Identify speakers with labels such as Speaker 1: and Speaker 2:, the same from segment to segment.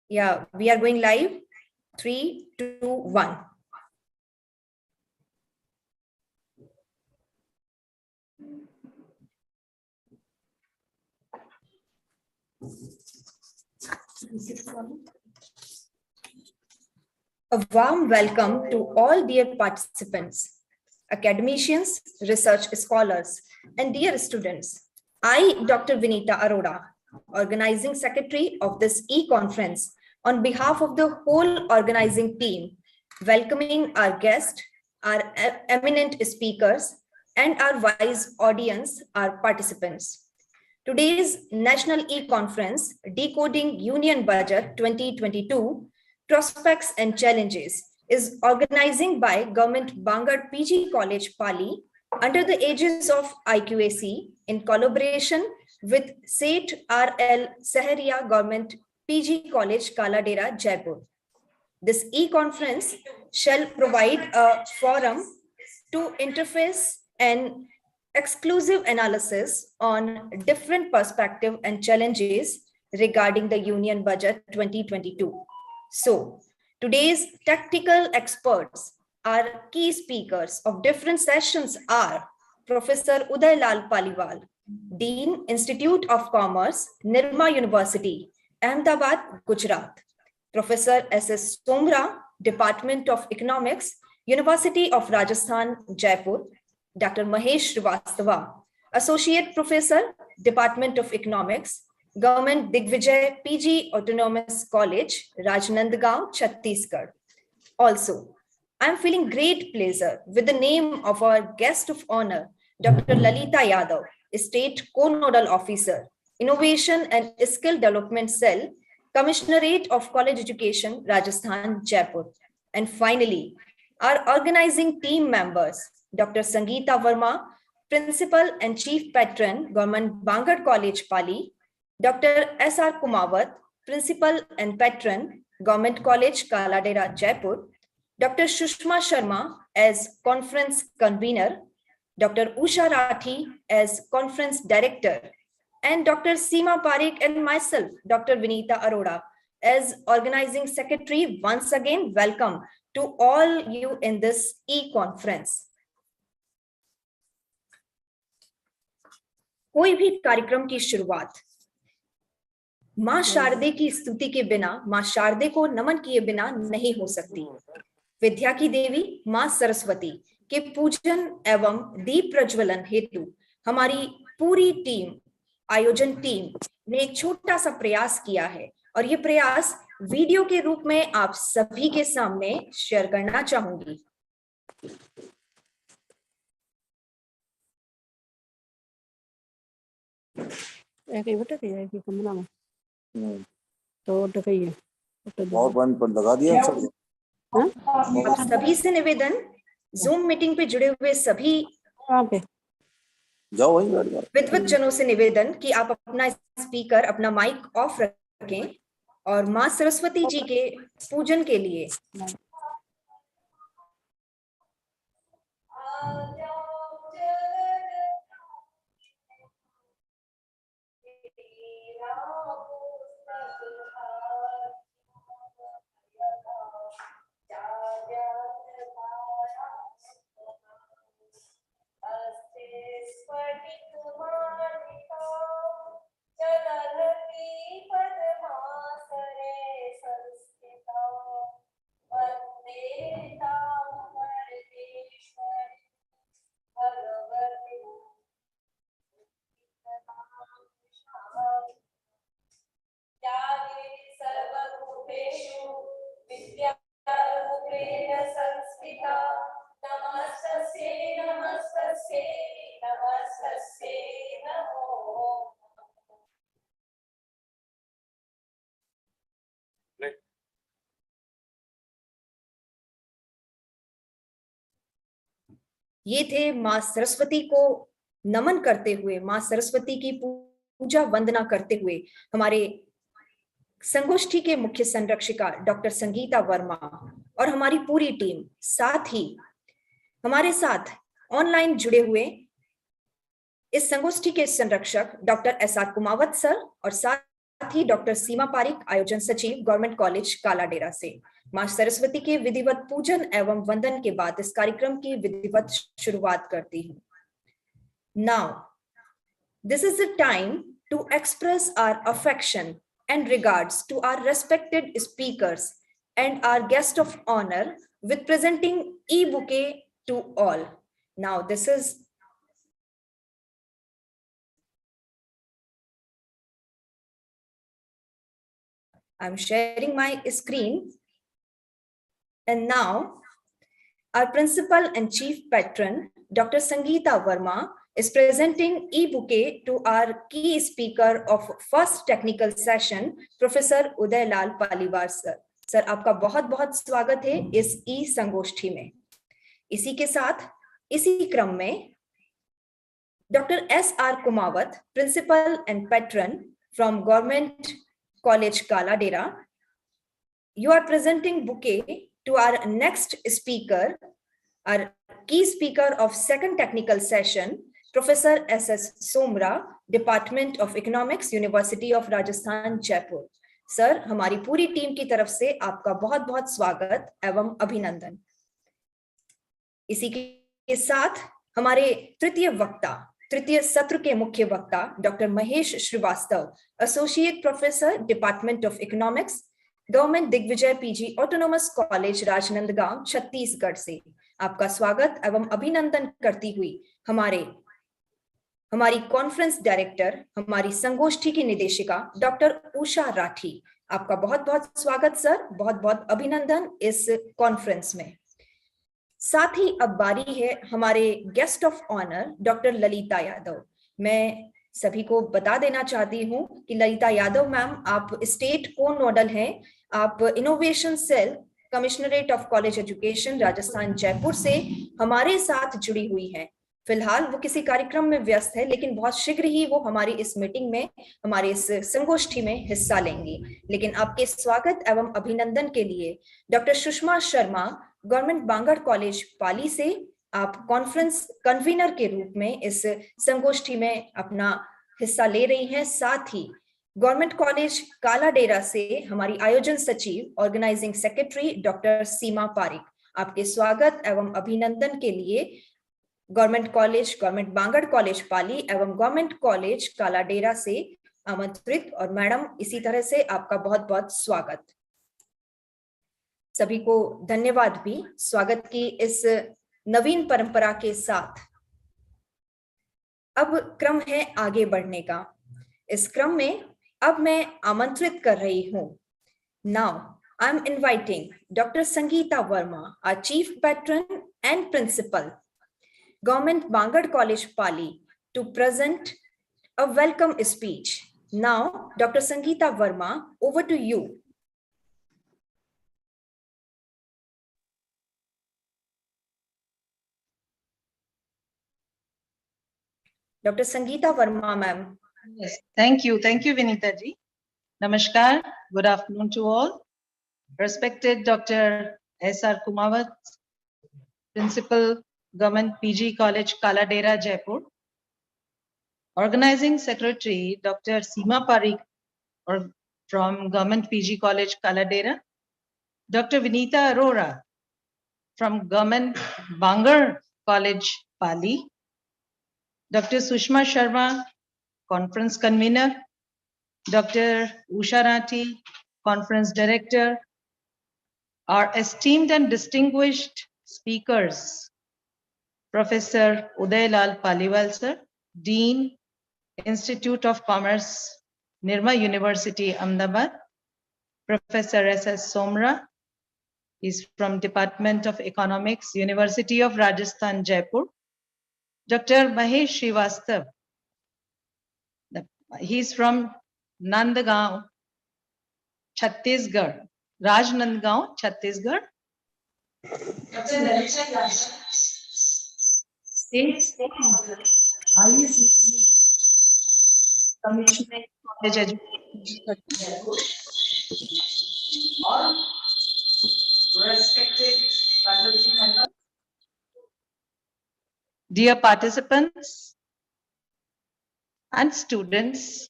Speaker 1: Yeah, we are going live. 3, 2, 1. A warm welcome to all dear participants, academicians, research scholars, and dear students. I, Dr. Vinita Arora, organizing secretary of this e-conference, on behalf of the whole organizing team, welcoming our guests, our eminent speakers, and our wise audience, our participants. Today's National E-Conference, Decoding Union Budget 2022, Prospects and Challenges, is organizing by Government BANGUR PG College PALI under the aegis of IQAC in collaboration with Seth RL Saharia Government PG College Kaladera, Jaipur. This e-conference shall provide a forum to interface and exclusive analysis on different perspectives and challenges regarding the Union Budget 2022. So, today's tactical experts, our key speakers of different sessions are Professor Uday Lal Paliwal, Dean, Institute of Commerce, Nirma University, Ahmedabad, Gujarat. Professor S.S. Somra, Department of Economics, University of Rajasthan, Jaipur. Dr. Mahesh Srivastava, Associate Professor, Department of Economics, Government Digvijay PG Autonomous College, Rajnandgaon, Chhattisgarh. Also, I'm feeling great pleasure with the name of our guest of honor, Dr. Lalita Yadav, State Co-Nodal Officer, Innovation and Skill Development Cell, Commissionerate of College Education, Rajasthan, Jaipur. And finally, our organizing team members, Dr. Sangeeta Verma, Principal and Chief Patron, Government BANGUR College, Pali. Dr. S.R. Kumawat, Principal and Patron, Government College, Kaladera, Jaipur. Dr. Shushma Sharma as Conference Convener. Dr. Usha Rathi as Conference Director. And Dr. Seema Parekh and myself, Dr. Vinita Arora, as Organizing Secretary. Once again, welcome to all you in this e-conference. कोई भी कार्यक्रम की शुरुआत मां शारदे की स्तुति के बिना, मां शारदे को नमन किए बिना नहीं हो सकती। विद्या की देवी मां सरस्वती के पूजन एवं दीप प्रज्वलन हेतु हमारी पूरी टीम, आयोजन टीम ने एक छोटा सा प्रयास किया है और ये प्रयास वीडियो के रूप में आप सभी के सामने शेयर करना चाहूंगी।
Speaker 2: लगा दिया
Speaker 1: सभी से निवेदन, जूम मीटिंग पे जुड़े हुए सभी विद्वत जनों से निवेदन कि आप अपना स्पीकर, अपना माइक ऑफ रखें और मां सरस्वती जी के पूजन के लिए ये थे मां सरस्वती को नमन करते हुए, मां सरस्वती की पूजा वंदना करते हुए हमारे संगोष्ठी के मुख्य संरक्षिका डॉक्टर संगीता वर्मा और हमारी पूरी टीम, साथ ही हमारे साथ ऑनलाइन जुड़े हुए इस संगोष्ठी के संरक्षक डॉक्टर एस.आर. कुमावत सर और साथ ही डॉक्टर सीमा पारिक, आयोजन सचिव, गवर्नमेंट कॉलेज काला डेरा से। मां सरस्वती के विधिवत पूजन एवं वंदन के बाद इस कार्यक्रम की विधिवत शुरुआत करती हूँ। Now, this is the time to express our affection and regards to our respected speakers and our guest of honor with presenting e-bouquet to all. Now, this is I'm sharing my screen. And now, our principal and chief patron, Dr. Sangeeta Verma, is presenting e-bouquet to our key speaker of first technical session, Professor Uday Lal Paliwal sir. Sir आपका बहुत बहुत स्वागत है इस ई संगोष्ठी में। इसी के साथ इसी क्रम में doctor S.R. Kumawat, principal and patron from government college Kala Dera, you are presenting bouquet to our next speaker, our key speaker of second technical session, Professor S.S. Somra, Department of Economics, University of Rajasthan, Jaipur. Sir, हमारी पूरी team की तरफ से आपका बहुत बहुत स्वागत एवं अभिनंदन। इसी के साथ हमारे तृतीय सत्र के मुख्य वक्ता doctor Mahesh Shrivastava, associate professor, department of economics, government Digvijay PG autonomous college Rajnandgaon, Chhattisgarh से आपका स्वागत एवं अभिनंदन करती हुई हमारी कॉन्फ्रेंस डायरेक्टर, हमारी संगोष्ठी की निदेशिका डॉक्टर उषा राठी, आपका बहुत बहुत स्वागत सर, बहुत बहुत अभिनंदन इस कॉन्फ्रेंस में। साथ ही अब बारी है हमारे guest of honour doctor Lalita Yadav. मैं सभी को बता देना चाहती हूं कि ललिता यादव मैम आप स्टेट को नोडल हैं, आप innovation cell commissionerate of college education Rajasthan Jaipur से हमारे साथ जुड़ी हुई हैं। फिलहाल वो किसी कार्यक्रम में व्यस्त है, लेकिन बहुत शीघ्र ही वो हमारी इस मीटिंग में, हमारी इस संगोष्ठी में हिस्सा लेंगी। लेकिन आपके स्वागत एवं अभिनंदन के लिए doctor Sushma Sharma, government Bangur college Pali से आप कॉन्फ्रेंस कन्वीनर के रूप में इस संगोष्ठी में अपना हिस्सा ले रही हैं। साथ ही गवर्नमेंट कॉलेज काला डेरा से हमारी आयोजन सचिव, organising secretary doctor Seema Pareek, आपके स्वागत एवं अभिनंदन के लिए गवर्नमेंट बांगड़ कॉलेज पाली एवं गवर्नमेंट कॉलेज काला डेरा से आमंत्रित। और मैडम इसी तरह से आपका बहुत बहुत स्वागत। सभी को धन्यवाद भी स्वागत की इस नवीन परंपरा के साथ। अब क्रम है आगे बढ़ने का। इस क्रम में अब मैं आमंत्रित कर रही हूं, now I am inviting doctor Sangeeta Verma, our chief patron and principal, Government Bangur College Pali, to present a welcome speech. Now, Dr. Sangeeta Verma, over to you. Dr. Sangeeta Verma, ma'am.
Speaker 2: Yes, thank you, Vinita ji. Namaskar, good afternoon to all. Respected Dr. S.R. Kumawat, Principal, Government PG College, Kala Dera, Jaipur. Organizing Secretary, Dr. Seema Parikh, from Government PG College, Kala Dera. Dr. Vinita Arora, from Government Bangur College, Pali. Dr. Sushma Sharma, Conference Convener. Dr. Usha Rathi, Conference Director. Our esteemed and distinguished speakers, Professor Uday Lal Paliwal sir, Dean, Institute of Commerce, Nirma University, Ahmedabad. Professor S.S. Somra, he's from Department of Economics, University of Rajasthan, Jaipur. Dr. Mahesh Srivastava, he's from Nandgaon, Chhattisgarh, Rajnandgaon, Chhattisgarh. Dr. Lalita Yadav, State Commissioner College Education, all respected faculty members, dear participants and students,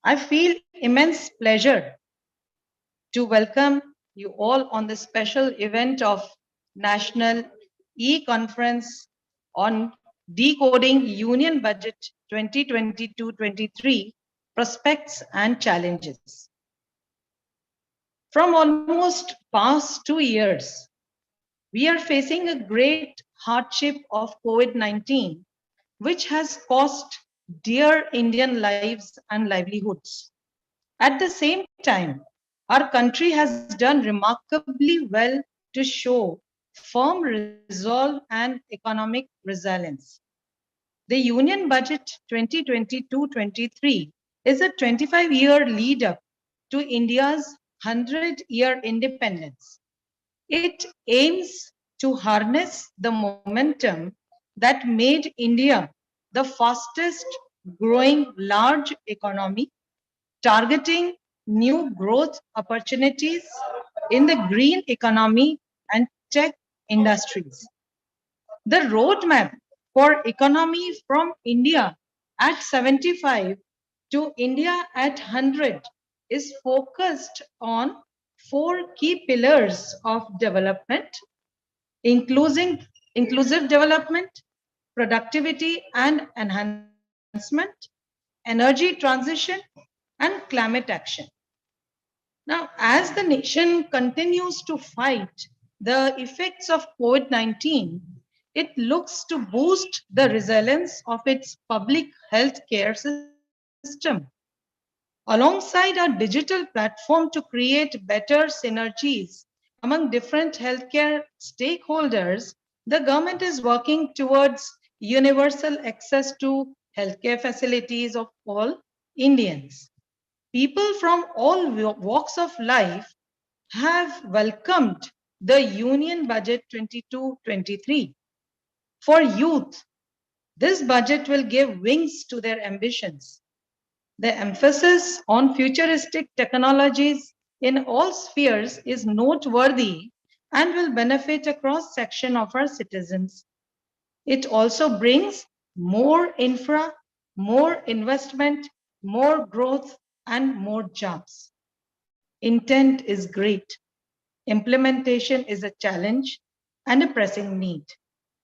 Speaker 2: I feel immense pleasure to welcome you all on this special event of National E-Conference on Decoding Union Budget 2022-23 Prospects and Challenges. From almost past 2 years, we are facing a great hardship of COVID-19, which has cost dear Indian lives and livelihoods. At the same time, our country has done remarkably well to show firm resolve and economic resilience. The Union Budget 2022-23 is a 25-year lead up to India's 100-year independence. It aims to harness the momentum that made India the fastest growing large economy, targeting new growth opportunities in the green economy and tech industries. The roadmap for economy from India at 75 to India at 100 is focused on 4 key pillars of development: inclusive development, productivity and enhancement, energy transition, and climate action. Now, as the nation continues to fight the effects of COVID-19, it looks to boost the resilience of its public health care system. Alongside our digital platform to create better synergies among different healthcare stakeholders, the government is working towards universal access to healthcare facilities of all Indians. People from all walks of life have welcomed the Union Budget 22-23. For youth, this budget will give wings to their ambitions. The emphasis on futuristic technologies in all spheres is noteworthy and will benefit a cross-section of our citizens. It also brings more infra, more investment, more growth, and more jobs. Intent is great. Implementation is a challenge and a pressing need.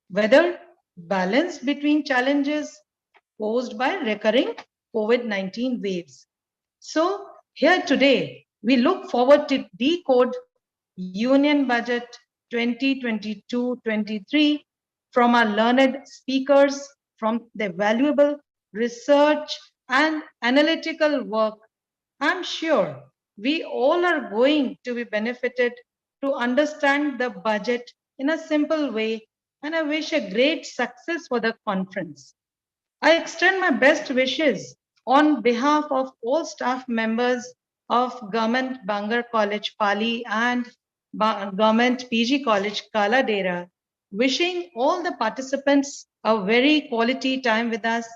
Speaker 2: Whether balance between challenges posed by recurring COVID-19 waves. So here today, we look forward to decode Union Budget 2022-23 from our learned speakers, from their valuable research and analytical work. I'm sure we all are going to be benefited to understand the budget in a simple way, and I wish a great success for the conference. I extend my best wishes on behalf of all staff members of Government BANGUR College PALI and Government PG College Kala Dera, wishing all the participants a very quality time with us.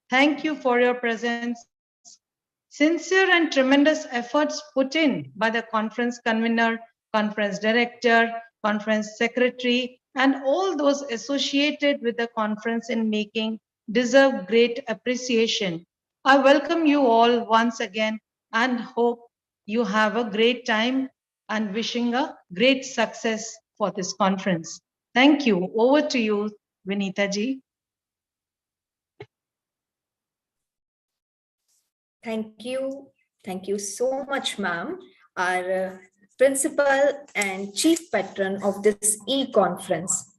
Speaker 2: Thank you for your presence. Sincere and tremendous efforts put in by the conference convener, conference director, conference secretary, and all those associated with the conference in making deserve great appreciation. I welcome you all once again and hope you have a great time and wishing a great success for this conference. Thank you. Over to you, Vinita ji.
Speaker 1: Thank you. Thank you so much, ma'am, our principal and chief patron of this e-conference.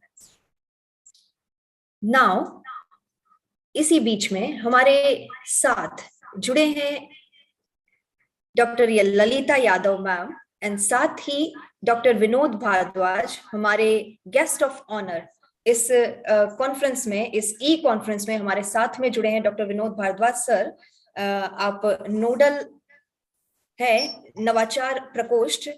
Speaker 1: Now, इसी बीच में हमारे साथ जुड़े हैं doctor Lalita Yadav ma'am and साथ ही doctor Vinod Bhardwaj, हमारे guest of honour इस conference में, इस ई कॉन्फ्रेंस में हमारे साथ में जुड़े हैं डॉक्टर विनोद भारद्वाज सर। आप नोडल है नवाचार प्रकोष्ठ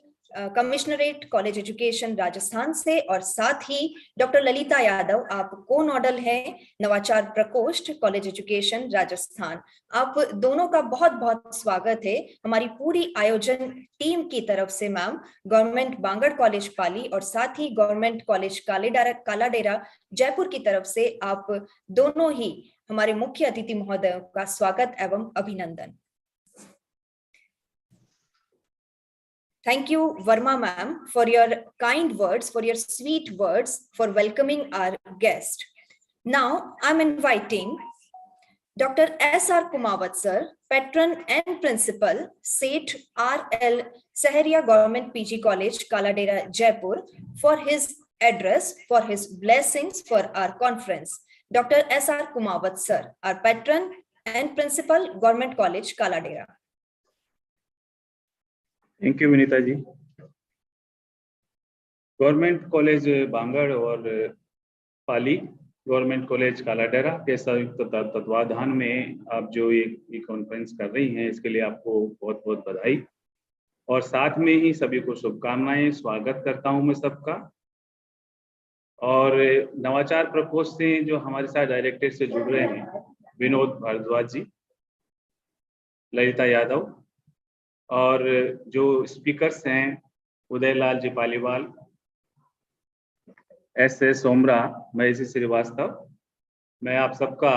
Speaker 1: कमिश्नरेट कॉलेज एजुकेशन राजस्थान से, और साथ ही डॉक्टर ललिता यादव, आप को नोडल है नवाचार प्रकोष्ठ कॉलेज एजुकेशन राजस्थान। आप दोनों का बहुत बहुत स्वागत है हमारी पूरी आयोजन टीम की तरफ से मैम, गवर्नमेंट बांगड़ कॉलेज पाली और साथ ही गवर्नमेंट कॉलेज काला डेरा जयपुर की तरफ से आप दोनों ही हमारे मुख्य अतिथि महोदयों का स्वागत एवं अभिनंदन। Thank you, Verma ma'am, for your kind words, for your sweet words, for welcoming our guest. Now, I'm inviting Dr. S.R. Kumawat sir, patron and principal, Seth R.L. Saharia Government PG College, Kaladera, Jaipur, for his address, for his blessings for our conference. Dr. S.R. Kumawat sir, our patron and principal, Government College, Kaladera.
Speaker 3: Thank you Vinita ji. Government college Bangur और Pali government college Kaladera के संयुक्त तत्वाधान में आप जो ये conference कर रही हैं, इसके लिए आपको बहुत बहुत बधाई और साथ में ही सभी को शुभकामनाएं। स्वागत करता हूं मैं सबका। और नवाचार प्रकोष्ठ से जो हमारे साथ डायरेक्टर से जुड़ रहे हैं, विनोद भारद्वाज जी, ललिता यादव, और जो स्पीकर्स हैं, उदयलाल जी पालीवाल, एस सोमरा, महेश श्रीवास्तव, मैं आप सबका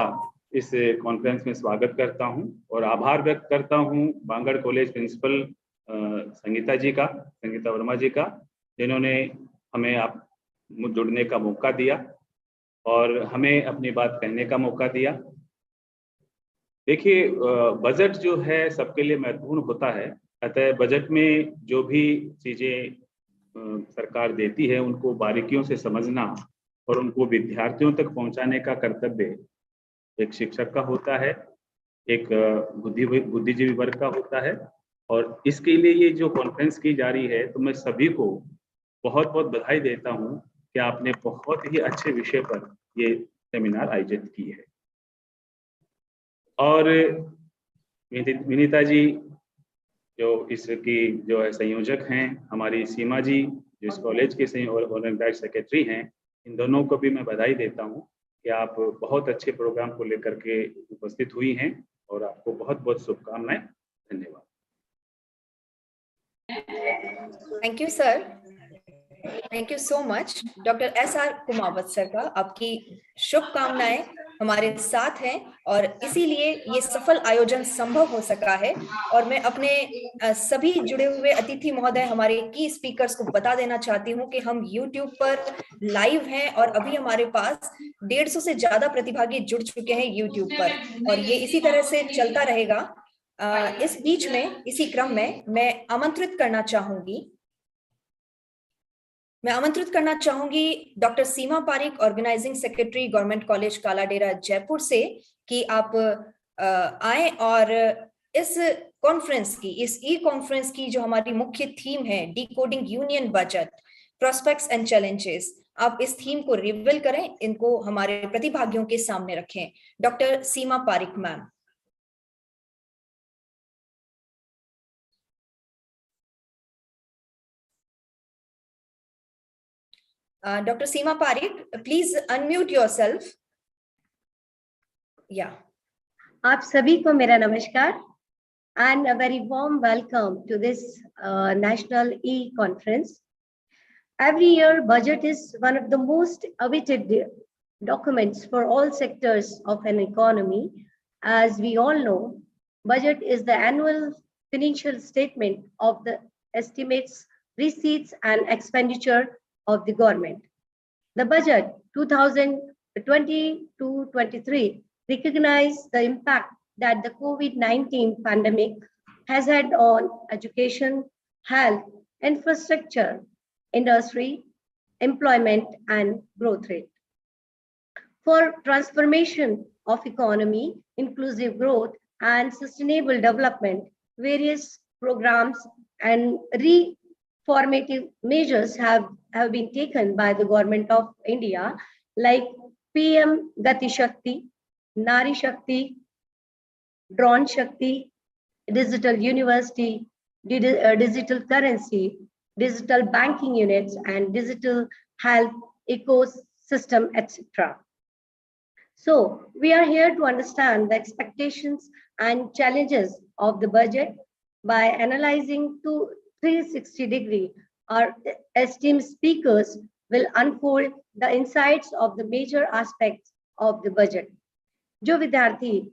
Speaker 3: इस कॉन्फ्रेंस में स्वागत करता हूं और आभार व्यक्त करता हूं बांगड़ कॉलेज प्रिंसिपल संगीता वर्मा जी का, जिन्होंने हमें आप जुड़ने का मौका दिया और हमें अपनी बात कहने का मौका दिया। देखिए, बजट जो है सबके लिए महत्वपूर्ण होता है, अतः बजट में जो भी चीजें सरकार देती है उनको बारीकियों से समझना और उनको विद्यार्थियों तक पहुंचाने का कर्तव्य एक शिक्षक का होता है, एक बुद्धिजीवी वर्ग का होता है। और इसके लिए ये जो कॉन्फ्रेंस की जा रही है, तो मैं सभी को बहुत बहुत बधाई देता हूं कि आपने बहुत ही अच्छे विषय पर ये सेमिनार आयोजित की है। और विनीता जी जो इसकी जो है संयोजक हैं, हमारी सीमा जी जो इस कॉलेज के ऑर्गेनाइजिंग सेक्रेटरी हैं, इन दोनों को भी मैं बधाई देता हूं कि आप बहुत अच्छे प्रोग्राम को लेकर के उपस्थित हुई हैं और आपको बहुत बहुत शुभकामनाएं। धन्यवाद।
Speaker 1: Thank you sir, thank you so much. Doctor S.R. Kumawat sir का आपकी शुभकामनाएं हमारे साथ हैं और इसीलिए ये सफल आयोजन संभव हो सका है। और मैं अपने सभी जुड़े हुए अतिथि महोदय, हमारे की स्पीकर्स को बता देना चाहती हूँ कि हम YouTube पर लाइव हैं और अभी हमारे पास 150 से ज्यादा प्रतिभागी जुड़ चुके हैं YouTube पर, और ये इसी तरह से चलता रहेगा। इस बीच में, इसी क्रम में मैं आमंत्रित करना चाहूंगी doctor Seema Pareek, organising secretary government college Kaladera Jaipur से, कि आप आए और इस कॉन्फ्रेंस की, इस ई कॉन्फ्रेंस की जो हमारी मुख्य थीम है, decoding union budget, prospects and challenges, आप इस थीम को रिवील करें, इनको हमारे प्रतिभागियों के सामने रखें। Doctor Seema Pareek ma'am. Dr. Seema Parikh, please unmute yourself. Yeah.
Speaker 4: आप सभी को मेरा नमस्कार and a very warm welcome to this National E-Conference. Every year, budget is one of the most awaited documents for all sectors of an economy. As we all know, budget is the annual financial statement of the estimates, receipts, and expenditure of the government. The budget 2020-23 recognizes the impact that the COVID-19 pandemic has had on education, health, infrastructure, industry, employment, and growth rate. For transformation of economy, inclusive growth, and sustainable development, various programs and reformative measures have been taken by the government of India, like PM Gati Shakti, Nari Shakti, Drone Shakti, Digital University, digital currency, digital banking units, and digital health ecosystem, etc. So we are here to understand the expectations and challenges of the budget by analyzing to 360-degree. Our esteemed speakers will unfold the insights of the major aspects of the budget. जो विद्यार्थी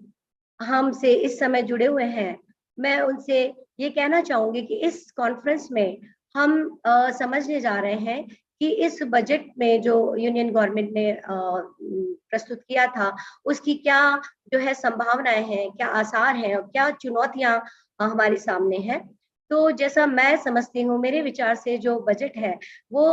Speaker 4: हमसे इस समय जुड़े हुए हैं, मैं उनसे ये कहना चाहूंगी कि इस कॉन्फ्रेंस में हम समझने जा रहे हैं कि इस बजट में जो यूनियन गवर्नमेंट ने प्रस्तुत किया था उसकी क्या जो है संभावनाएं हैं, क्या आसार हैं और क्या चुनौतियां हमारे सामने हैं। तो जैसा मैं समझती हूँ, मेरे विचार से जो बजट है वो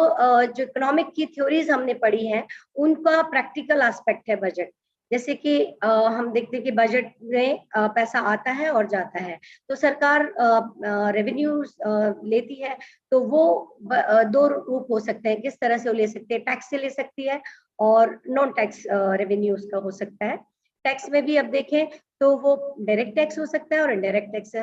Speaker 4: जो इकोनॉमिक की थ्योरीज हमने पढ़ी है उनका प्रैक्टिकल एस्पेक्ट है बजट। जैसे कि हम देखते हैं कि बजट में पैसा आता है और जाता है, तो सरकार रेवेन्यू लेती है, तो वो दो रूप हो सकते हैं, किस तरह से वो ले सकते हैं, टैक्स से ले सकती है और नॉन टैक्स रेवेन्यू उसका हो सकता है। टैक्स में भी अब देखें तो वो डायरेक्ट टैक्स हो सकता है और इनडायरेक्ट टैक्स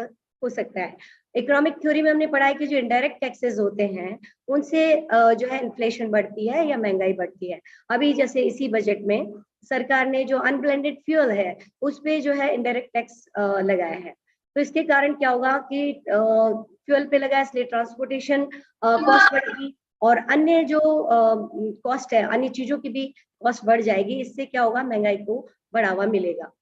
Speaker 4: हो सकता है। इकोनॉमिक थ्योरी में हमने पढ़ा है कि जो इनडायरेक्ट टैक्सेस होते हैं उनसे जो है इन्फ्लेशन बढ़ती है या महंगाई बढ़ती है। अभी जैसे इसी बजट में सरकार ने जो अनब्लेंडेड फ्यूल है उस पे जो है इनडायरेक्ट टैक्स लगाया है, तो इसके कारण क्या होगा कि फ्यूल पे लगा है इसलिए ट्रांसपोर्टेशन कॉस्ट बढ़ेगी और अन्य जो कॉस्ट है, अन्य चीजों की भी कॉस्ट बढ़ जाएगी। इससे क्या होगा, महंगाई को बढ़ावा मिलेगा।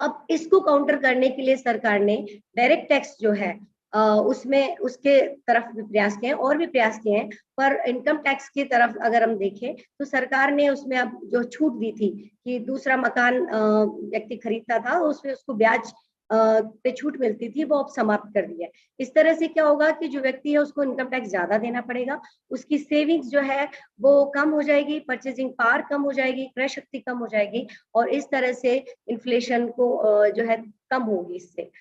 Speaker 4: अब इसको काउंटर करने के लिए सरकार ने डायरेक्ट टैक्स जो है उसमें उसके तरफ भी प्रयास किए हैं और भी प्रयास किए हैं, पर इनकम टैक्स की तरफ अगर हम देखें तो सरकार ने उसमें अब जो छूट दी थी कि दूसरा मकान व्यक्ति खरीदता था उसमें उसको ब्याज पे छूट मिलती थी, वो अब समाप्त कर दी है। इस तरह से क्या होगा कि जो व्यक्ति है उसको इनकम टैक्स ज्यादा देना पड़ेगा, उसकी सेविंग्स जो है वो कम हो जाएगी, परचेजिंग पावर कम हो जाएगी, क्रय शक्ति कम हो जाएगी और इस तरह से इन्फ्लेशन को जो है कम होगी इससे।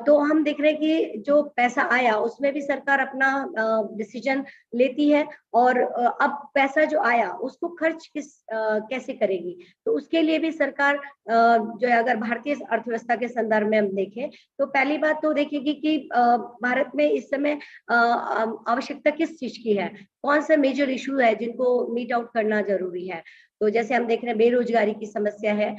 Speaker 4: तो हम देख रहे हैं कि जो पैसा आया उसमें भी सरकार अपना डिसीजन लेती है और अब पैसा जो आया उसको खर्च कैसे करेगी, तो उसके लिए भी सरकार जो है, अगर भारतीय अर्थव्यवस्था के संदर्भ में हम देखें तो पहली बात तो देखेगी कि भारत में इस समय आवश्यकता किस चीज की है, कौन सा मेजर इशू है जिनको मीट आउट करना जरूरी है। तो जैसे हम देख रहे हैं बेरोजगारी की समस्या है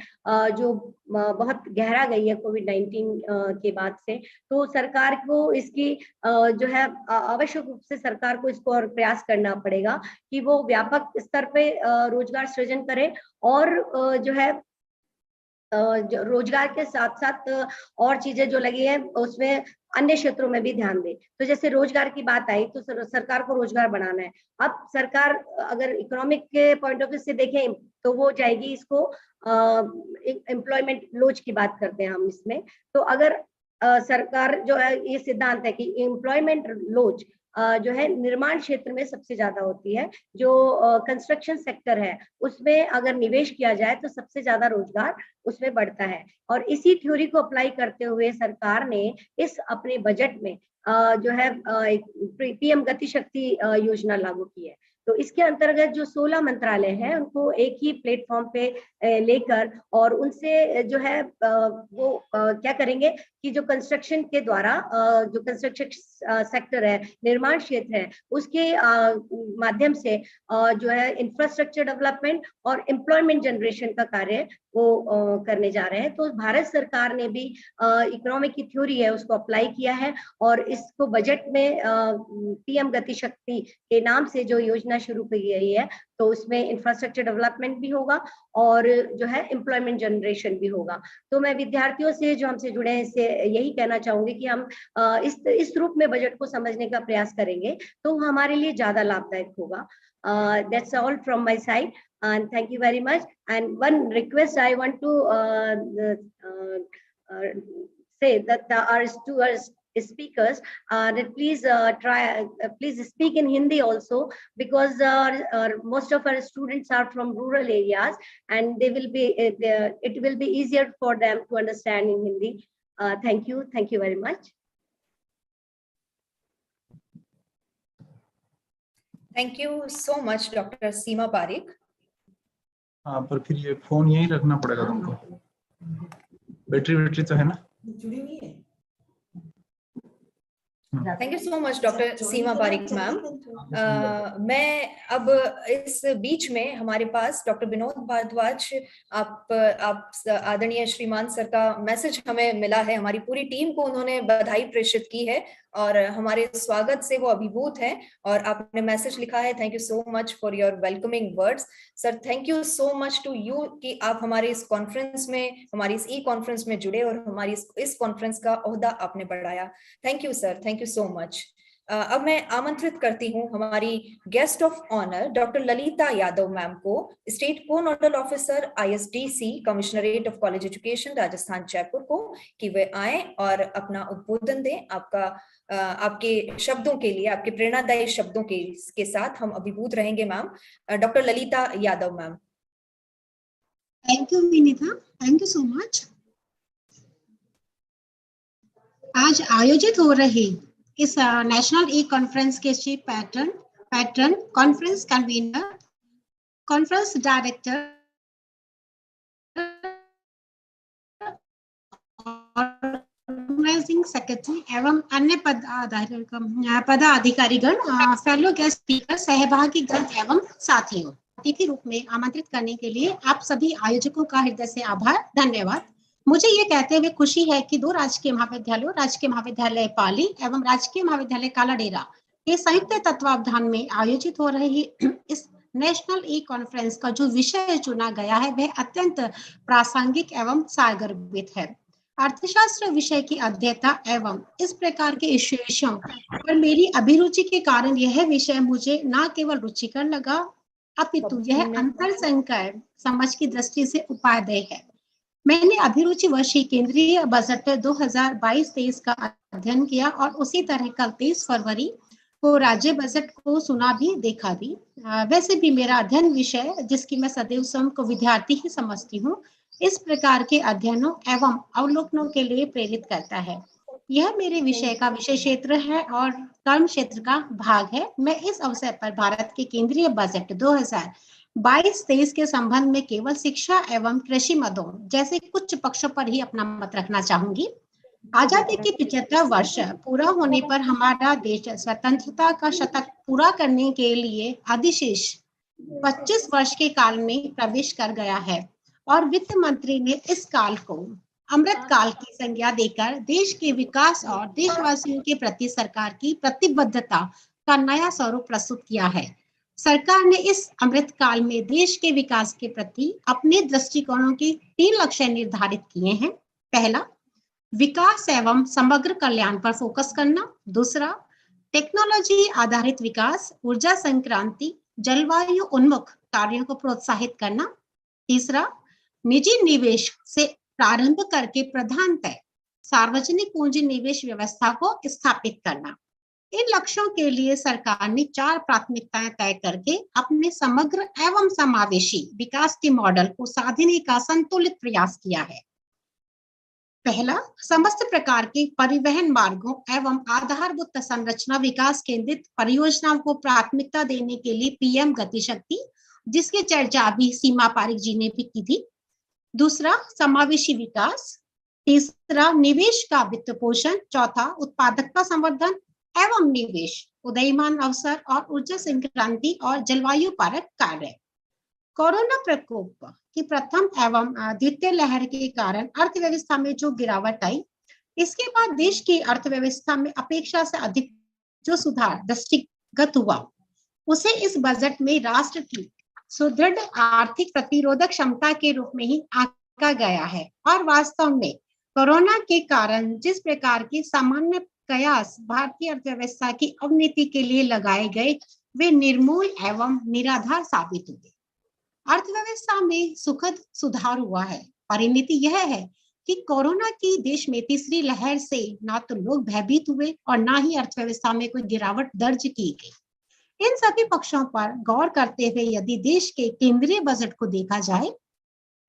Speaker 4: जो बहुत गहरा गई है कोविड-19 के बाद से, तो सरकार को इसकी जो है आवश्यक रूप से सरकार को इसको और प्रयास करना पड़ेगा कि वो व्यापक स्तर पे रोजगार सृजन करे और जो है रोजगार के साथ साथ और चीजें जो लगी है उसमें अन्य क्षेत्रों में भी ध्यान दे। तो जैसे रोजगार की बात आई तो सरकार को रोजगार बढ़ाना है। अब सरकार अगर इकोनॉमिक के पॉइंट ऑफ व्यू से देखें तो वो जाएगी इसको एम्प्लॉयमेंट लोच की बात करते हैं हम इसमें, तो अगर सरकार जो है ये सिद्धांत है कि एम्प्लॉयमेंट लोच जो है निर्माण क्षेत्र में सबसे ज्यादा होती है, जो कंस्ट्रक्शन सेक्टर है उसमें अगर निवेश किया जाए तो सबसे ज्यादा रोजगार उसमें बढ़ता है। और इसी थ्योरी को अप्लाई करते हुए सरकार ने इस अपने बजट में जो है पीएम गति शक्ति योजना लागू की है। तो इसके अंतर्गत जो 16 मंत्रालय हैं उनको एक ही प्लेटफॉर्म पे लेकर और उनसे जो है वो क्या करेंगे कि जो कंस्ट्रक्शन के द्वारा जो कंस्ट्रक्शन सेक्टर है, निर्माण क्षेत्र है, उसके माध्यम से जो है इंफ्रास्ट्रक्चर डेवलपमेंट और एम्प्लॉयमेंट जनरेशन का कार्य वो करने जा रहे हैं। तो भारत सरकार ने भी इकोनॉमिक की थ्योरी है उसको अप्लाई किया है और इसको बजट में पीएम गति शक्ति के नाम से जो योजना शुरू की गई है तो उसमें इंफ्रास्ट्रक्चर डेवलपमेंट भी होगा और जो है एम्प्लॉयमेंट जनरेशन भी होगा। तो मैं विद्यार्थियों से जो हमसे जुड़े हैं इससे यही कहना चाहूंगी कि हम इस रूप में बजट को समझने का प्रयास करेंगे तो हमारे लिए ज्यादा लाभदायक होगा। That's all from my side and thank you very much. And one request I want to say that our speakers that please please speak in Hindi also, because most of our students are from rural areas and they will be it will be easier for them to understand in Hindi. Thank you very much.
Speaker 1: Thank you so much, Dr. Seema Parikh.
Speaker 5: हाँ, पर फिर ये phone यहीं रखना पड़ेगा तुमको। Battery तो है ना?
Speaker 6: जुड़ी नहीं है।
Speaker 1: Thank you so much, Dr. Seema Parikh ma'am. मैं अब इस बीच में हमारे पास डॉक्टर विनोद भारद्वाज, आप आदरणीय श्रीमान सर का मैसेज हमें मिला है, हमारी पूरी टीम को उन्होंने बधाई प्रेषित की है और हमारे स्वागत से वो अभिभूत हैं। और आपने मैसेज लिखा है, thank you so much for your welcoming words. Sir thank you so much to you कि आप हमारे इस कॉन्फ्रेंस में, हमारी इस ई कॉन्फ्रेंस में जुड़े और हमारी इस कॉन्फ्रेंस का ओहदा आपने बढ़ाया। Thank you sir, thank you so much. अब मैं आमंत्रित करती हूँ हमारी guest of honour doctor Lalita Yadav ma'am को, स्टेट को nodal officer ISDC commissionerate of college education Rajasthan Jaipur को, कि वे आए और अपना उद्बोधन दें। आपके शब्दों के लिए, आपके प्रेरणादायी शब्दों के साथ हम अभिभूत रहेंगे ma'am. Doctor Lalita Yadav ma'am.
Speaker 6: Thank you Vinita, thank you so much. आज आयोजित हो रही इस नेशनल ई कॉन्फ्रेंस के chief pattern, conference convener, conference director, organising secretary एवं अन्य पदाधिकारीगण, फेलो गेस्ट स्पीकर, सहभागीगण एवं साथियों, अतिथि रूप में आमंत्रित करने के लिए आप सभी आयोजकों का हृदय से आभार, धन्यवाद। मुझे ये कहते हुए खुशी है कि दो राजकीय महाविद्यालयों, राजकीय महाविद्यालय पाली एवं राजकीय महाविद्यालय कालाडेरा के संयुक्त तत्वावधान में आयोजित हो रही इस नेशनल ई कॉन्फ्रेंस का जो विषय चुना गया है वह अत्यंत प्रासंगिक एवं सारगर्भित है। अर्थशास्त्र विषय की अध्येता एवं इस प्रकार के विषयों पर मेरी अभिरुचि के कारण यह विषय मुझे न केवल रुचिकर लगा, अपितु यह अंतरसंकर समझ की दृष्टि से उपादेय है। मैंने अभिरुचि वर्षीय केंद्रीय बजट 2022-23 का अध्ययन किया और उसी तरह कल 23 फरवरी को राज्य बजट को सुना भी, देखा भी। वैसे भी मेरा अध्ययन विषय, जिसकी मैं सदैव स्वयं को विद्यार्थी ही समझती हूँ, इस प्रकार के अध्ययनों एवं अवलोकनों के लिए प्रेरित करता है। यह मेरे विषय का विषय क्षेत्र है और कर्म क्षेत्र का भाग है। मैं इस अवसर पर भारत के केंद्रीय बजट 2022-23 के संबंध में केवल शिक्षा एवं कृषि मदों जैसे कुछ पक्षों पर ही अपना मत रखना चाहूंगी। आजादी के 75 वर्ष पूरा होने पर हमारा देश स्वतंत्रता का शतक पूरा करने के लिए अधिशेष 25 वर्ष के काल में प्रवेश कर गया है और वित्त मंत्री ने इस काल को अमृत काल की संज्ञा देकर देश के विकास और देशवासियों के प्रति सरकार की प्रतिबद्धता का नया स्वरूप प्रस्तुत किया है। सरकार ने इस अमृत काल में देश के विकास के प्रति अपने दृष्टिकोणों के 3 लक्ष्य निर्धारित किए हैं। पहला, विकास एवं समग्र कल्याण पर फोकस करना। दूसरा, टेक्नोलॉजी आधारित विकास, ऊर्जा संक्रांति, जलवायु उन्मुख कार्यों को प्रोत्साहित करना। तीसरा, निजी निवेश से प्रारंभ करके प्रधानतः सार्वजनिक पूंजी निवेश व्यवस्था को स्थापित करना। इन लक्ष्यों के लिए सरकार ने 4 प्राथमिकताएं तय करके अपने समग्र एवं समावेशी विकास के मॉडल को साधने का संतुलित प्रयास किया है। पहला, समस्त प्रकार के परिवहन मार्गों एवं आधारभूत संरचना विकास केंद्रित परियोजनाओं को प्राथमिकता देने के लिए पीएम गति शक्ति, जिसकी चर्चा अभी सीमा पारिक जी ने भी की थी। दूसरा, समावेशी विकास। तीसरा, निवेश का वित्त पोषण। चौथा, उत्पादकता संवर्धन एवं निवेश, उदयमान अवसर और ऊर्जा संक्रांति और जलवायु परक कार्य। कोरोना प्रकोप की प्रथम एवं द्वितीय लहर के कारण अर्थव्यवस्था में जो गिरावट आई, इसके बाद देश की अर्थव्यवस्था में अपेक्षा से अधिक जो सुधार दृष्टिगत हुआ, उसे इस बजट में राष्ट्र की सुदृढ़ आर्थिक प्रतिरोधक क्षमता के रूप में ही आंका गया है। और वास्तव में कोरोना के कारण जिस प्रकार के सामान्य कयास भारतीय अर्थव्यवस्था की अवनति के लिए लगाए गए, वे निर्मूल एवं निराधार साबित हुए। अर्थव्यवस्था में सुखद सुधार हुआ है। परिणति यह है कि कोरोना की देश में तीसरी लहर से ना तो लोग भयभीत हुए और ना ही अर्थव्यवस्था में कोई गिरावट दर्ज की गई। इन सभी पक्षों पर गौर करते हुए यदि देश के केंद्रीय बजट को देखा जाए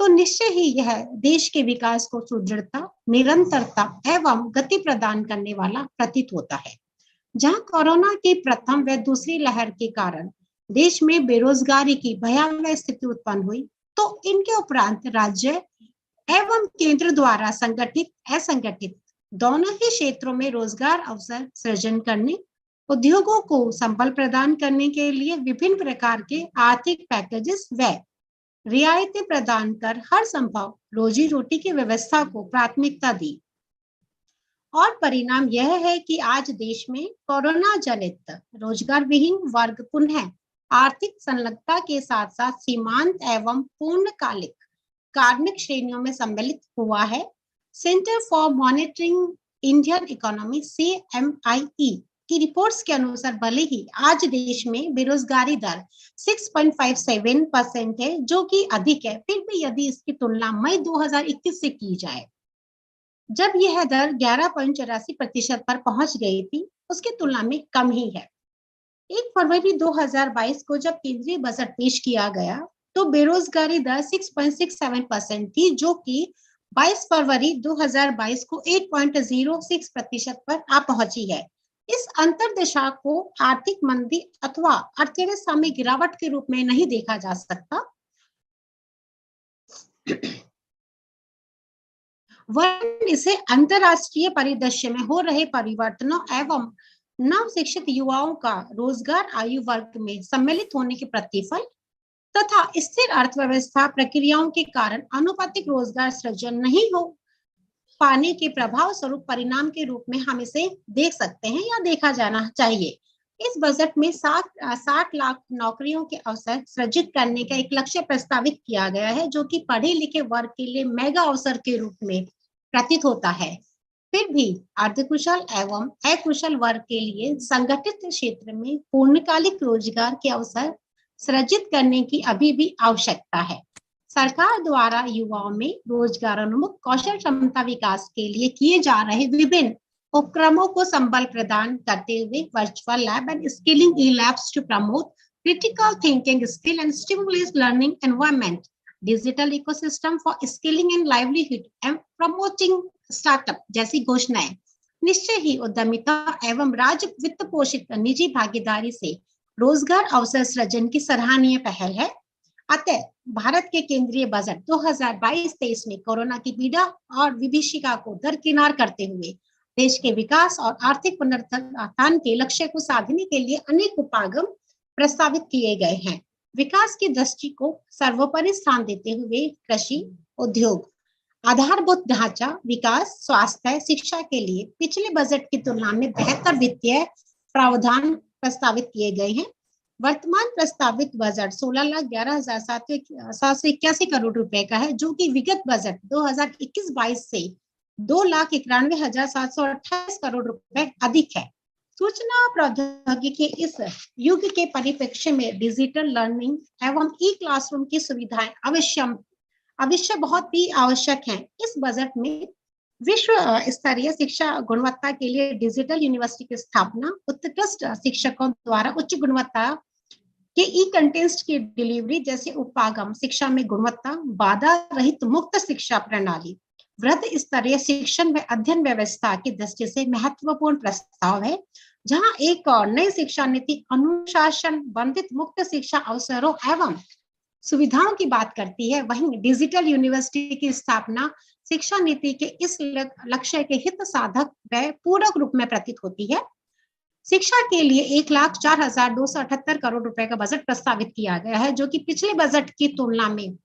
Speaker 6: तो निश्चय ही यह देश के विकास को सुदृढ़ता, निरंतरता एवं गति प्रदान करने वाला प्रतीत होता है। जहां कोरोना की प्रथम व दूसरी लहर के कारण देश में बेरोजगारी की भयावह स्थिति उत्पन्न हुई, तो इनके उपरांत राज्य एवं केंद्र द्वारा संगठित असंगठित दोनों ही क्षेत्रों में रोजगार अवसर सृजन करने, उद्योगों को संबल प्रदान करने के लिए विभिन्न प्रकार के आर्थिक पैकेजेस व रियायतें प्रदान कर हर संभव रोजी रोटी की व्यवस्था को प्राथमिकता दी और परिणाम यह है कि आज देश में कोरोना जनित रोजगार विहीन वर्ग पुनः आर्थिक संलग्नता के साथ साथ सीमांत एवं पूर्णकालिक कार्मिक श्रेणियों में सम्मिलित हुआ है। Centre for monitoring Indian economy CMIE की रिपोर्ट्स के अनुसार भले ही आज देश में बेरोजगारी दर 6.57% है, जो कि अधिक है, फिर भी यदि इसकी तुलना मई 2021 से की जाए, जब यह दर 11.84% पर पहुंच गई थी, उसकी तुलना में कम ही है। 1 फरवरी 2022 को जब केंद्रीय बजट पेश किया गया तो बेरोजगारी दर 6.67% थी, जो कि 22 फरवरी 2022 को 8.06% पर आ पहुंची है। इस अंतरदशा को आर्थिक मंदी अथवा अर्थव्यवस्था में गिरावट के रूप में नहीं देखा जा सकता। वरन इसे अंतरराष्ट्रीय परिदृश्य में हो रहे परिवर्तनों एवं नव शिक्षित युवाओं का रोजगार आयु वर्ग में सम्मिलित होने के प्रतिफल तथा स्थिर अर्थव्यवस्था प्रक्रियाओं के कारण अनुपातिक रोजगार सृजन नहीं हो पाने के प्रभाव स्वरूप परिणाम के रूप में हम इसे देख सकते हैं या देखा जाना चाहिए। इस बजट में 60 लाख नौकरियों के अवसर सृजित करने का एक लक्ष्य प्रस्तावित किया गया है, जो कि पढ़े लिखे वर्ग के लिए मेगा अवसर के रूप में प्रतीत होता है। फिर भी अर्धकुशल एवं अकुशल वर्ग के लिए संगठित क्षेत्र में पूर्णकालिक रोजगार के अवसर सृजित करने की अभी भी आवश्यकता है। सरकार द्वारा युवाओं में रोजगारोन्मुख कौशल क्षमता विकास के लिए किए जा रहे विभिन्न उपक्रमों को संबल प्रदान करते हुए virtual lab and skilling e labs to promote critical thinking skill and stimulate learning environment, digital ecosystem for skilling and livelihood and promoting startup जैसी घोषणाएं निश्चय ही उद्यमिता एवं राज्य वित्त पोषित निजी भागीदारी से रोजगार अवसर सृजन की सराहनीय पहल है। अतः भारत के केंद्रीय बजट 2022-23 में कोरोना की पीड़ा और विभीषिका को दरकिनार करते हुए देश के विकास और आर्थिक पुनरुत्थान के लक्ष्य को साधने के लिए अनेक उपागम प्रस्तावित किए गए हैं। विकास की दृष्टि को सर्वोपरि स्थान देते हुए कृषि, उद्योग, आधारभूत ढांचा विकास, स्वास्थ्य, शिक्षा के लिए पिछले बजट की तुलना में बेहतर वित्तीय प्रावधान प्रस्तावित किए गए हैं। वर्तमान प्रस्तावित बजट 16,11,781 करोड़ रुपए का है, जो कि विगत बजट 2021-22 से 2,91,728 करोड़ रुपए अधिक है। सूचना प्रौद्योगिकी के इस युग के परिप्रेक्ष्य में डिजिटल लर्निंग एवं ई क्लासरूम की सुविधाएं अवश्य बहुत ही आवश्यक हैं। इस बजट में विश्व स्तरीय शिक्षा गुणवत्ता के लिए डिजिटल यूनिवर्सिटी की स्थापना, उत्कृष्ट शिक्षकों द्वारा उच्च गुणवत्ता के ई कंटेंट्स की डिलीवरी जैसे उपागम, शिक्षा में गुणवत्ता, बाधा रहित मुक्त शिक्षा प्रणाली, वृहद स्तरीय शिक्षण व अध्ययन व्यवस्था की दृष्टि से महत्वपूर्ण प्रस्ताव है, जहां एक और नई शिक्षा नीति अनुशासन बंधित मुक्त शिक्षा अवसरों एवं सुविधाओं की बात करती है। वहीं डिजिटल यूनिवर्सिटी की स्थापना शिक्षा नीति के इस लक्ष्य के हित साधक व पूरक रूप में प्रतीत होती है। शिक्षा के लिए 1,04,278 करोड़ रुपए का बजट प्रस्तावित किया गया है, जो कि पिछले बजट की तुलना में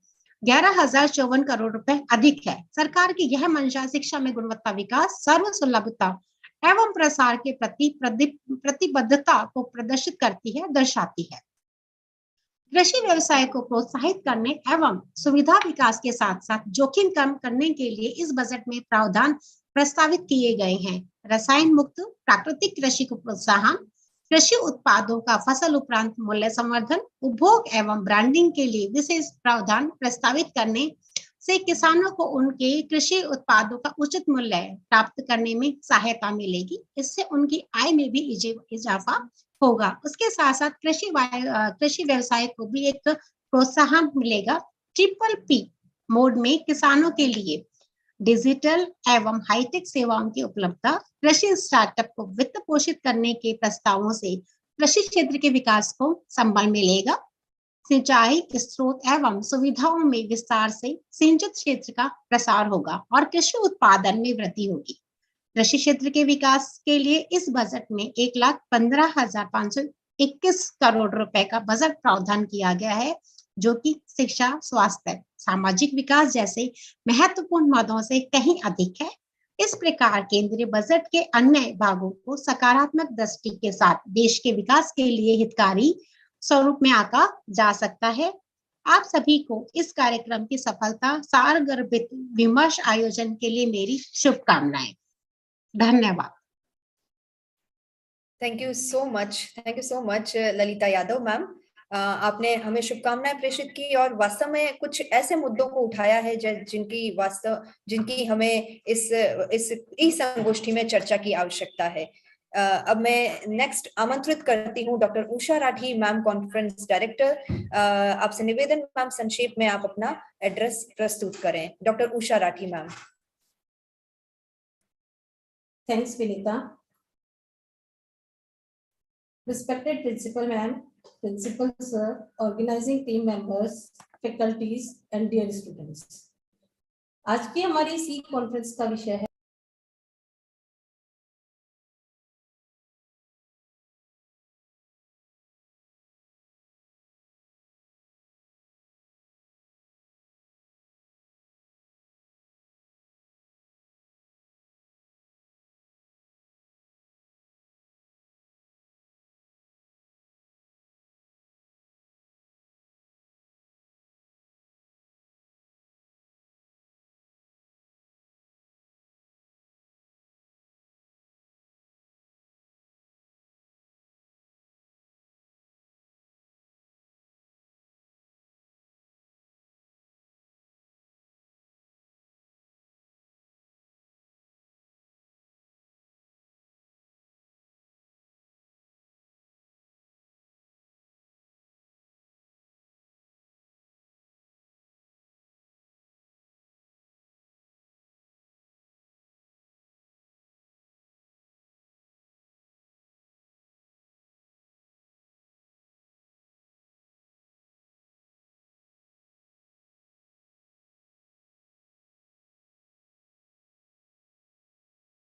Speaker 6: 11,054 करोड़ रुपए अधिक है। सरकार की यह मंशा शिक्षा में गुणवत्ता विकास, सर्वसुलभता एवं प्रसार के प्रति प्रतिबद्धता को प्रदर्शित करती है, दर्शाती है। कृषि व्यवसाय को प्रोत्साहित करने एवं सुविधा विकास के साथ साथ जोखिम कम करने के लिए इस बजट में प्रावधान प्रस्तावित किए गए हैं। रसायन मुक्त प्राकृतिक कृषि को प्रोत्साहन, कृषि उत्पादों का फसल उपरांत मूल्य संवर्धन, उपभोग एवं ब्रांडिंग के लिए विशेष प्रावधान प्रस्तावित करने से किसानों को उनके कृषि उत्पादों का उचित मूल्य प्राप्त करने में सहायता मिलेगी। इससे उनकी आय में भी इजाफा होगा। उसके साथ साथ कृषि व्यवसाय को भी एक प्रोत्साहन मिलेगा। PPP मोड में किसानों के लिए डिजिटल एवं हाईटेक सेवाओं की उपलब्धता, कृषि स्टार्टअप को वित्त पोषित करने के प्रस्तावों से कृषि क्षेत्र के विकास को संबल मिलेगा। सिंचाई स्रोत एवं सुविधाओं में विस्तार से सिंचित क्षेत्र का प्रसार होगा और कृषि उत्पादन में वृद्धि होगी। कृषि क्षेत्र के विकास के लिए इस बजट में 1,15,521 करोड़ रुपए का बजट प्रावधान किया गया है, जो कि शिक्षा, स्वास्थ्य, सामाजिक विकास जैसे महत्वपूर्ण मदों से कहीं अधिक है। इस प्रकार केंद्रीय बजट के अन्य भागों को सकारात्मक दृष्टि के साथ देश के विकास के लिए हितकारी स्वरूप में आंका जा सकता है। आप सभी को इस कार्यक्रम की सफलता सारगर्भित विमर्श आयोजन के लिए मेरी शुभकामनाएं। धन्यवाद।
Speaker 1: Thank you so much Lalita Yadav ma'am. आपने हमें शुभकामनाएं प्रेषित की और वास्तव में कुछ ऐसे मुद्दों को उठाया है जिनकी हमें इस संगोष्ठी में चर्चा की आवश्यकता है। अब मैं नेक्स्ट आमंत्रित करती हूँ doctor Usha Rathi ma'am, conference director. आपसे निवेदन मैम, संक्षेप में आप अपना एड्रेस प्रस्तुत करें। Doctor Usha Rathi ma'am.
Speaker 7: Thanks, Vinita. Respected Principal Ma'am, Principal Sir, organizing team members, faculties and dear students. आज की हमारी सी कॉन्फ्रेंस का विषय है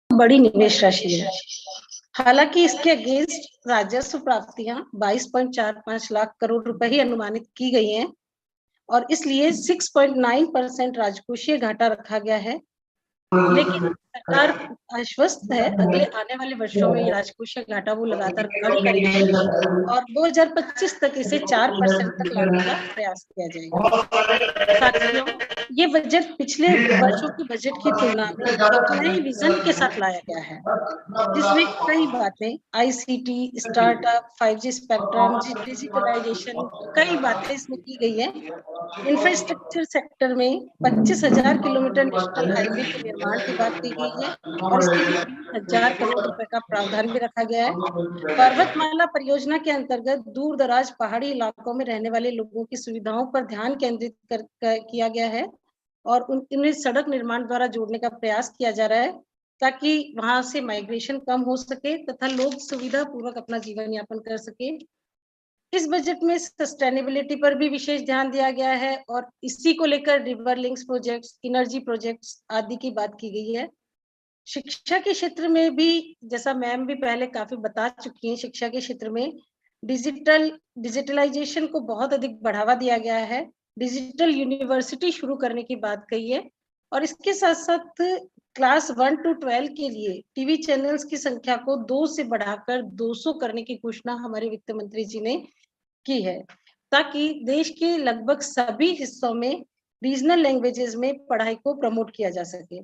Speaker 4: बड़ी निवेश राशि है। हालांकि इसके अगेंस्ट राजस्व प्राप्तियां 22.45 लाख करोड़ रुपए ही अनुमानित की गई हैं और इसलिए 6.9% राजकोषीय घाटा रखा गया है। लेकिन सरकार आश्वस्त है अगले आने वाले वर्षों में राजकोषीय घाटा वो लगातार कम करेगी और 2025 तक इसे 4% तक लाने का प्रयास किया जाएगा। साथियों, ये बजट पिछले वर्षों की बजट की तुलना में एक नए विजन के साथ लाया गया है, जिसमें कई बातें ICT, startup, 5G spectrum, digitalisation, कई बातें इसमें की गई है। इंफ्रास्ट्रक्चर सेक्टर में 25,000 किलोमीटर नेशनल हाईवे के निर्माण की बात की गई है और इसके लिए 20,000 करोड़ रुपए का प्रावधान भी रखा गया है। पर्वतमाला परियोजना के अंतर्गत दूर दराज पहाड़ी इलाकों में रहने वाले लोगों की सुविधाओं पर ध्यान केंद्रित किया गया है और उन्हें सड़क निर्माण द्वारा जोड़ने का प्रयास किया जा रहा है ताकि वहां से माइग्रेशन कम हो सके तथा लोग सुविधा पूर्वक अपना जीवन यापन कर सके। इस बजट में सस्टेनेबिलिटी पर भी विशेष ध्यान दिया गया है और इसी को लेकर river links projects, energy projects आदि की बात की गई है। शिक्षा के क्षेत्र में भी, जैसा मैम भी पहले काफी बता चुकी हैं, शिक्षा के क्षेत्र में डिजिटलाइजेशन को बहुत अधिक बढ़ावा दिया गया है। डिजिटल यूनिवर्सिटी शुरू करने की बात कही है और इसके साथ साथ क्लास 1 to 12 के लिए टीवी चैनल्स की संख्या को 2 से बढ़ाकर 200 करने की घोषणा हमारे वित्त मंत्री जी ने की है ताकि देश के लगभग सभी हिस्सों में रीजनल लैंग्वेजेस में पढ़ाई को प्रमोट किया जा सके।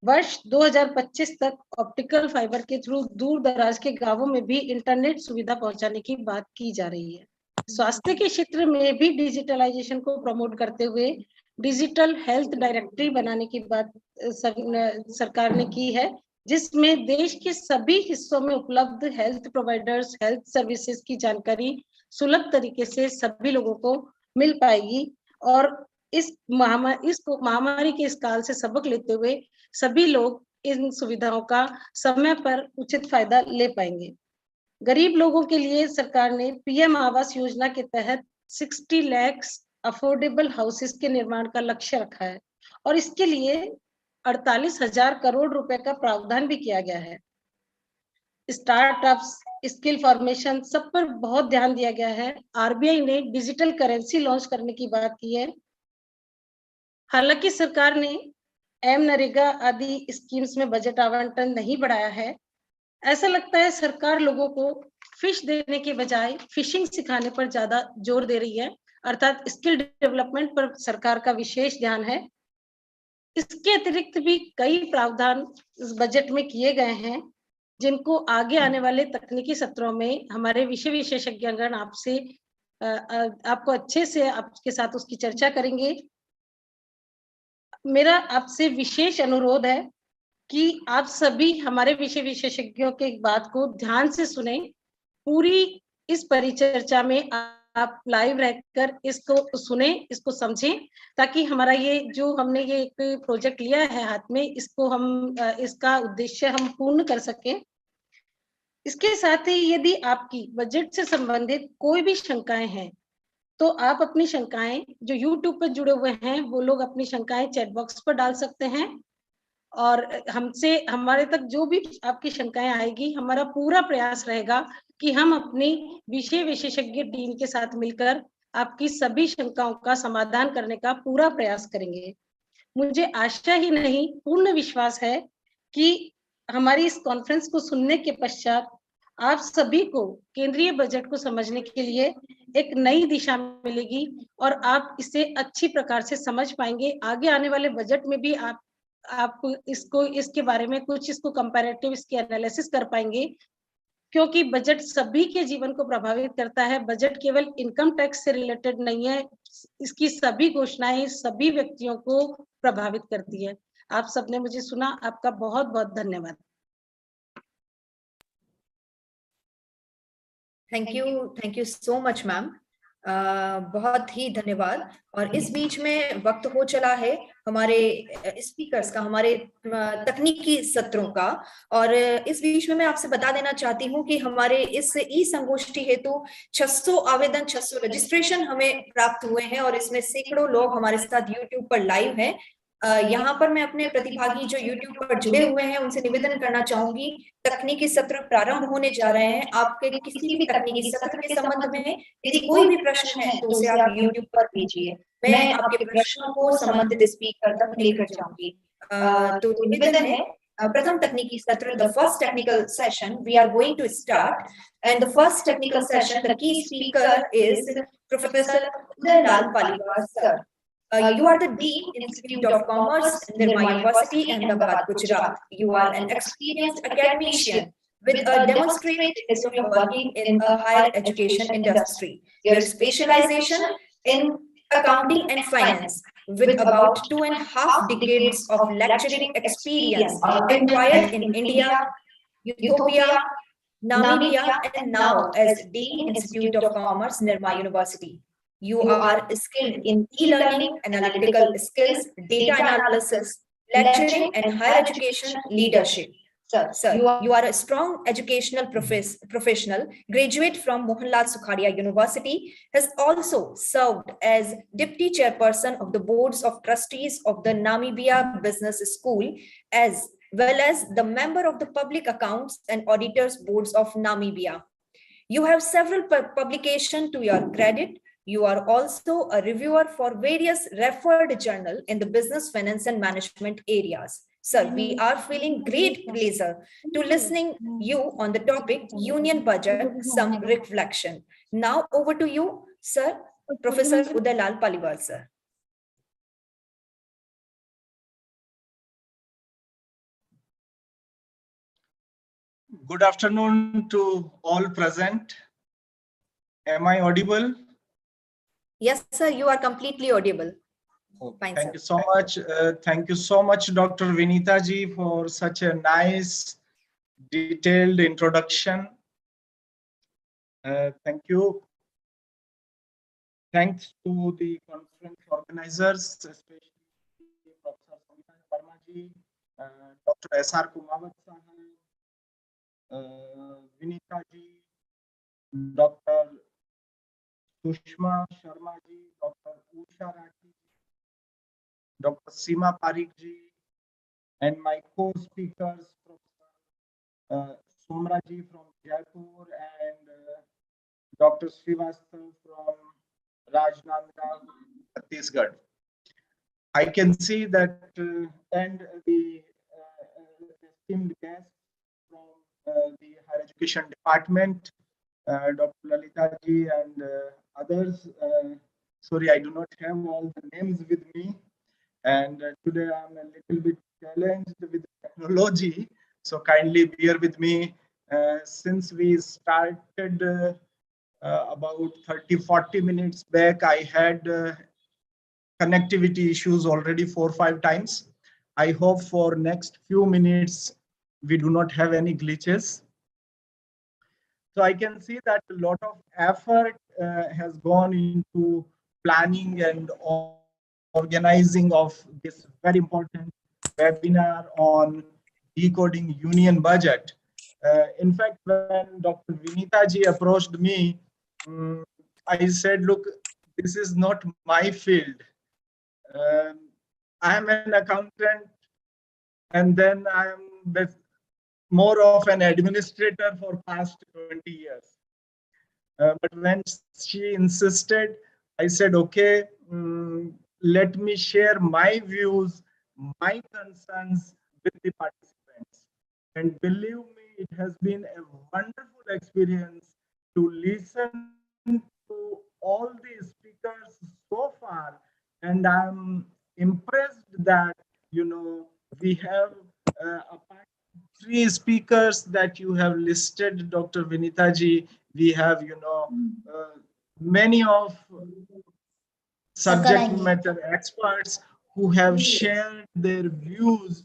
Speaker 4: वर्ष 2025 तक ऑप्टिकल फाइबर के थ्रू दूर दराज के गांवों में भी इंटरनेट सुविधा पहुंचाने की बात की जा रही है। स्वास्थ्य के क्षेत्र में भी डिजिटलाइजेशन को प्रमोट करते हुए डिजिटल हेल्थ डायरेक्टरी बनाने की बात सरकार ने की है, जिसमें देश के सभी हिस्सों में उपलब्ध हेल्थ प्रोवाइडर्स, हेल्थ सर्विसेज की जानकारी सुलभ तरीके से सभी लोगों को मिल पाएगी और इस महामारी के इस काल से सबक लेते हुए सभी लोग इन सुविधाओं का समय पर उचित फायदा ले पाएंगे। गरीब लोगों के लिए सरकार ने PM आवास योजना के तहत 60 लाख अफोर्डेबल हाउसेस के निर्माण का लक्ष्य रखा है और इसके लिए 48,000 करोड़ रुपए का प्रावधान भी किया गया है। स्टार्टअप्स, स्किल फॉर्मेशन, सब पर बहुत ध्यान दिया गया है। RBI ने डिजिटल करेंसी लॉन्च करने की बात की है। हालांकि सरकार ने
Speaker 8: एम नरेगा आदि स्कीम्स में बजट आवंटन नहीं बढ़ाया है। ऐसा लगता है सरकार लोगों को फिश देने के बजाय फिशिंग सिखाने पर ज्यादा जोर दे रही है, अर्थात स्किल डेवलपमेंट पर सरकार का विशेष ध्यान है। इसके अतिरिक्त भी कई प्रावधान इस बजट में किए गए हैं, जिनको आगे आने वाले तकनीकी सत्रों में हमारे विषय विशेषज्ञगण आपसे आपको अच्छे से आपके साथ उसकी चर्चा करेंगे। मेरा आपसे विशेष अनुरोध है कि आप सभी हमारे विषय विशेषज्ञों के बात को ध्यान से सुने। पूरी इस परिचर्चा में आप लाइव रहकर इसको सुने, इसको समझें, ताकि हमारा ये जो हमने ये एक प्रोजेक्ट लिया है हाथ में, इसको हम इसका उद्देश्य हम पूर्ण कर सकें। इसके साथ ही यदि आपकी बजट से संबंधित कोई भी शंकाएं हैं, तो आप अपनी शंकाएं जो YouTube पर जुड़े हुए हैं, वो लोग अपनी शंकाएं चैट बॉक्स पर डाल सकते हैं, और हमसे हमारे तक जो भी आपकी शंकाएं आएगी, हमारा पूरा प्रयास रहेगा कि हम अपनी विषय विशेषज्ञ टीम के साथ मिलकर आपकी सभी शंकाओं का समाधान करने का पूरा प्रयास करेंगे। मुझे आशा ही नहीं, पूर्ण विश्वास है कि हमारी इस कॉन्फ्रेंस को सुनने के पश्चात आप सभी को केंद्रीय बजट को समझने के लिए एक नई दिशा मिलेगी और आप इसे अच्छी प्रकार से समझ पाएंगे। आगे आने वाले बजट में भी आप इसको इसके बारे में कुछ इसको कंपैरेटिव इसकी एनालिसिस कर पाएंगे, क्योंकि बजट सभी के जीवन को प्रभावित करता है। बजट केवल इनकम टैक्स से रिलेटेड नहीं है, इसकी सभी घोषणाएं सभी व्यक्तियों को प्रभावित करती है। आप सबने मुझे सुना, आपका बहुत बहुत धन्यवाद।
Speaker 1: Thank you so much ma'am, बहुत ही धन्यवाद। और इस बीच में वक्त हो चला है हमारे स्पीकर्स का, हमारे तकनीकी सत्रों का, और इस बीच में मैं आपसे बता देना चाहती हूँ कि हमारे इस ई संगोष्ठी हेतु 600 आवेदन, 600 रजिस्ट्रेशन हमें प्राप्त हुए हैं, और इसमें सैकड़ों लोग हमारे साथ यूट्यूब पर लाइव हैं। यहाँ पर मैं अपने प्रतिभागी जो यूट्यूब पर जुड़े हुए हैं उनसे निवेदन करना चाहूंगी, तकनीकी सत्र प्रारंभ होने जा रहे हैं। आपके किसी भी तकनीकी सत्र के संबंध में यदि कोई भी प्रश्न है तो उसे आप यूट्यूब पर भेजिए, मैं आपके प्रश्नों को संबंधित स्पीकर तक लेकर जाऊंगी। तो निवेदन है, प्रथम तकनीकी सत्र, the first technical session we are going to start, and the first technical session the key speaker is professor Udaylal Paliwal sir. You are the Dean, Institute of Commerce, Nirma University, Ahmedabad, Gujarat. You are an experienced academician with a demonstrated history of working in a higher education industry. Your specialization in accounting and finance, with about 2.5 decades of lecturing experience acquired in India, Ethiopia, Namibia, and now as Dean, Institute of Commerce, Nirma University. You are skilled in e-learning, analytical skills, data analysis, lecturing, and higher education leadership. Sir, you are a strong educational professional, graduate from Mohanlal Sukhadia University, has also served as Deputy Chairperson of the Boards of Trustees of the Namibia Business School, as well as the member of the Public Accounts and Auditors Boards of Namibia. You have several publications to your credit. You are also a reviewer for various referred journals in the business, finance, and management areas. Sir, we are feeling great pleasure to listening you on the topic Union Budget, some reflection. Now over to you, sir, Professor Udaylal Paliwal, sir.
Speaker 5: Good afternoon to all present. Am I audible?
Speaker 1: Yes, sir, you are completely audible.
Speaker 5: Fine, thank you so much. Thank you so much, Dr. Vinita ji, for such a nice, detailed introduction. Thank you. Thanks to the conference organizers, especially Professor Samita Verma ji, Dr. S.R. Kumawat sahab, Vinita ji, Dr. Sushma Sharma ji, Dr. Usha Rathi, Dr. Seema Parikh ji, and my co-speakers, Professor Somra ji from Jaipur and Dr. Srivastava from Rajnandgaon, Chhattisgarh. I can see that and the esteemed guest from the higher education department, Dr. Lalita ji and others. Sorry, I do not have all the names with me. And today I'm a little bit challenged with technology. So kindly bear with me. Since we started about 30-40 minutes back, I had connectivity issues already 4 or 5 times. I hope for next few minutes we do not have any glitches. So I can see that a lot of effort has gone into planning and organizing of this very important webinar on decoding union budget. In fact, when Dr. Vinita ji approached me, I said, look, this is not my field. I am an accountant, and then I am more of an administrator for past 20 years. But when she insisted, I said, okay, let me share my views, my concerns with the participants. And believe me, it has been a wonderful experience to listen to all the speakers so far. And I'm impressed that, we have apart 3 speakers that you have listed, Dr. Vinita ji. We have, many of subject matter experts who have shared their views.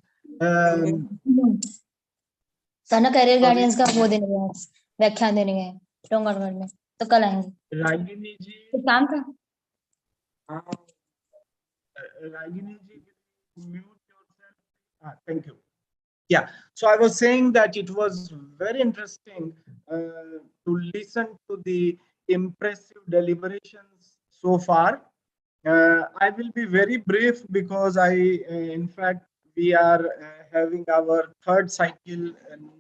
Speaker 9: Sana career guidance का वो देने हैं, व्याख्यान देने हैं डोंगरगढ़ में, तो कल आएंगे।
Speaker 5: रागिनी जी,
Speaker 9: काम का
Speaker 5: Ragini ji, mute yourself. Thank you. Yeah, so I was saying that it was very interesting to listen to the impressive deliberations so far. I will be very brief because in fact, we are having our 3rd cycle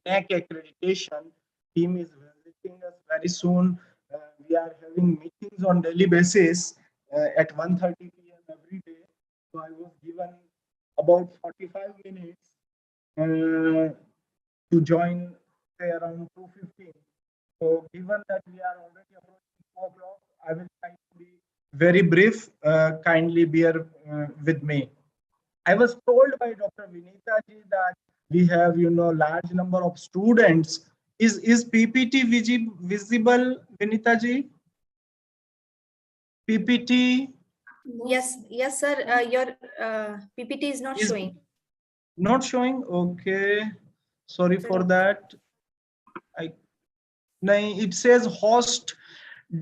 Speaker 5: NAC accreditation. Team is visiting us very soon. We are having meetings on daily basis at 1:30 p.m. every day. So I was given about 45 minutes to join, say, around 2:15. So given that we are already approaching 4 o'clock, I will try to be very brief. Kindly bear with me. I was told by Dr. Vinita ji that we have, large number of students. Is PPT visible, Vinita ji? PPT?
Speaker 1: Yes, sir. Your PPT is not showing.
Speaker 5: Not showing? Okay. Sorry for that. It says host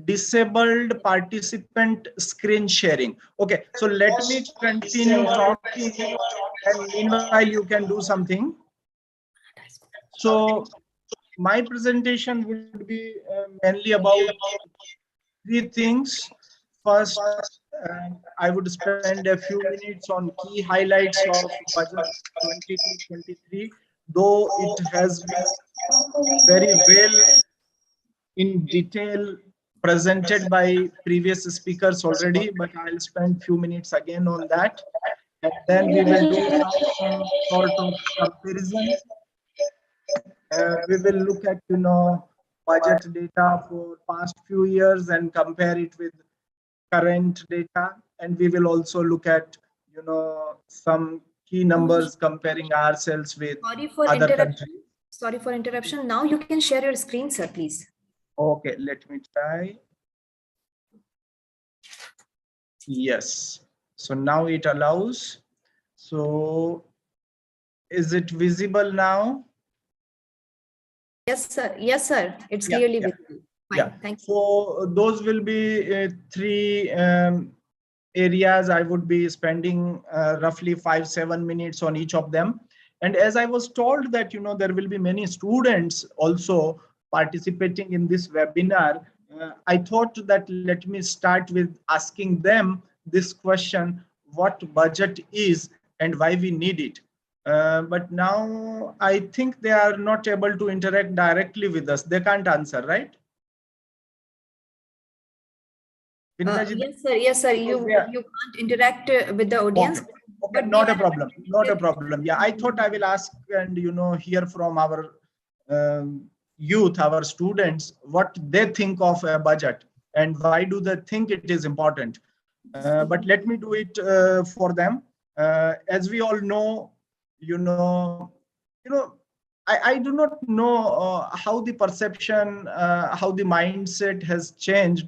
Speaker 5: disabled participant screen sharing. Okay, so let me continue talking, and meanwhile you can do something. So my presentation would be mainly about 3 things. First, I would spend a few minutes on key highlights of budget 22-23, though it has been very well in detail presented by previous speakers already, but I'll spend few minutes again on that. And then we will do some sort of comparison. We will look at, budget data for past few years and compare it with current data. And we will also look at, some key numbers comparing ourselves with other countries.
Speaker 1: Sorry for interruption. Now you can share your screen, sir, please.
Speaker 5: Okay, let me try. Yes. So now it allows. So is it visible now?
Speaker 1: Yes, sir. Yes, sir. It's clearly visible. Fine. Thank you.
Speaker 5: So those will be 3 areas. I would be spending roughly 5-7 minutes on each of them. And as I was told that, there will be many students also participating in this webinar, I thought that let me start with asking them this question: what budget is and why we need it? But now I think they are not able to interact directly with us. They can't answer, right?
Speaker 1: Yes, sir. Yes, sir. You can't interact with the audience.
Speaker 5: Okay. Okay,
Speaker 1: But
Speaker 5: not
Speaker 1: we
Speaker 5: a problem. Not a problem. Yeah, I thought I will ask and hear from our youth, our students, what they think of a budget and why do they think it is important. But let me do it for them. As we all know, you know, I do not know how the perception, how the mindset has changed,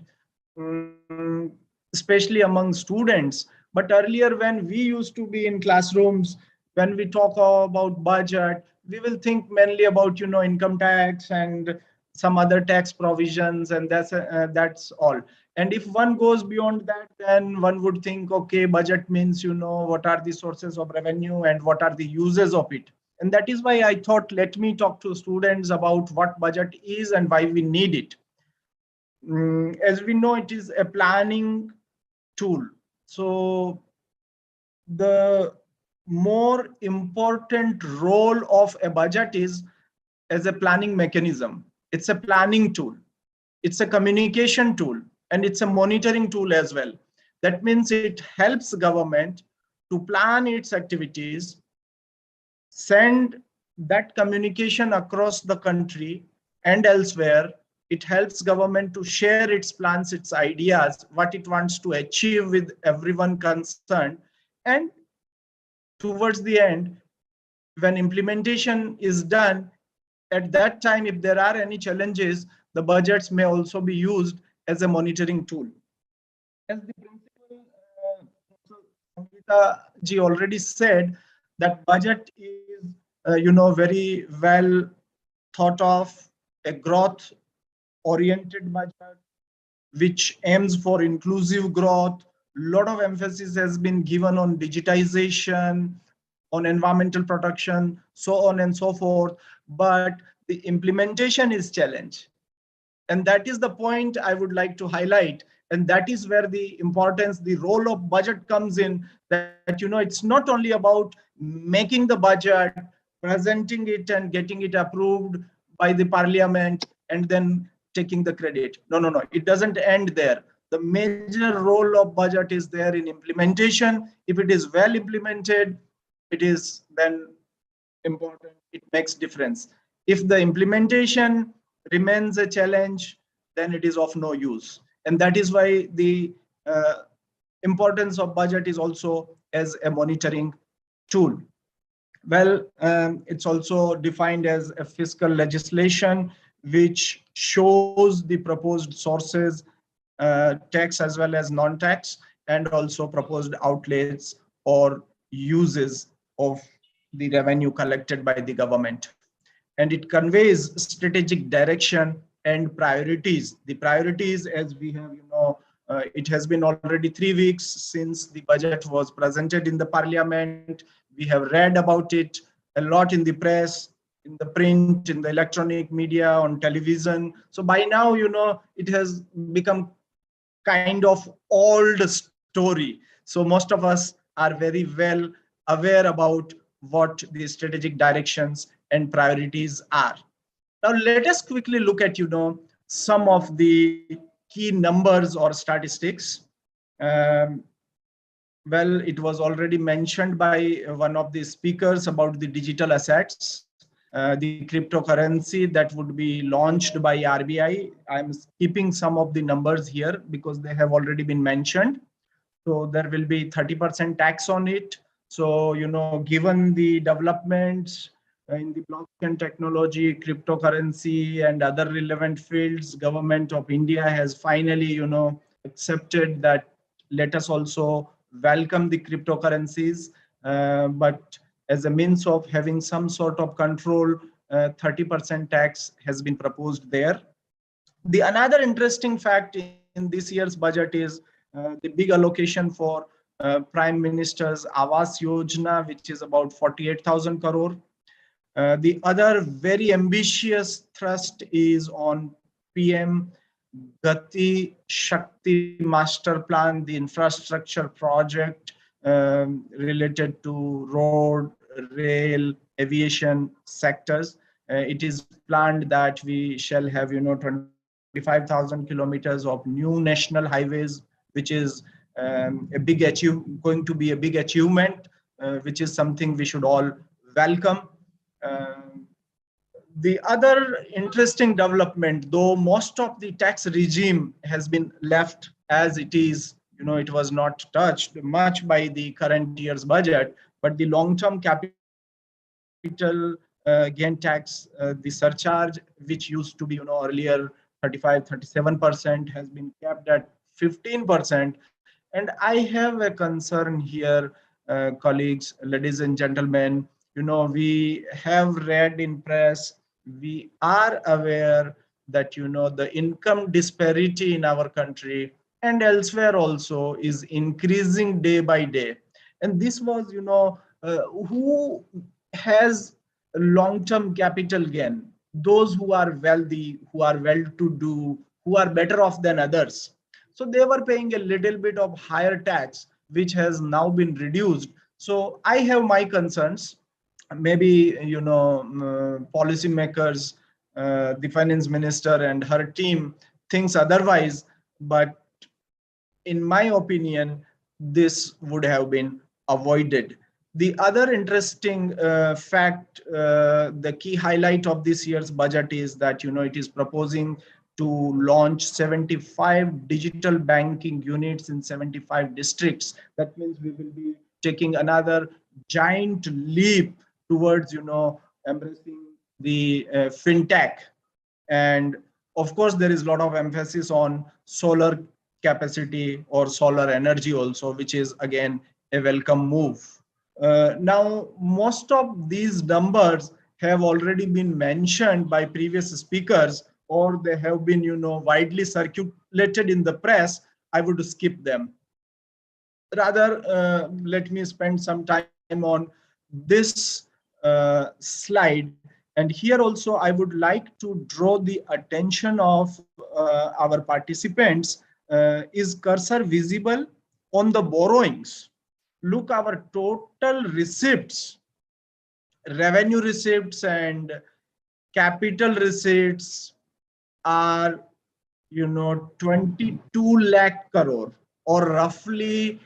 Speaker 5: especially among students. But earlier, when we used to be in classrooms, when we talk about budget, we will think mainly about income tax and some other tax provisions, and that's all. And if one goes beyond that, then one would think, okay, budget means what are the sources of revenue and what are the uses of it. And that is why I thought, let me talk to students about what budget is and why we need it. As we know, it is a planning tool. So the more important role of a budget is as a planning mechanism. It's a planning tool. It's a communication tool, and it's a monitoring tool as well. That means it helps government to plan its activities, send that communication across the country and elsewhere. It helps government to share its plans, its ideas, what it wants to achieve with everyone concerned. And towards the end, when implementation is done, at that time, if there are any challenges, the budgets may also be used as a monitoring tool. As the principal Sangeeta ji already said, that budget is very well thought of, a growth oriented budget which aims for inclusive growth. A lot of emphasis has been given on digitization, on environmental protection, so on and so forth. But the implementation is challenge. And that is the point I would like to highlight. And that is where the importance, the role of budget comes in, that it's not only about making the budget, presenting it and getting it approved by the parliament and then taking the credit. No. It doesn't end there. The major role of budget is there in implementation. If it is well implemented, it is then important. It makes difference. If the implementation remains a challenge, then it is of no use. And that is why the importance of budget is also as a monitoring tool. Well, it's also defined as a fiscal legislation which shows the proposed sources, tax as well as non-tax, and also proposed outlets or uses of the revenue collected by the government. And it conveys strategic direction and priorities. The priorities, as we have, it has been already 3 weeks since the budget was presented in the parliament. We have read about it a lot in the press, in the print, in the electronic media, on television. So by now, it has become kind of old story. So most of us are very well aware about what the strategic directions and priorities are. Now let us quickly look at some of the key numbers or statistics. Well, it was already mentioned by one of the speakers about the digital assets, the cryptocurrency that would be launched by RBI. I'm skipping some of the numbers here because they have already been mentioned. So there will be 30% tax on it. So, given the developments in the blockchain technology, cryptocurrency, and other relevant fields, government of India has finally, accepted that let us also welcome the cryptocurrencies, but as a means of having some sort of control, 30% tax has been proposed there. The another interesting fact in this year's budget is the big allocation for Prime Minister's Awas Yojana, which is about 48,000 crore. The other very ambitious thrust is on PM Gati Shakti Master Plan, the infrastructure project related to road, rail, aviation sectors. It is planned that we shall have 25,000 kilometers of new national highways, which is going to be a big achievement. which is something we should all welcome. The other interesting development, though most of the tax regime has been left as it is, it was not touched much by the current year's budget, but the long-term capital gain tax, the surcharge, which used to be, earlier 35-37%, has been kept at 15%. And I have a concern here, colleagues, ladies and gentlemen. We have read in press, we are aware that the income disparity in our country and elsewhere also is increasing day by day. And this was, who has long-term capital gain? Those who are wealthy, who are well-to-do, who are better off than others. So they were paying a little bit of higher tax, which has now been reduced. So I have my concerns. Maybe policymakers, the finance minister and her team thinks otherwise, but in my opinion, this would have been avoided. The other interesting fact, the key highlight of this year's budget is that it is proposing to launch 75 digital banking units in 75 districts. That means we will be taking another giant leap towards embracing the fintech. And of course there is a lot of emphasis on solar capacity or solar energy also, which is again a welcome move. Now most of these numbers have already been mentioned by previous speakers, or they have been widely circulated in the press. I would skip them. Rather, let me spend some time on this slide. And here also I would like to draw the attention of our participants. Is cursor visible on the borrowings? Look, our total receipts, revenue receipts and capital receipts are 22 lakh crore, or roughly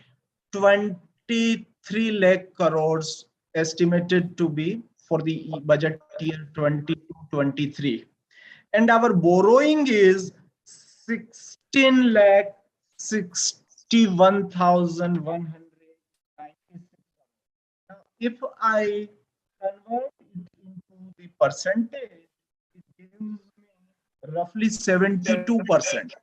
Speaker 5: 23 lakh crores estimated to be for the budget year 22-23. And our borrowing is 16 lakh 61,196. Now, if I convert it into the percentage, it gives me roughly 72%.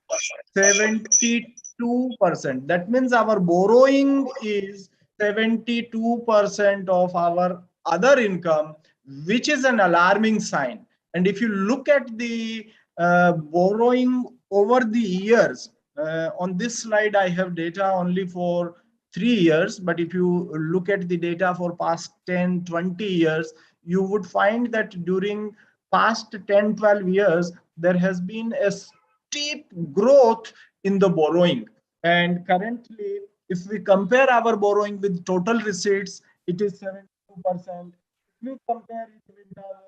Speaker 5: 72%. That means our borrowing is 72% of our other income, which is an alarming sign. And if you look at the borrowing over the years, on this slide I have data only for 3 years, but if you look at the data for past 10-20 years, you would find that during past 10-12 years there has been a steep growth in the borrowing. And currently, if we compare our borrowing with total receipts, it is 72%. If we compare it with our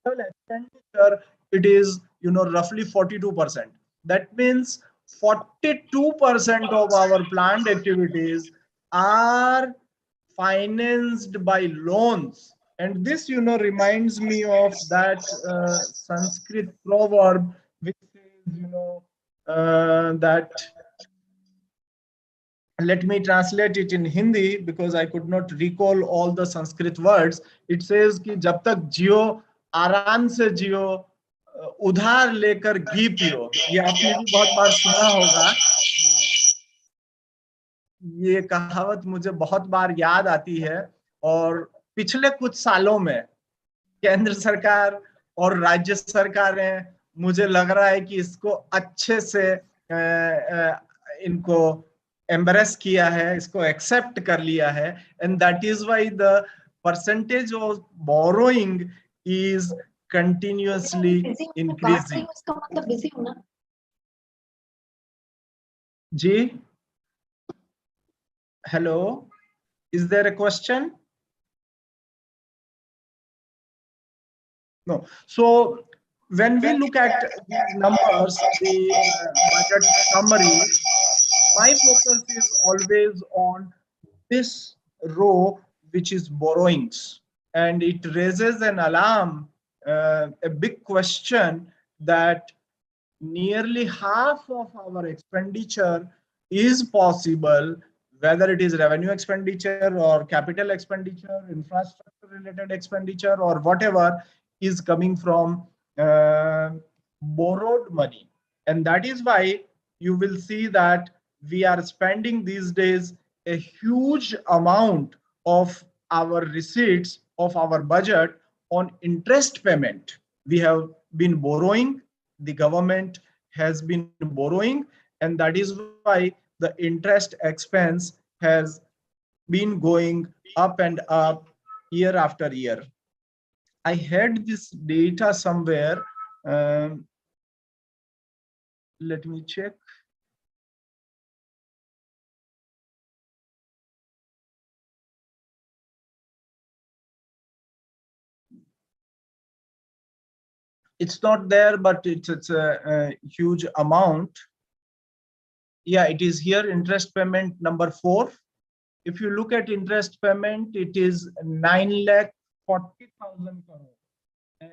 Speaker 5: total expenditure, it is roughly 42%. That means 42% of our planned activities are financed by loans. And this reminds me of that Sanskrit proverb which says that, let me translate it in Hindi because I could not recall all the Sanskrit words. It says कि जब तक जियो आराम से जियो, उधार लेकर घी पियो. ये आपने भी बहुत बार सुना होगा. ये कहावत मुझे बहुत बार याद आती है, और पिछले कुछ सालों में केंद्र सरकार और राज्य सरकारें, मुझे लग रहा है कि इसको अच्छे से इनको एम्ब्रेस किया है, इसको एक्सेप्ट कर लिया है. And that is why the percentage of borrowing is continuously increasing. जी, hello, is there a question? No. So when we look at these numbers, the budget summary, my focus is always on this row which is borrowings. And it raises an alarm, a big question, that nearly half of our expenditure is possible, whether it is revenue expenditure or capital expenditure, infrastructure related expenditure, or whatever, is coming from borrowed money. And that is why you will see that we are spending these days a huge amount of our receipts of our budget on interest payment. We have been borrowing, the government has been borrowing, and that is why the interest expense has been going up and up year after year. I had this data somewhere. Let me check. It's not there, but it's a huge amount. Yeah, it is here, interest payment number 4. If you look at interest payment, it is 9,40,000 crore. And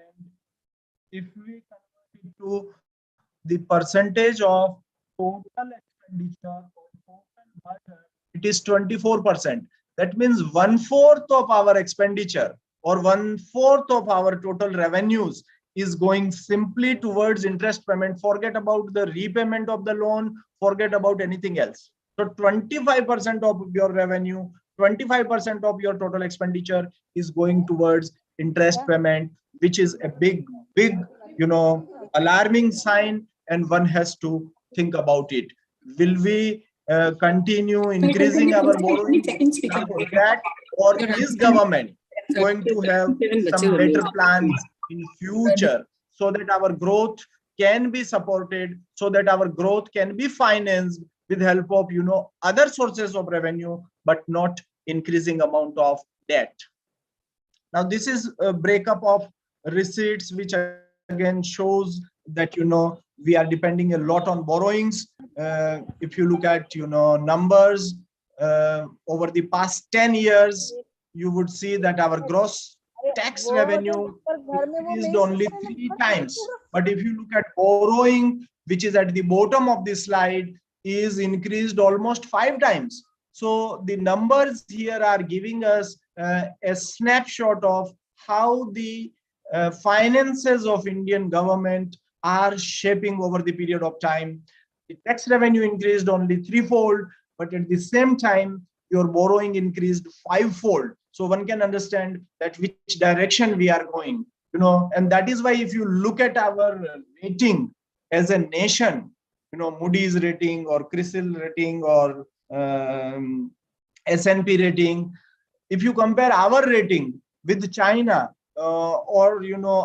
Speaker 5: if we convert it to the percentage of total expenditure or total budget, it is 24%. That means 1/4 of our expenditure or 1/4 of our total revenues is going simply towards interest payment. Forget about the repayment of the loan, forget about anything else. So 25% of your revenue, 25% of your total expenditure is going towards interest payment, which is a big, alarming sign, and one has to think about it. Will we continue increasing our borrowing like that, or is government going to have some better plans in future so that our growth can be supported, so that our growth can be financed with help of other sources of revenue, but not increasing amount of debt? Now this is a breakup of receipts, which again shows that we are depending a lot on borrowings. If you look at numbers over the past 10 years, you would see that our gross tax revenue increased only 3 times. But if you look at borrowing, which is at the bottom of the slide, is increased almost 5 times. So the numbers here are giving us a snapshot of how the finances of Indian government are shaping over the period of time. The tax revenue increased only 3-fold, but at the same time, your borrowing increased 5-fold. So one can understand that which direction we are going, and that is why if you look at our rating as a nation, Moody's rating or CRISIL rating or S&P rating, if you compare our rating with China or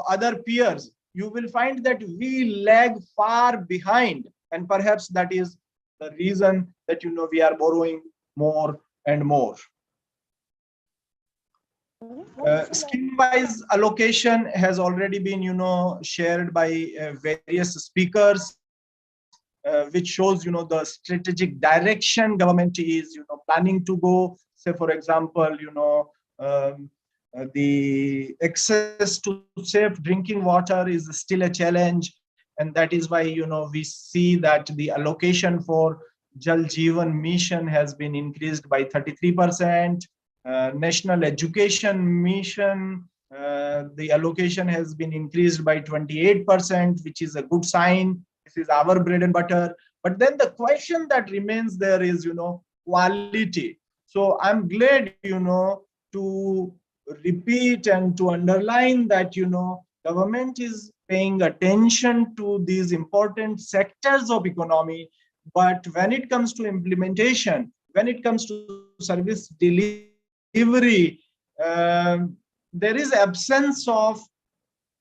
Speaker 5: other peers, you will find that we lag far behind, and perhaps that is the reason that we are borrowing more and more. Scheme-wise allocation has already been shared by various speakers, which shows the strategic direction government is planning to go. Say for example, the access to safe drinking water is still a challenge, and that is why we see that the allocation for Jal Jeevan Mission has been increased by 33%. National Education Mission, the allocation has been increased by 28%, which is a good sign. This is our bread and butter. But then the question that remains there is, quality. So I'm glad, to repeat and to underline that, government is paying attention to these important sectors of economy. But when it comes to implementation, when it comes to service delivery, there is absence of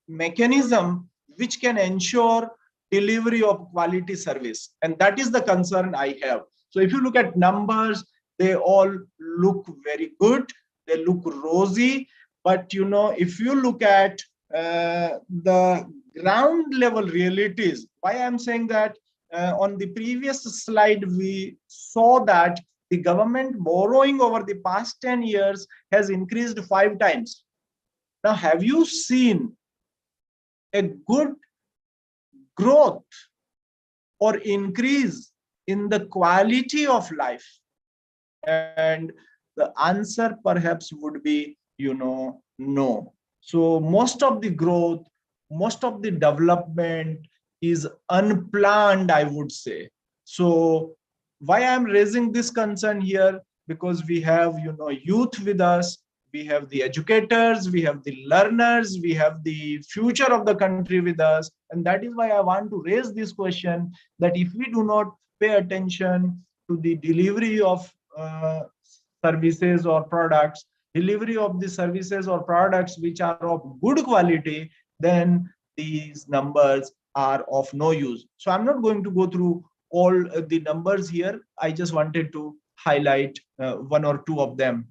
Speaker 5: mechanism which can ensure delivery of quality service, and that is the concern I have. So if you look at numbers, they all look very good, they look rosy, but if you look at the ground level realities, why I'm saying that, on the previous slide we saw that the government borrowing over the past 10 years has increased 5 times. Now, have you seen a good growth or increase in the quality of life? And the answer perhaps would be, no. So most of the growth, most of the development is unplanned, I would say. So why I'm raising this concern here? Because we have, youth with us, we have the educators, we have the learners, we have the future of the country with us. And that is why I want to raise this question, that if we do not pay attention to the delivery of services or products, delivery of the services or products which are of good quality, then these numbers are of no use. So I'm not going to go through all the numbers here. I just wanted to highlight one or two of them.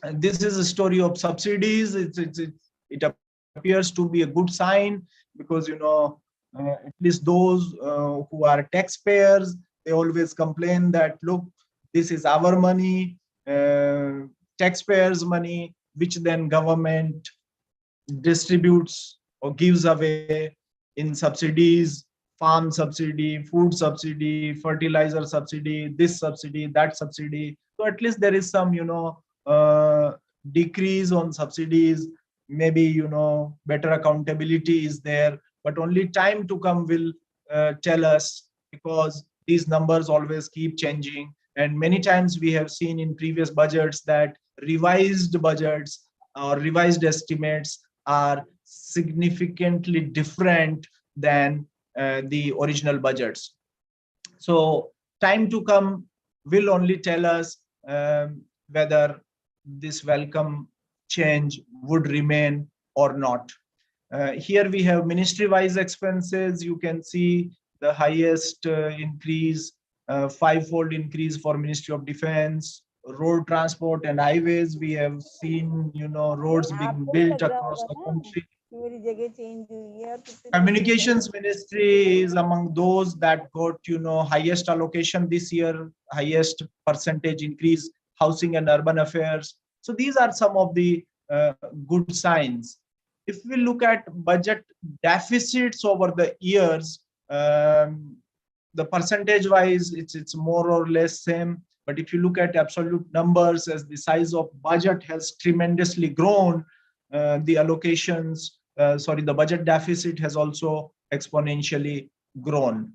Speaker 5: And this is a story of subsidies. It appears to be a good sign, because at least those who are taxpayers, they always complain that, look, this is our money, taxpayers' money, which then government distributes or gives away in subsidies, farm subsidy, food subsidy, fertilizer subsidy, this subsidy, that subsidy. So at least there is some, decrease on subsidies. Maybe, better accountability is there, but only time to come will tell us, because these numbers always keep changing. And many times we have seen in previous budgets that revised budgets or revised estimates are significantly different than the original budgets. So time to come will only tell us whether this welcome change would remain or not. Here we have ministry-wise expenses. You can see the highest increase, 5-fold increase for Ministry of Defense. Road transport and highways, we have seen, roads being built across the country. Communications Ministry is among those that got, highest allocation this year, highest percentage increase. Housing and Urban Affairs. So these are some of the good signs. If we look at budget deficits over the years, the percentage wise, it's more or less same. But if you look at absolute numbers, as the size of budget has tremendously grown, the allocations, the budget deficit has also exponentially grown.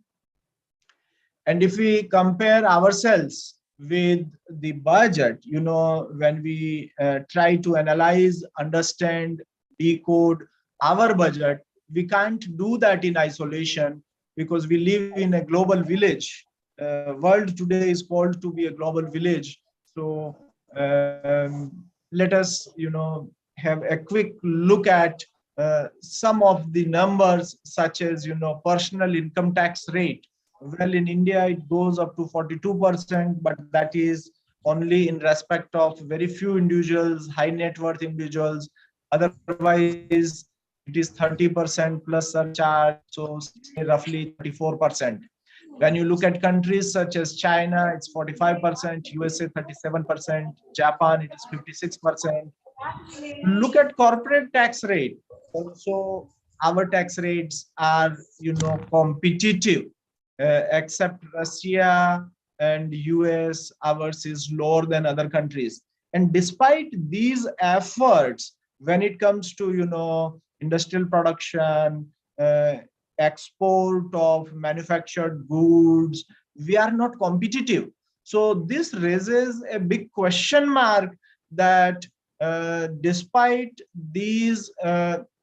Speaker 5: And if we compare ourselves with the budget, when we try to analyze, understand, decode our budget, we can't do that in isolation, because we live in a global village. World today is called to be a global village. So let us, have a quick look at some of the numbers, such as, personal income tax rate. Well, in India, it goes up to 42%, but that is only in respect of very few individuals, high net worth individuals. Otherwise, it is 30% plus surcharge, so say roughly 34%. When you look at countries such as China, it's 45%, USA 37%, Japan, it is 56%. Look at corporate tax rate. Also, our tax rates are, competitive. Except Russia and US, ours is lower than other countries. And despite these efforts, when it comes to, industrial production, export of manufactured goods, we are not competitive. So this raises a big question mark that despite these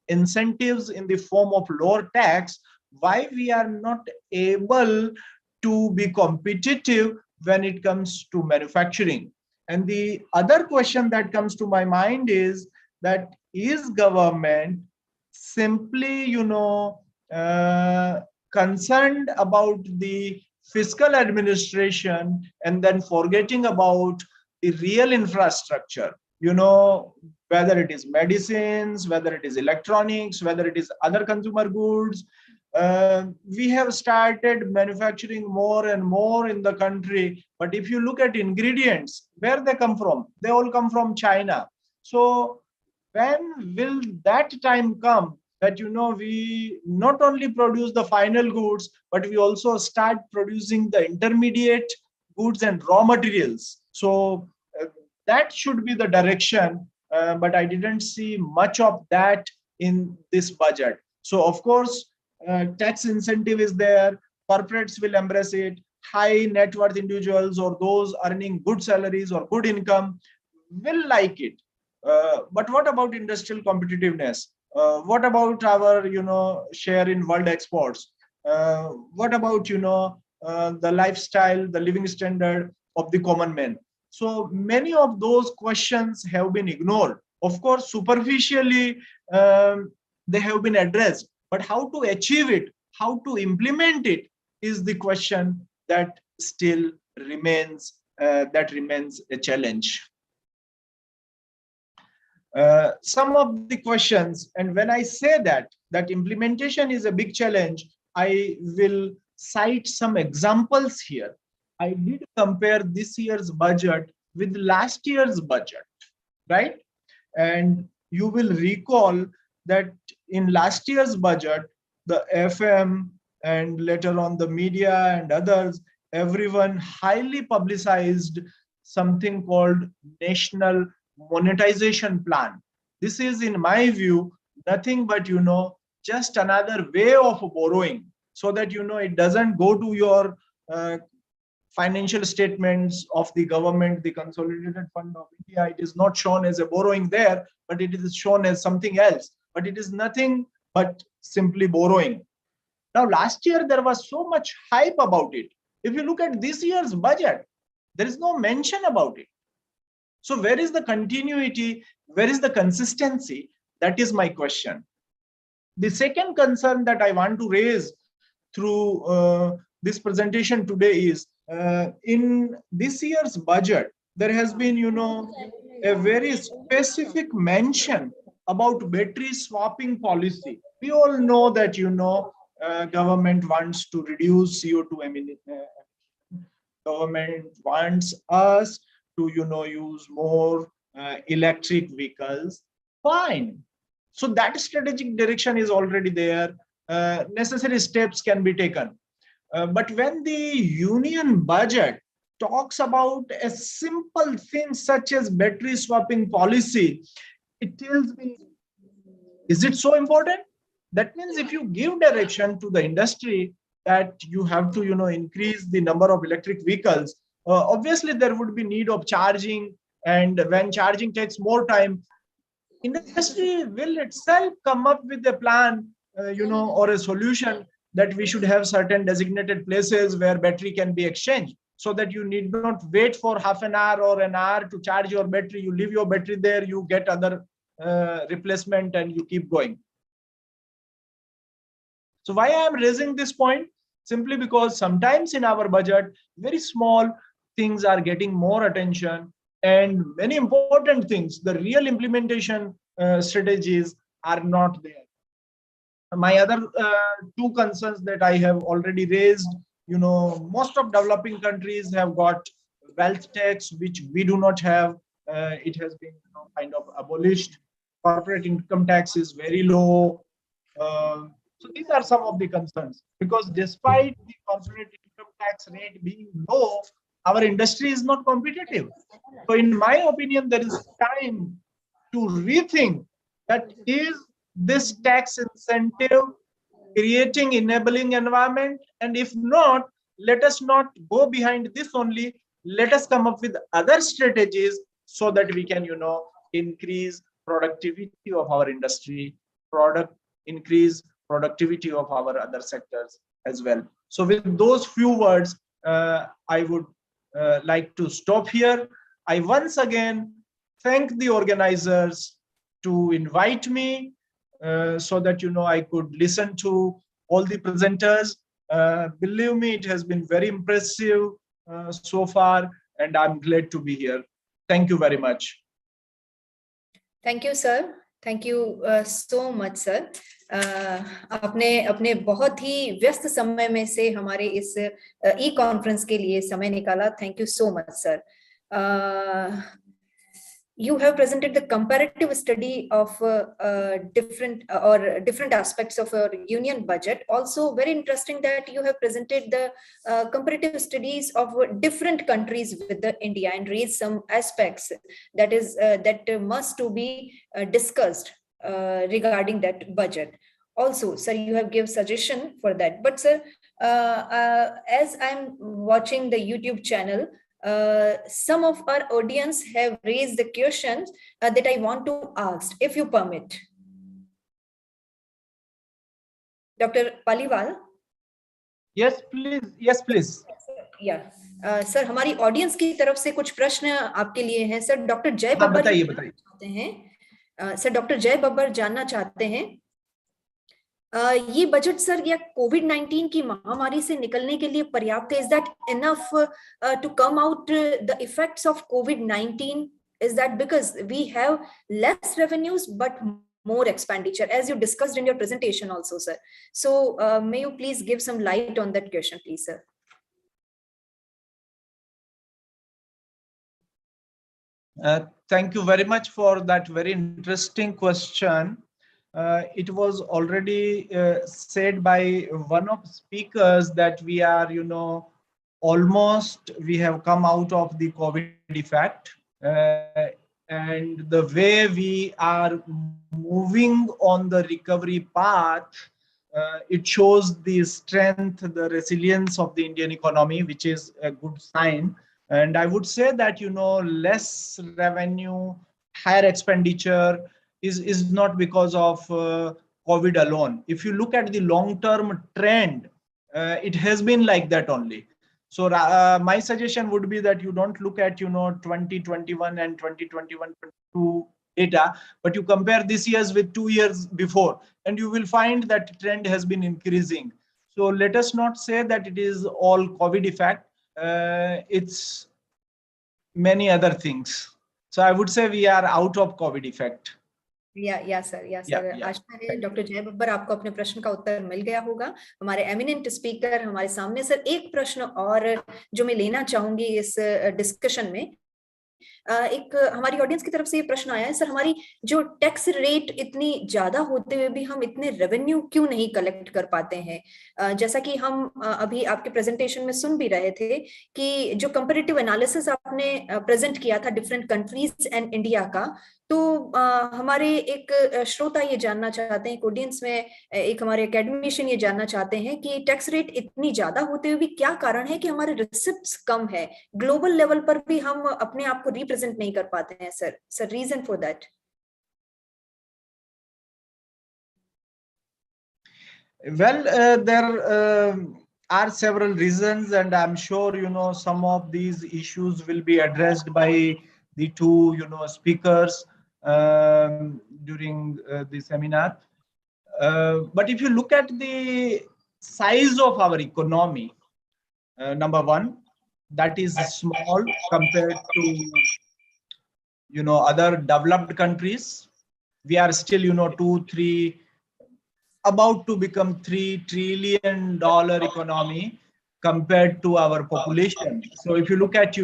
Speaker 5: incentives in the form of lower tax, why we are not able to be competitive when it comes to manufacturing. And the other question that comes to my mind is that, is government simply, concerned about the fiscal administration and then forgetting about the real infrastructure? Whether it is medicines, whether it is electronics, whether it is other consumer goods, we have started manufacturing more and more in the country. But if you look at ingredients, where they come from? They all come from China. So when will that time come that, we not only produce the final goods, but we also start producing the intermediate goods and raw materials? So that should be the direction. But I didn't see much of that in this budget. So of course, tax incentive is there. Corporates will embrace it. High net worth individuals or those earning good salaries or good income will like it. But what about industrial competitiveness? What about our, share in world exports? What about, the lifestyle, the living standard of the common man? So many of those questions have been ignored. Of course, superficially, they have been addressed, but how to achieve it, how to implement it is the question that still remains, a challenge. Some of the questions, and when I say that implementation is a big challenge, I will cite some examples here. I did compare this year's budget with last year's budget, right? And you will recall that in last year's budget, the FM and later on the media and others, everyone highly publicized something called National Monetization Plan. This is, in my view, nothing but, just another way of borrowing, so that, it doesn't go to your financial statements of the government, the Consolidated Fund of India. It is not shown as a borrowing there, but it is shown as something else. But it is nothing but simply borrowing. Now, last year, there was so much hype about it. If you look at this year's budget, there is no mention about it. So where is the continuity? Where is the consistency? That is my question. The second concern that I want to raise through this presentation today is, in this year's budget, there has been, a very specific mention about battery swapping policy. We all know that, government wants to reduce CO2 emission. Government wants us to, use more electric vehicles. Fine. So that strategic direction is already there. Necessary steps can be taken. But when the union budget talks about a simple thing such as battery swapping policy, it tells me, is it so important? That means if you give direction to the industry that you have to, increase the number of electric vehicles, obviously there would be need of charging. And when charging takes more time, industry will itself come up with a plan, or a solution that we should have certain designated places where battery can be exchanged, so that you need not wait for half an hour or an hour to charge your battery. You leave your battery there, you get other replacement, and you keep going. So why I am raising this point? Simply because sometimes in our budget, very small things are getting more attention, and many important things, the real implementation strategies are not there. My other two concerns that I have already raised, most of developing countries have got wealth tax, which we do not have. It has been kind of abolished. Corporate income tax is very low. So these are some of the concerns, because despite the corporate income tax rate being low, our industry is not competitive. So in my opinion, there is time to rethink that, is this tax incentive creating enabling environment? And if not, let us not go behind this only. Let us come up with other strategies so that we can, increase productivity of our industry, increase productivity of our other sectors as well. So with those few words, I would like to stop here. I once again thank the organizers to invite me so that, I could listen to all the presenters. Believe me, it has been very impressive so far, and I'm glad to be here. Thank you very much.
Speaker 1: Thank you, sir. Thank you so much, sir. आपने अपने बहुत ही व्यस्त समय में से हमारे इस ई conference के लिए समय निकाला. Thank you so much sir. You have presented the comparative study of different aspects of our union budget. Also very interesting that you have presented the comparative studies of different countries with the India and raised some aspects that must to be discussed regarding that budget. Also, sir, you have given suggestion for that. But sir, as I'm watching the YouTube channel, some of our audience have raised the questions that I want to ask, if you permit. Dr. Paliwal?
Speaker 5: Yes, please. Yes, please.
Speaker 1: Yeah. Sir हमारी audience की तरफ से कुछ प्रश्न आपके लिए हैं. Sir doctor जय
Speaker 5: हाँ,
Speaker 1: बब्बर
Speaker 5: बताइए
Speaker 1: चाहते हैं. सर डॉक्टर जय बब्बर जानना चाहते हैं ये बजट सर या कोविड-19 की महामारी से निकलने के लिए पर्याप्त है? Is that enough to come out the effects of कोविड-19? Is that because we have less revenues but more expenditure, as you discussed in your presentation also, sir. So may you please give some light on that question, please, sir?
Speaker 5: Thank you very much for that very interesting question. It was already said by one of the speakers that we are, almost we have come out of the COVID effect. And the way we are moving on the recovery path, it shows the strength, the resilience of the Indian economy, which is a good sign. And I would say that, less revenue, higher expenditure is not because of COVID alone. If you look at the long-term trend, it has been like that only. So my suggestion would be that you don't look at 2021 and 2021-22 data, but you compare this year's with 2 years before, and you will find that trend has been increasing. So let us not say that it is all COVID effect. It's many other things. So I would say we are out of COVID effect.
Speaker 1: या sir आशा है doctor जय बब्बर आपको अपने प्रश्न का उत्तर मिल गया होगा. हमारे एमिनेंट स्पीकर हमारे सामने. सर एक प्रश्न और जो मैं लेना चाहूंगी इस डिस्कशन में, एक हमारी ऑडियंस की तरफ से ये प्रश्न आया है. सर हमारी जो टैक्स रेट इतनी ज्यादा होते हुए भी हम इतने रेवेन्यू क्यों नहीं कलेक्ट कर पाते हैं? जैसा कि हम अभी आपके प्रेजेंटेशन में सुन भी रहे थे कि जो कंपैरेटिव एनालिसिस आपने प्रेजेंट किया था डिफरेंट कंट्रीज एंड इंडिया का, तो हमारे एक श्रोता ये जानना चाहते हैं, एक ऑडियंस में एक हमारे एकेडमिशियन ये जानना चाहते हैं कि टैक्स रेट इतनी ज्यादा होते हुए भी क्या कारण है कि हमारे रिसिप्ट्स कम है, ग्लोबल लेवल पर भी हम अपने आप को रिप्रेजेंट नहीं कर पाते हैं. Sir reason for that?
Speaker 5: Well, there are several reasons, and I'm sure some of these issues will be addressed by the two speakers during the seminar. But if you look at the size of our economy, number one, that is small compared to other developed countries. We are still 2-3 about to become $3 trillion economy compared to our population. So if you look at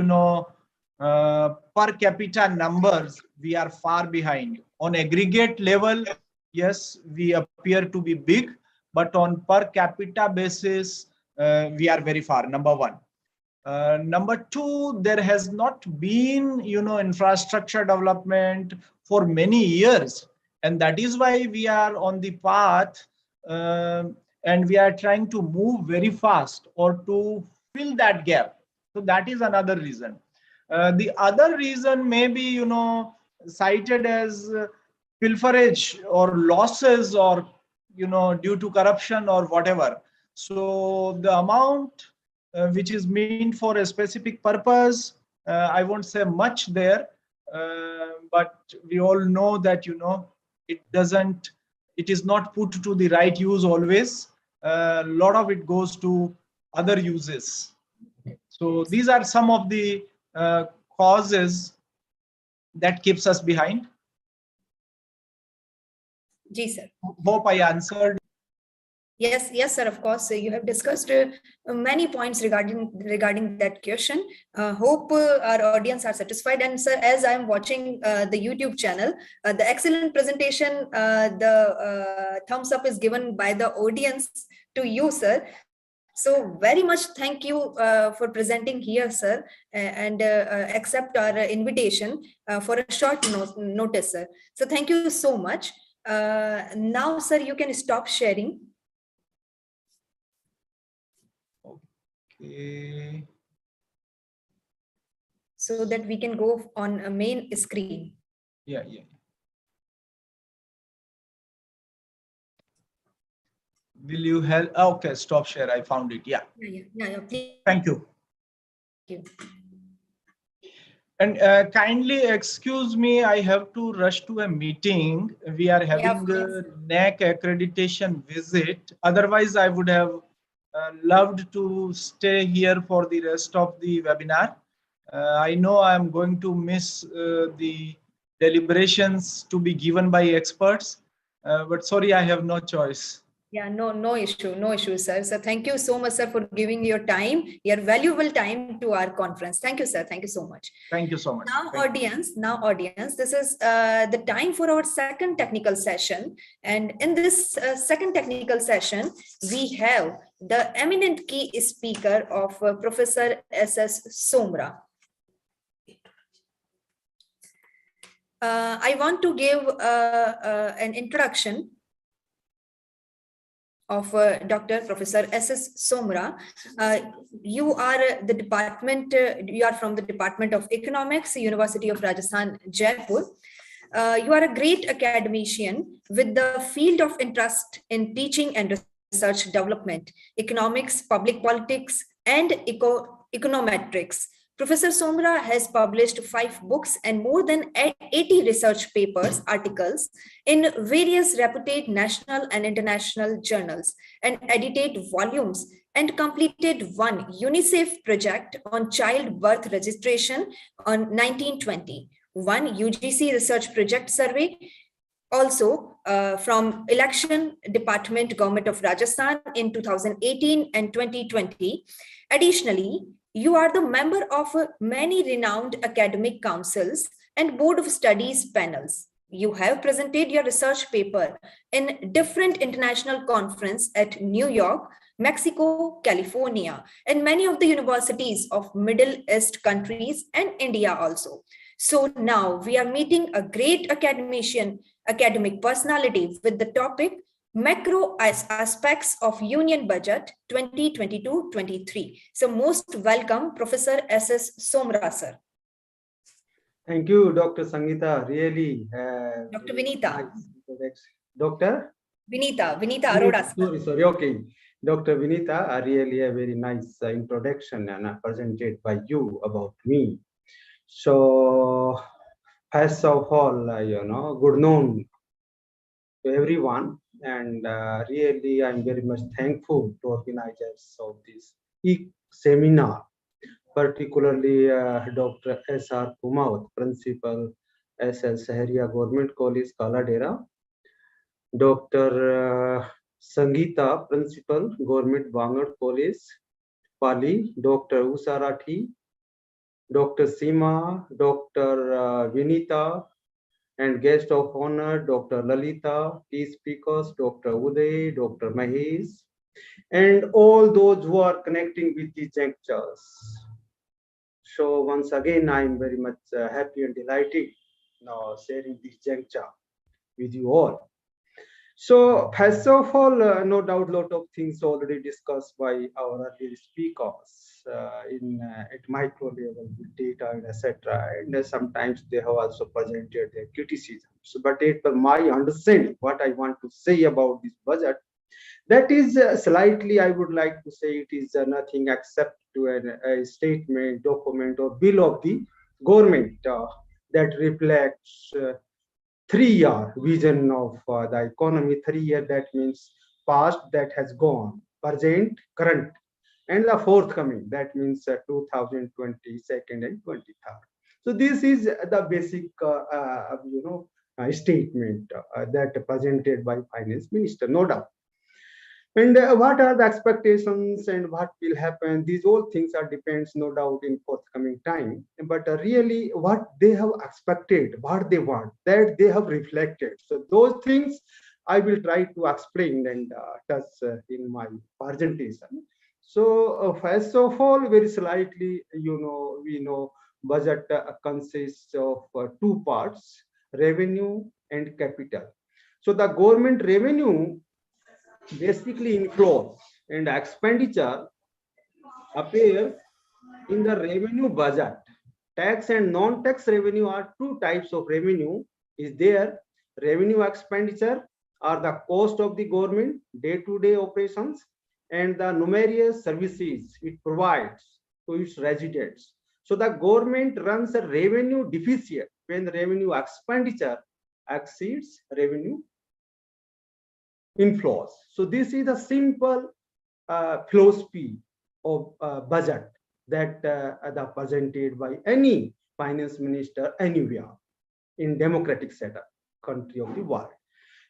Speaker 5: per capita numbers, we are far behind. On aggregate level, yes, we appear to be big, but on per capita basis, we are very far. Number one. Number two, there has not been infrastructure development for many years, and that is why we are on the path and we are trying to move very fast or to fill that gap. So that is another reason. The other reason may be cited as pilferage or losses or due to corruption or whatever. So the amount which is meant for a specific purpose, I won't say much there, but we all know that it is not put to the right use always. A lot of it goes to other uses. So these are some of the causes that keeps us behind.
Speaker 1: Ji, sir.
Speaker 5: Hope I answered.
Speaker 1: Yes, sir. Of course, you have discussed many points regarding that question. Hope our audience are satisfied. And sir, as I am watching the YouTube channel, the excellent presentation, the thumbs up is given by the audience to you, sir. So very much thank you for presenting here, sir, and accept our invitation for a short notice, sir. So thank you so much. Now, sir, you can stop sharing.
Speaker 5: Okay.
Speaker 1: So that we can go on a main screen.
Speaker 5: Yeah. Will you help? Okay, stop share. I found it. Yeah.
Speaker 1: Yeah. Please.
Speaker 5: Thank you.
Speaker 1: Thank you.
Speaker 5: And kindly excuse me, I have to rush to a meeting. We are having a NAC accreditation visit. Otherwise, I would have loved to stay here for the rest of the webinar. I know I am going to miss the deliberations to be given by experts, but sorry, I have no choice.
Speaker 1: Yeah, no issue, sir. So thank you so much, sir, for giving your time, your valuable time to our conference. Thank you, sir. Thank you so much.
Speaker 5: Thank you so much.
Speaker 1: Now, audience, this is the time for our second technical session. And in this second technical session, we have the eminent key speaker of Professor S.S. Somra. I want to give an introduction of Dr. Professor S.S. Somra. You are the department, you are from the Department of Economics, University of Rajasthan, Jaipur. You are a great academician with the field of interest in teaching and research development, economics, public politics, and econometrics. Professor Somra has published 5 books and more than 80 research papers, articles in various reputed national and international journals, and edited volumes and completed one UNICEF project on childbirth registration on 1920, one UGC research project survey, also from Election Department, Government of Rajasthan in 2018 and 2020. Additionally, you are the member of many renowned academic councils and board of studies panels. You have presented your research paper in different international conferences at New York, Mexico, California, and many of the universities of Middle East countries and India also. So now we are meeting a great academic personality with the topic Macro Aspects of Union Budget 2022-23. So most welcome, Professor S.S. Somra, sir.
Speaker 10: Thank you, Dr. Sangeeta. Really.
Speaker 1: Dr. Vinita.
Speaker 10: Nice. Dr.
Speaker 1: Vinita Arora, sir.
Speaker 10: Sorry. Okay. Dr. Vinita, really a very nice introduction and presented by you about me. So, first of all, good noon to everyone. And really, I'm very much thankful to organizers of this seminar, particularly Dr. S.R. Kumawat, Principal, S.L. Saharia Government College, Kaladera, Dr. Sangeeta, Principal, Government BANGUR College, PALI, Dr. Usha Rathi, Dr. Seema, Dr. Vinita, and guest of honor, Dr. Lalita, key speakers, Dr. Uday, Dr. Mahesh, and all those who are connecting with these lectures. So once again, I am very much happy and delighted now sharing this lecture with you all. So first of all, no doubt, lot of things already discussed by our earlier speakers at micro level with data and etc. And sometimes they have also presented their criticisms. But my understanding, what I want to say about this budget, that is slightly, I would like to say, it is nothing except to a statement, document, or bill of the government that reflects 3-year vision of the economy. 3 year, that means past, that has gone, present, current, and the forthcoming, that means 2022 and 23rd. So this is the basic statement that presented by Finance Minister, no doubt. And what are the expectations and what will happen? These all things are depends, no doubt, in forthcoming time. But really, what they have expected, what they want, that they have reflected. So those things I will try to explain and touch in my presentation. So first of all, very slightly, we know budget consists of two parts: revenue and capital. So the government revenue basically inflow and expenditure appear in the revenue budget. Tax and non-tax revenue are two types of revenue. Is there revenue expenditure are the cost of the government day-to-day operations and the numerous services it provides to its residents. So the government runs a revenue deficit when the revenue expenditure exceeds revenue inflows. So this is a simple philosophy of budget that are presented by any finance minister anywhere in democratic setup country of the world.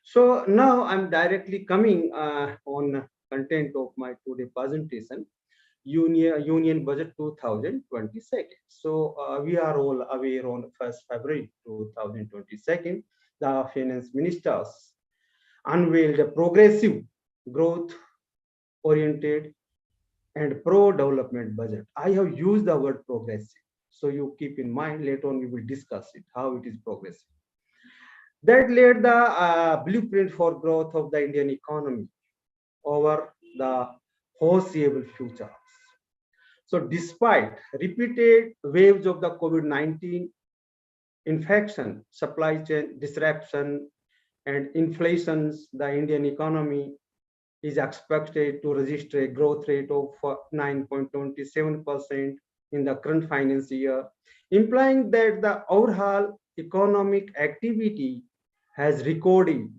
Speaker 10: So now I'm directly coming on content of my today presentation, Union Budget 2022. So we are all aware on 1st February 2022, the finance ministers unveiled a progressive, growth-oriented, and pro-development budget. I have used the word progressive, so you keep in mind. Later on, we will discuss it how it is progressive. That laid the blueprint for growth of the Indian economy over the foreseeable future. So, despite repeated waves of the COVID-19 infection, supply chain disruption, and inflations, the Indian economy is expected to register a growth rate of 9.27% in the current financial year, implying that the overall economic activity has recorded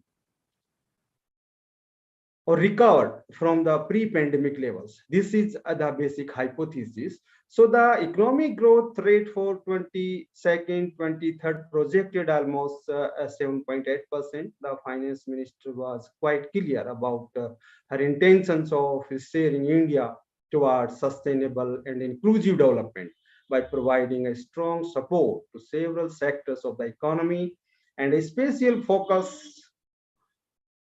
Speaker 10: or recovered from the pre-pandemic levels. This is the basic hypothesis. So the economic growth rate for 22nd, 23rd projected almost 7.8%. The finance minister was quite clear about her intentions of steering India towards sustainable and inclusive development by providing a strong support to several sectors of the economy and a special focus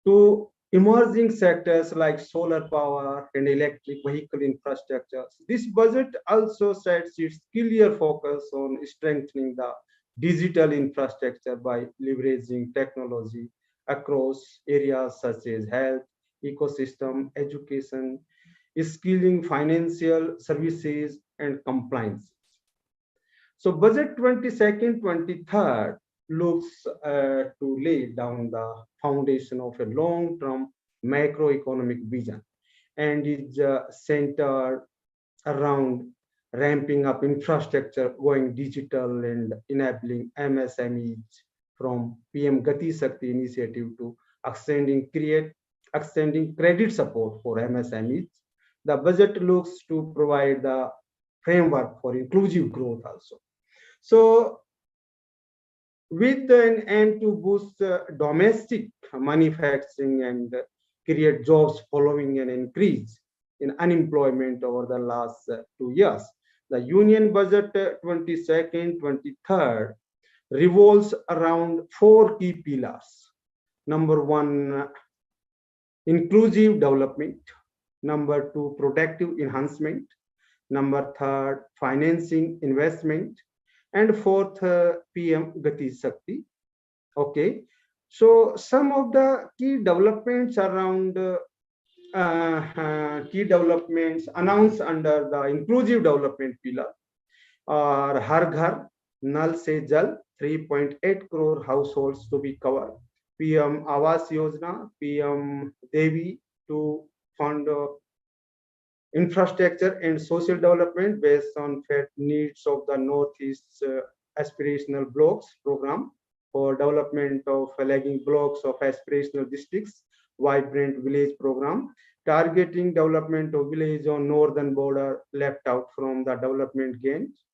Speaker 10: to emerging sectors like solar power and electric vehicle infrastructure. This budget also sets its clear focus on strengthening the digital infrastructure by leveraging technology across areas such as health, ecosystem, education, skilling, financial services, and compliance. So budget 22nd, 23rd looks to lay down the foundation of a long-term macroeconomic vision and is centered around ramping up infrastructure, going digital, and enabling MSMEs from PM Gati Shakti initiative to extending credit support for MSMEs. The budget looks to provide the framework for inclusive growth also. So with an aim to boost domestic manufacturing and create jobs following an increase in unemployment over the last 2 years. The Union Budget 22nd, 23rd revolves around 4 key pillars. Number 1, inclusive development. Number 2, productive enhancement. Number 3, financing investment. And 4th, PM Gati Shakti. Okay, so some of the key developments around key developments announced under the inclusive development pillar are Har Ghar, Nal Se Jal, 3.8 crore households to be covered. PM Awas Yojana, PM Devi to fund infrastructure and social development based on fed needs of the Northeast aspirational blocks program for development of lagging blocks of aspirational districts, vibrant village program, targeting development of village on northern border left out from the development gains,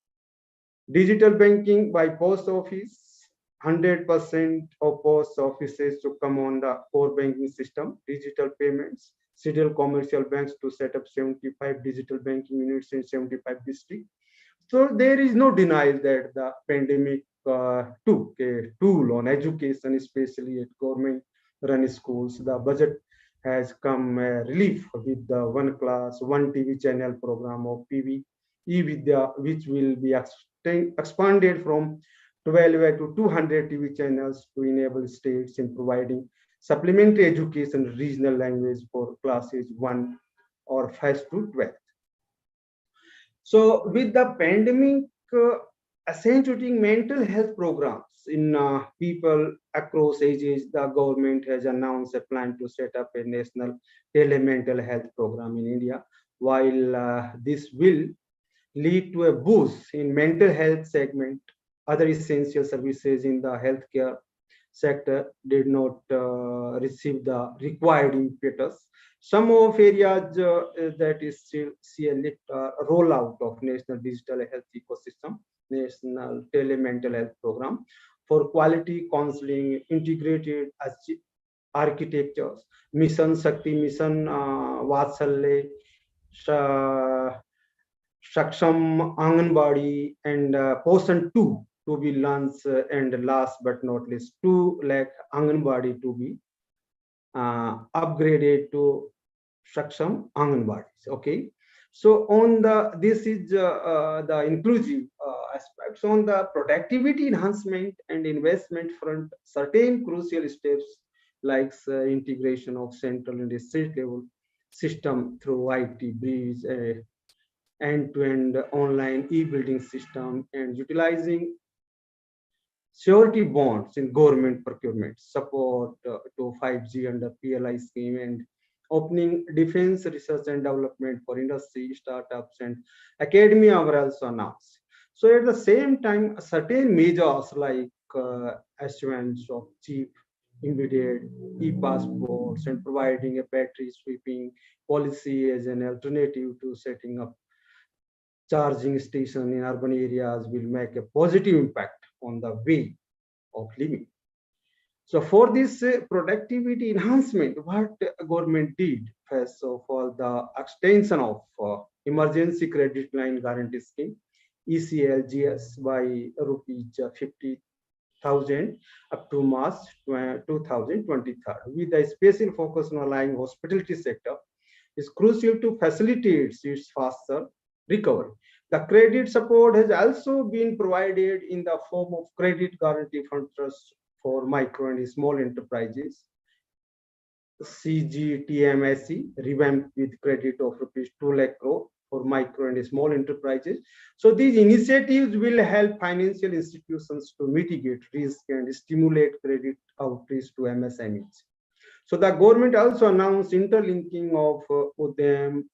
Speaker 10: digital banking by post office, 100% of post offices to come on the core banking system, digital payments, scheduled commercial banks to set up 75 digital banking units in 75 districts. So there is no denial that the pandemic took a toll on education, especially at government-run schools. The budget has come relief with the one class, one TV channel program of PV e-Vidya, which will be expanded from 12 to 200 TV channels to enable states in providing supplementary education in regional language for classes 1 or 5 to 12. So with the pandemic accentuating mental health programs in people across ages, the government has announced a plan to set up a national tele-mental health program in India. While this will lead to a boost in mental health segment, other essential services in the healthcare sector did not receive the required impetus. Some of areas that is still see a rollout of national digital health ecosystem, national telemental health program for quality counseling, integrated architectures, Mission Shakti, Mission Vatsalya, Saksham Anganwadi, and Posan 2 to be launched, and last but not least, 2 lakh Anganwadi to be upgraded to Saksham Anganwadi. Okay, so on the this is the inclusive aspects. On the productivity enhancement and investment front, certain crucial steps like integration of central and state level system through IT bridge, end-to-end online e-building system, and utilizing surety bonds in government procurement, support to 5G under PLI scheme, and opening defense research and development for industry, startups, and academia were also announced. So at the same time, certain measures like issuance of cheap immediate e-passports and providing a battery sweeping policy as an alternative to setting up charging station in urban areas will make a positive impact on the way of living. So for this productivity enhancement, what government did, first of all, the extension of emergency credit line guarantee scheme, ECLGS, by rupees 50,000 up to March 2023, with a special focus on allowing hospitality sector is crucial to facilitate its faster recovery. The credit support has also been provided in the form of credit guarantee fund trust for micro and small enterprises, CGTMSE, revamped with credit of rupees 2 lakh crore for micro and small enterprises. So these initiatives will help financial institutions to mitigate risk and stimulate credit outreach to MSMEs. So the government also announced interlinking of Udyam,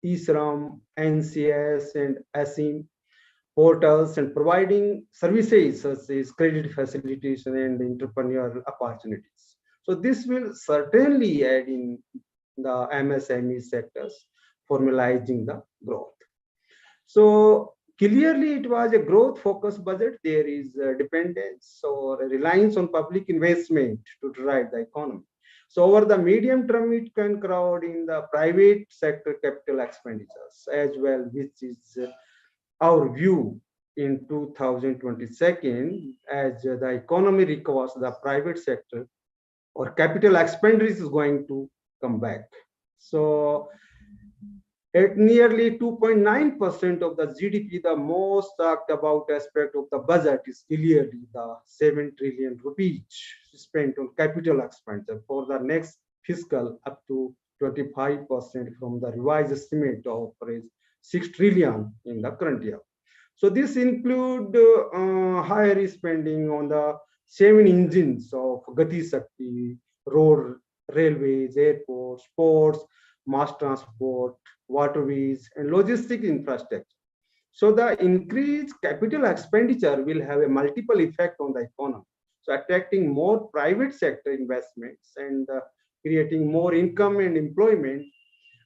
Speaker 10: eSram, NCS, and ASIM portals and providing services such as credit facilitation and entrepreneurial opportunities. So this will certainly aid in the MSME sectors, formalizing the growth. So clearly it was a growth focused budget. There is a dependence or a reliance on public investment to drive the economy. So over the medium term, it can crowd in the private sector capital expenditures as well, which is our view in 2022. As the economy recovers, the private sector or capital expenditure is going to come back. So at nearly 2.9% of the GDP, the most talked about aspect of the budget is clearly the 7 trillion rupees spent on capital expenditure for the next fiscal, up to 25% from the revised estimate of 6 trillion in the current year. So this include higher spending on the 7 engines of Gati Shakti, road, railways, airports, ports, mass transport, waterways, and logistic infrastructure. So the increased capital expenditure will have a multiple effect on the economy. So attracting more private sector investments and creating more income and employment,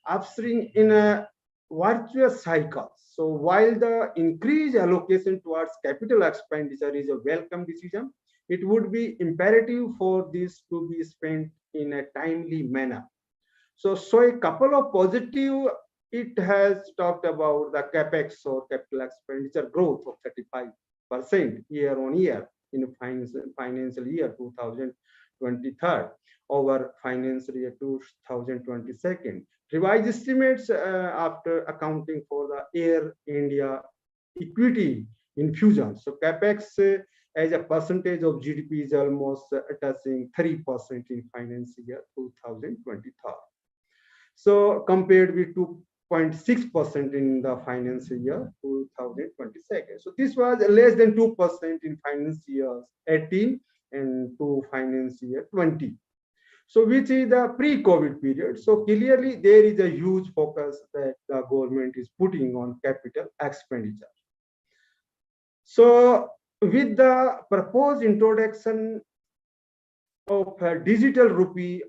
Speaker 10: upstream in a virtuous cycle. So while the increased allocation towards capital expenditure is a welcome decision, it would be imperative for this to be spent in a timely manner. So a couple of positive, it has talked about the capex or capital expenditure growth of 35% year on year in financial year 2023 over financial year 2022. Revised estimates after accounting for the Air India equity infusion. So capex as a percentage of GDP is almost touching 3% in financial year 2023. So compared with 2.6% in the financial year 2022. So this was less than 2% in financial year 18 and to financial year 20. So which is the pre-COVID period. So clearly there is a huge focus that the government is putting on capital expenditure. So with the proposed introduction of digital rupee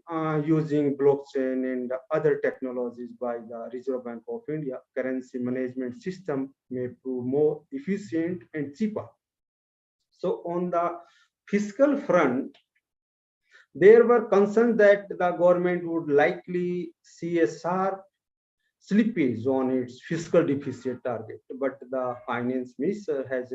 Speaker 10: using blockchain and other technologies by the Reserve Bank of India, currency management system may prove more efficient and cheaper. So on the fiscal front, there were concerns that the government would likely see a sharp slippage on its fiscal deficit target, but the finance minister has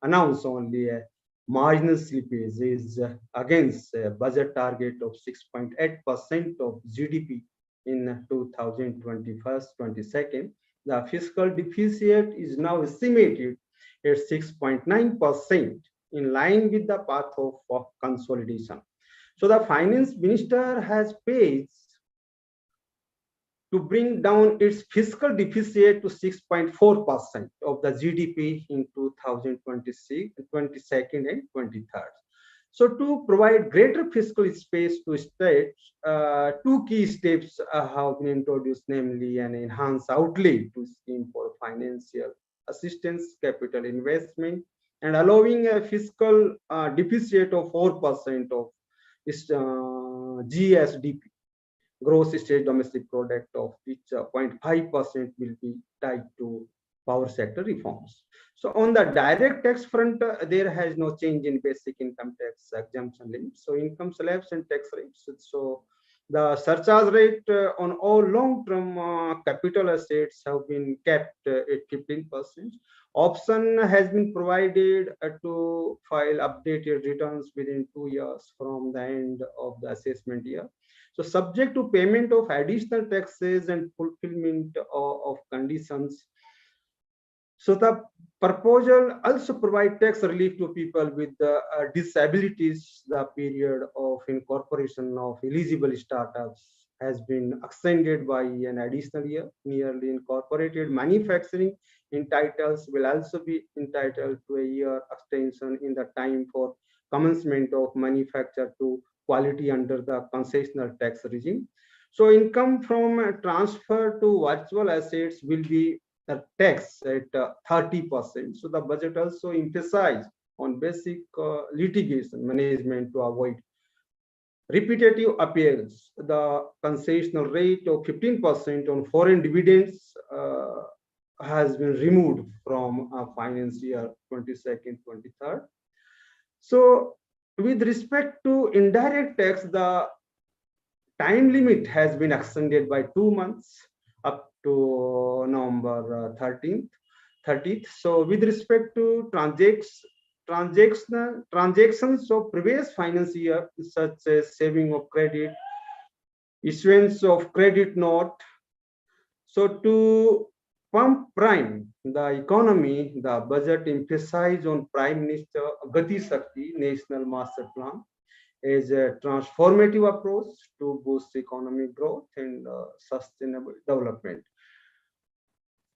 Speaker 10: announced only a marginal slippage is against a budget target of 6.8% of GDP in 2021-22. The fiscal deficit is now estimated at 6.9%, in line with the path of consolidation. So the finance minister has paid to bring down its fiscal deficit to 6.4% of the GDP in 2022 and 23. So to provide greater fiscal space to states, two key steps have been introduced, namely an enhanced outlay to scheme for financial assistance, capital investment, and allowing a fiscal deficit of 4% of GSDP, gross state domestic product, of which 0.5% will be tied to power sector reforms. So on the direct tax front, there has no change in basic income tax exemption limits. So income slabs and tax rates. So the surcharge rate on all long-term capital assets have been kept at 15%. Option has been provided to file updated returns within 2 years from the end of the assessment year. So subject to payment of additional taxes and fulfillment of conditions. So the proposal also provide tax relief to people with disabilities. The period of incorporation of eligible startups has been extended by an additional year. Nearly incorporated manufacturing entitles will also be entitled to a year extension in the time for commencement of manufacture to quality under the concessional tax regime. So income from transfer to virtual assets will be taxed at 30%. So the budget also emphasized on basic litigation management to avoid repetitive appeals. The concessional rate of 15% on foreign dividends has been removed from finance year 22-23. So with respect to indirect tax, the time limit has been extended by 2 months up to November 30th. So with respect to transactions of previous finance year, such as saving of credit, issuance of credit note, so to pump prime the economy, the budget emphasized on Prime Minister Gati Shakti National Master Plan as a transformative approach to boost economic growth and sustainable development.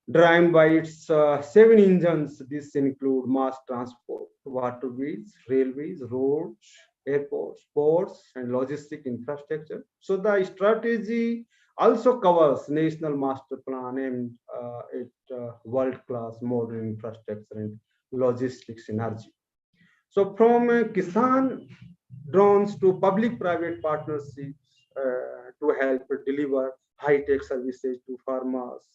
Speaker 10: Driven by its 7 engines, this include mass transport, waterways, railways, roads, airports, ports, and logistic infrastructure. So the strategy also covers national master plan aimed at world-class modern infrastructure and logistics synergy. So from Kisan drones to public-private partnerships to help deliver high-tech services to farmers,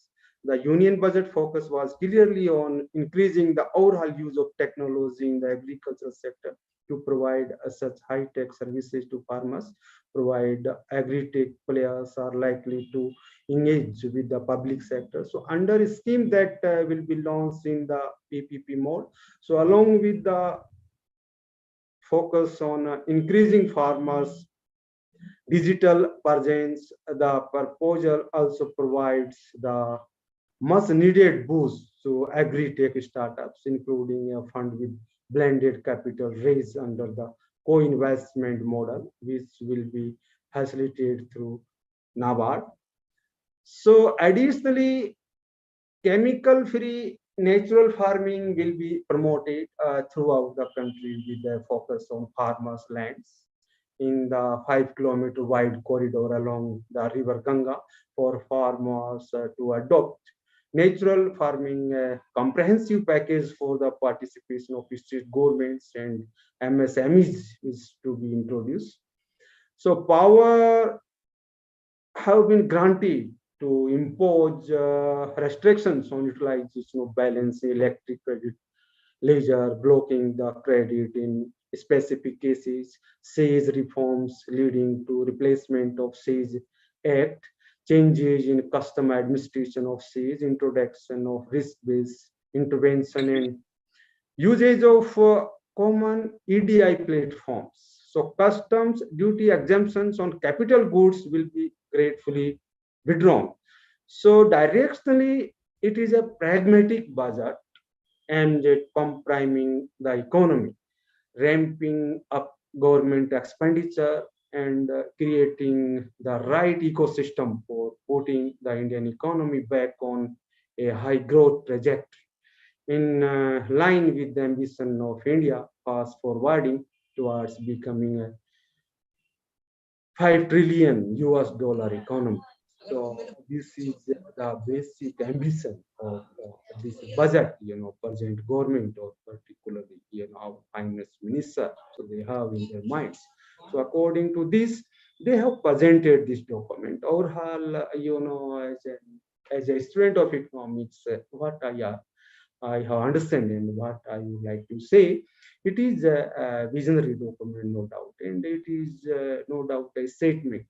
Speaker 10: the union budget focus was clearly on increasing the overall use of technology in the agricultural sector to provide such high-tech services to farmers, provide agri-tech players are likely to engage with the public sector. So under a scheme that will be launched in the PPP mode, so along with the focus on increasing farmers' digital presence, the proposal also provides the much needed boost to agri-tech startups, including a fund with blended capital raised under the co-investment model, which will be facilitated through NABARD. So additionally, chemical-free natural farming will be promoted throughout the country with a focus on farmers' lands in the 5-kilometer wide corridor along the river Ganga for farmers to adopt natural farming. Comprehensive package for the participation of state governments and MSMEs is to be introduced. So power have been granted to impose restrictions on utilization of balance electric credit ledger, blocking the credit in specific cases, SAGE reforms leading to replacement of SAGE Act, changes in custom administration of SAGE, introduction of risk-based intervention and usage of common EDI platforms. So customs duty exemptions on capital goods will be gratefully withdrawn. So directionally, it is a pragmatic budget aimed at compriming the economy, ramping up government expenditure and creating the right ecosystem for putting the Indian economy back on a high growth trajectory in line with the ambition of India fast forwarding towards becoming a $5 trillion economy. So this is the basic ambition of this budget, present government or particularly, our finance minister. So they have in their minds. So according to this, they have presented this document. Overall, as a student of economics, what I have understand and what I would like to say, it is a visionary document, no doubt, and it is no doubt a statement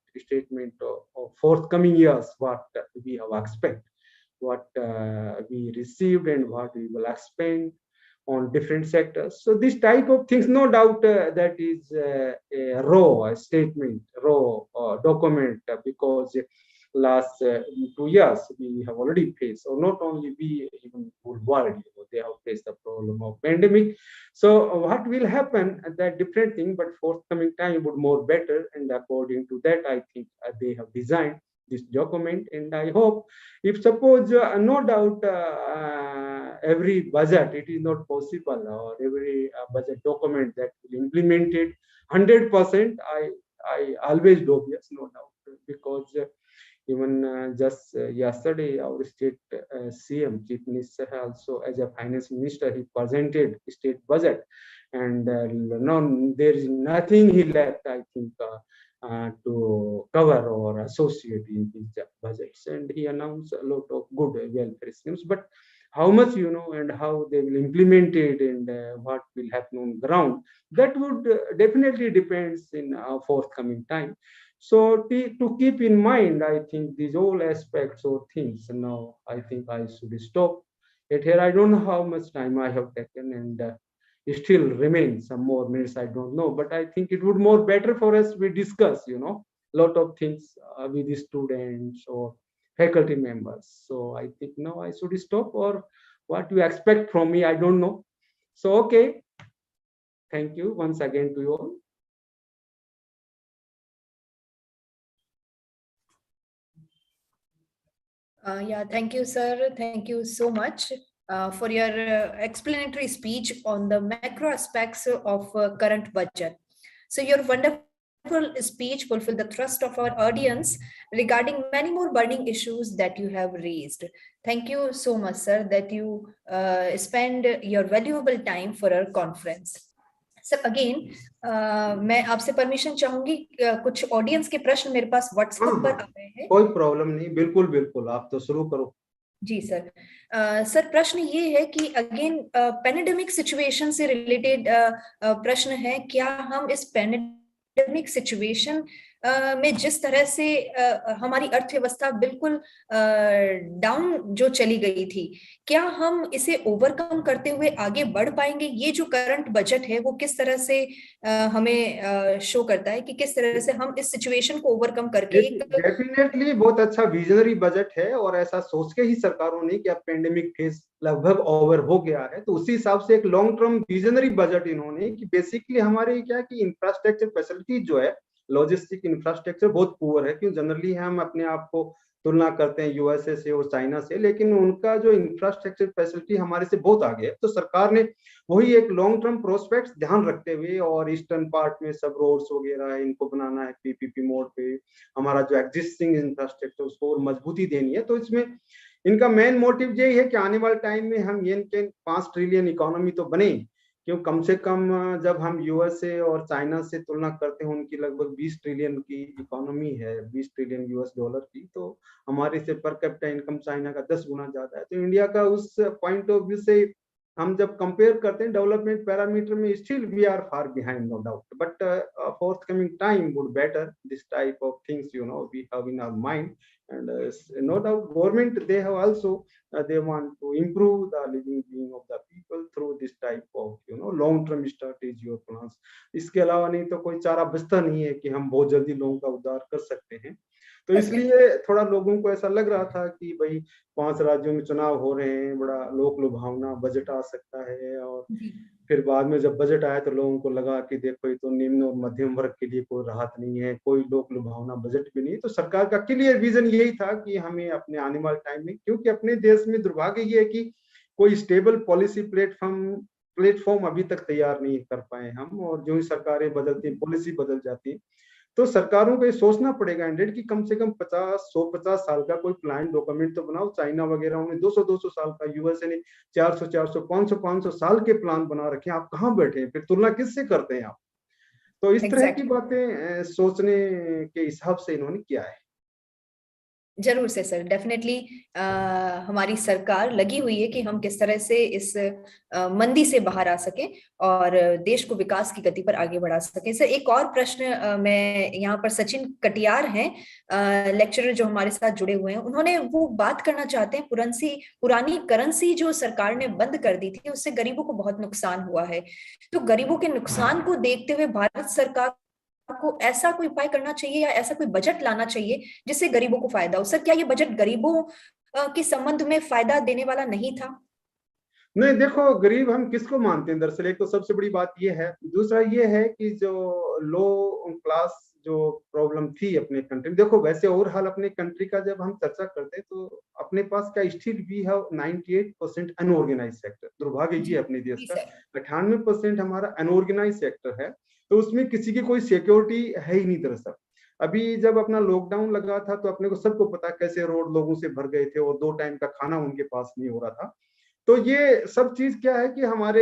Speaker 10: of forthcoming years, what we have expect, what we received and what we will expend on different sectors. So this type of things, no doubt, that is a raw statement, raw document, because last 2 years we have already faced, or not only we, even whole world, they have faced the problem of pandemic. So what will happen, that different thing, but forthcoming time would more better, and according to that, I think they have designed this document, and I hope, if suppose no doubt every budget, it is not possible, or every budget document that will implement it 100%, I always dubious, no doubt, because even just yesterday, our state CM, Chief Minister, also as a finance minister, he presented state budget, and there is nothing he left, I think, to cover or associate in his budgets. And he announced a lot of good welfare schemes, but how much, and how they will implement it, and what will happen on ground, that would definitely depends in forthcoming time. So to keep in mind, I think these all aspects or things, now I think I should stop it here. I don't know how much time I have taken, and it still remains some more minutes, I don't know, but I think it would more better for us, we discuss, lot of things with the students or faculty members. So I think now I should stop, or what you expect from me, I don't know. So, okay. Thank you once again to you all.
Speaker 1: Yeah, thank you, sir. Thank you so much for your explanatory speech on the macro aspects of current budget. So your wonderful speech fulfilled the thrust of our audience regarding many more burning issues that you have raised. Thank you so much, sir, that you spend your valuable time for our conference. Sir again मैं आपसे permission चाहूंगी, कुछ audience के प्रश्न मेरे पास WhatsApp पर आ रहे हैं.
Speaker 10: कोई प्रॉब्लम नहीं, बिल्कुल बिल्कुल, आप तो शुरू करो.
Speaker 1: जी सर। सर प्रश्न ये है कि अगेन पैंडेमिक सिचुएशन से रिलेटेड प्रश्न है, क्या हम इस पैंडेमिक सिचुएशन में जिस तरह से हमारी अर्थव्यवस्था बिल्कुल डाउन जो चली गई थी, क्या हम इसे ओवरकम करते हुए आगे बढ़ पाएंगे? ये जो करंट बजट है वो किस तरह से हमें शो करता है कि किस तरह से हम इस सिचुएशन को ओवरकम करके एक
Speaker 10: डेफिनेटली बहुत अच्छा विजनरी बजट है, और ऐसा सोच के ही सरकारों ने कि अब पेंडेमिक फेज लगभग ओवर हो गया है, तो उसी हिसाब से एक लॉन्ग टर्म विजनरी बजट इन्होंने कि बेसिकली हमारे क्या कि इंफ्रास्ट्रक्चर फैसिलिटी जो है, लॉजिस्टिक इंफ्रास्ट्रक्चर बहुत पुअर है। क्यों जनरली हम अपने आप को तुलना करते हैं यूएसए से और चाइना से, लेकिन उनका जो इंफ्रास्ट्रक्चर फैसिलिटी हमारे से बहुत आगे है। तो सरकार ने वही एक लॉन्ग टर्म प्रोस्पेक्ट्स ध्यान रखते हुए, और ईस्टर्न पार्ट में सब रोड्स वगैरह इनको बनाना है पीपीपी मोड पे, हमारा जो एग्जिस्टिंग इंफ्रास्ट्रक्चर उसको और मजबूती देनी है। तो इसमें इनका मेन मोटिव यही है कि आने वाले टाइम में हम ये 5 ट्रिलियन इकोनॉमी तो बने, क्यों कम से कम जब हम यूएसए और चाइना से तुलना करते हैं, उनकी लगभग 20 ट्रिलियन की इकोनॉमी है, 20 ट्रिलियन यूएस डॉलर की, तो हमारे से पर कैपिटा इनकम चाइना का 10 गुना ज्यादा है। तो इंडिया का उस पॉइंट ऑफ व्यू से हम जब कंपेयर करते हैं डेवलपमेंट पैरामीटर में, still we are far behind, no doubt, but forthcoming time would better this type of things, we have in our mind. And no doubt government, they have also they want to improve the living being of the people through this type of long term strategy or plans. इसके अलावा नहीं तो कोई चारा बचता नहीं है कि हम बहुत जल्दी लोगों का उद्धार कर सकते हैं। तो इसलिए थोड़ा लोगों को ऐसा लग रहा था कि भाई 5 राज्यों में चुनाव हो रहे हैं, बड़ा लोक लुभावना बजट आ सकता है, और फिर बाद में जब बजट आया तो लोगों को लगा कि देखो ये तो निम्न और मध्यम वर्ग के लिए कोई राहत नहीं है, कोई लोक लुभावना बजट भी नहीं। तो सरकार का क्लियर विजन यही था कि हमें अपने आने वाले टाइम में, क्योंकि अपने देश में दुर्भाग्य ये है कि कोई स्टेबल पॉलिसी प्लेटफॉर्म अभी तक तैयार नहीं कर पाए हम, और जो ही सरकारें बदलती हैं, पॉलिसी बदल जाती है, तो सरकारों को ये सोचना पड़ेगा इंडेड कि कम से कम 50 साल का कोई प्लान डॉक्यूमेंट तो बनाओ। चाइना वगैरह उन्हें 200 साल का, यूएसए ने 400 500 साल के प्लान बना रखे हैं। आप कहाँ बैठे हैं, फिर तुलना किससे करते हैं आप? तो इस तरह की बातें सोचने के हिसाब से इन्होंने किया है।
Speaker 1: जरूर से सर, डेफिनेटली हमारी सरकार लगी हुई है कि हम किस तरह से इस मंदी से बाहर आ सकें और देश को विकास की गति पर आगे बढ़ा सकें। सर एक और प्रश्न, मैं यहाँ पर सचिन कटियार हैं, लेक्चरर जो हमारे साथ जुड़े हुए हैं, उन्होंने वो बात करना चाहते हैं, पुरानी करेंसी जो सरकार ने बंद कर दी थी उससे गरीबों को बहुत नुकसान हुआ है। तो गरीबों के नुकसान को देखते हुए भारत सरकार को ऐसा कोई उपाय करना चाहिए या ऐसा कोई बजट लाना चाहिए जिससे गरीबों को फायदा हो। सर क्या ये बजट गरीबों के संबंध में फायदा देने वाला नहीं था?
Speaker 10: नहीं, देखो गरीब हम किसको मानते हैं दरअसल, एक तो सबसे बड़ी बात ये है। दूसरा ये है कि जो लो क्लास जो प्रॉब्लम थी अपने कंट्री में, देखो वैसे ओवरऑल अपने कंट्री का जब हम चर्चा करते हैं तो अपने पास क्या still we have 98% unorganise sector. दुर्भाग्य ये अपने देश का 98% हमारा अनऑर्गेनाइज सेक्टर है, तो उसमें किसी की कोई सिक्योरिटी है ही नहीं दरअसल। अभी जब अपना लॉकडाउन लगा था तो अपने को सबको पता कैसे रोड लोगों से भर गए थे और 2 टाइम का खाना उनके पास नहीं हो रहा था। तो ये सब चीज क्या है कि हमारे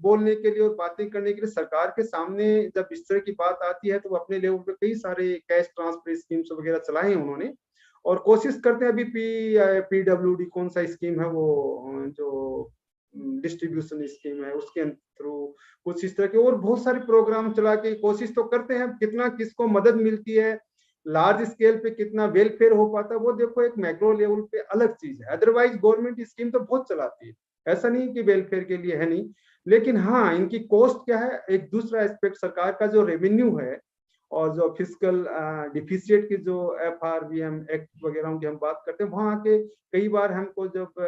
Speaker 10: बोलने के लिए और बातें करने के लिए सरकार के सामने जब इस तरह की बात आती है तो अपने लेवल पे कई सारे कैश ट्रांसफर स्कीम्स वगैरह चलाए हैं उन्होंने, और कोशिश करते हैं। अभी पीडब्ल्यूडी कौन सा स्कीम है वो जो डिस्ट्रीब्यूशन स्कीम है उसके थ्रू कुछ इस तरह के और बहुत सारे प्रोग्राम चला के कोशिश तो करते हैं। कितना किसको मदद मिलती है, लार्ज स्केल पे कितना वेलफेयर हो पाता है, वो देखो एक मैक्रो लेवल पे अलग चीज है। अदरवाइज गवर्नमेंट स्कीम तो बहुत चलाती है, ऐसा नहीं कि वेलफेयर के लिए है नहीं, लेकिन हाँ इनकी कॉस्ट क्या है। एक दूसरा एस्पेक्ट सरकार का जो रेवेन्यू है और जो फिजिकल डिफिसिट की जो FRBM एक्ट वगैरह की हम बात करते हैं, वहां के कई बार हमको जब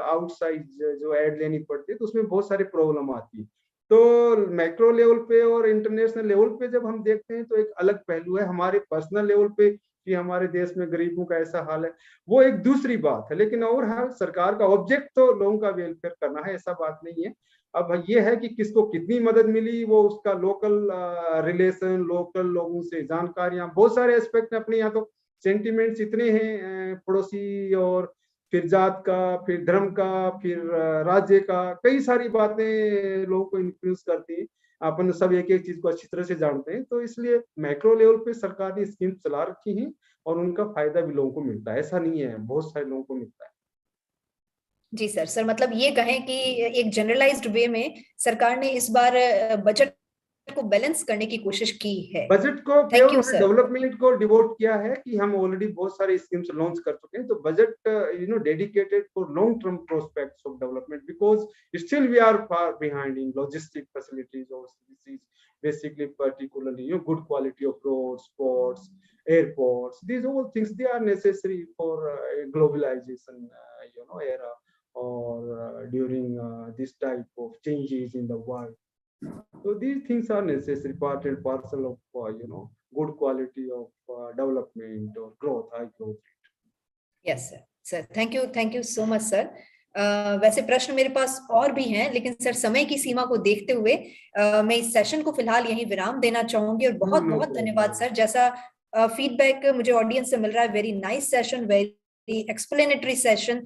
Speaker 10: आउटसाइड जो एड लेनी पड़ती है तो उसमें बहुत सारी प्रॉब्लम आती है। तो मैक्रो लेवल पे और इंटरनेशनल लेवल पे जब हम देखते हैं तो एक अलग पहलू है। हमारे पर्सनल लेवल पे कि हमारे देश में गरीबों का ऐसा हाल है वो एक दूसरी बात है, लेकिन और हाँ सरकार का ऑब्जेक्ट तो लोगों का वेलफेयर करना है, ऐसा बात नहीं है। अब ये है कि किसको कितनी मदद मिली, वो उसका लोकल रिलेशन, लोकल लोगों से जानकारियां, बहुत सारे एस्पेक्ट अपने यहाँ तो सेंटिमेंट्स इतने हैं पड़ोसी और फिर जात का, फिर धर्म का, फिर राज्य का, कई सारी बातें लोगों को इन्फ्लुएंस करती हैं। अपन सब एक एक चीज को अच्छी तरह से जानते हैं, तो इसलिए मैक्रो लेवल पे सरकार ने स्कीम चला रखी है और उनका फायदा भी लोगों को मिलता है, ऐसा नहीं है, बहुत सारे लोगों को मिलता है।
Speaker 1: जी सर, सर मतलब ये कहें कि एक जनरलाइज्ड वे में सरकार ने इस बार बजट को बैलेंस करने की कोशिश की है।
Speaker 10: बजट को
Speaker 1: Thank
Speaker 10: केवल
Speaker 1: you, sir.
Speaker 10: डेवलपमेंट को डिवोट किया है कि हम ऑलरेडी बहुत सारे स्कीम्स लॉन्च कर चुके हैं, तो budget dedicated for long term prospects of development, because still we are far behind in logistic facilities और services, basically particularly good quality of roads, ports, airports. These all things, they are necessary for globalization era, or during this type of changes in the world. So these things are necessary, part and parcel of good quality of development or growth, high growth rate.
Speaker 1: Yes, sir. Sir, thank you so much, sir. वैसे प्रश्न मेरे पास और भी हैं, लेकिन sir समय की सीमा को देखते हुए मैं इस सेशन को फिलहाल यहीं विराम देना चाहूंगी। और बहुत बहुत धन्यवाद सर। जैसा फीडबैक मुझे ऑडियंस से मिल रहा है, very nice session, very explanatory session.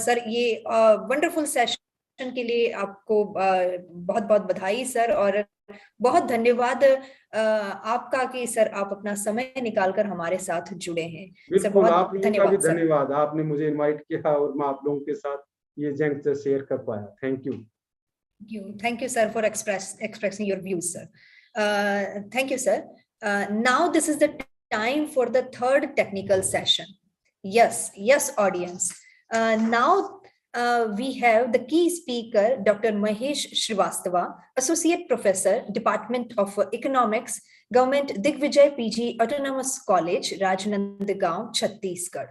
Speaker 1: Sir ये वंडरफुल सेशन के लिए आपको बहुत बहुत बधाई सर, और बहुत धन्यवाद आपका कि सर आप अपना समय निकालकर हमारे साथ जुड़े हैं।
Speaker 10: बिल्कुल, आप लोगों का भी धन्यवाद, आपने मुझे इनवाइट किया और मैं आप लोगों के साथ ये जंग से शेयर कर पाया। Thank you.
Speaker 1: Thank you, sir, for expressing your views, sir. Thank you, sir. Now this is the time for the third technical session. Yes, audience. Now we have the key speaker, Dr. Mahesh Srivastava, Associate Professor, Department of Economics, Government Digvijay PG Autonomous College, Rajnandgaon, Chhattisgarh.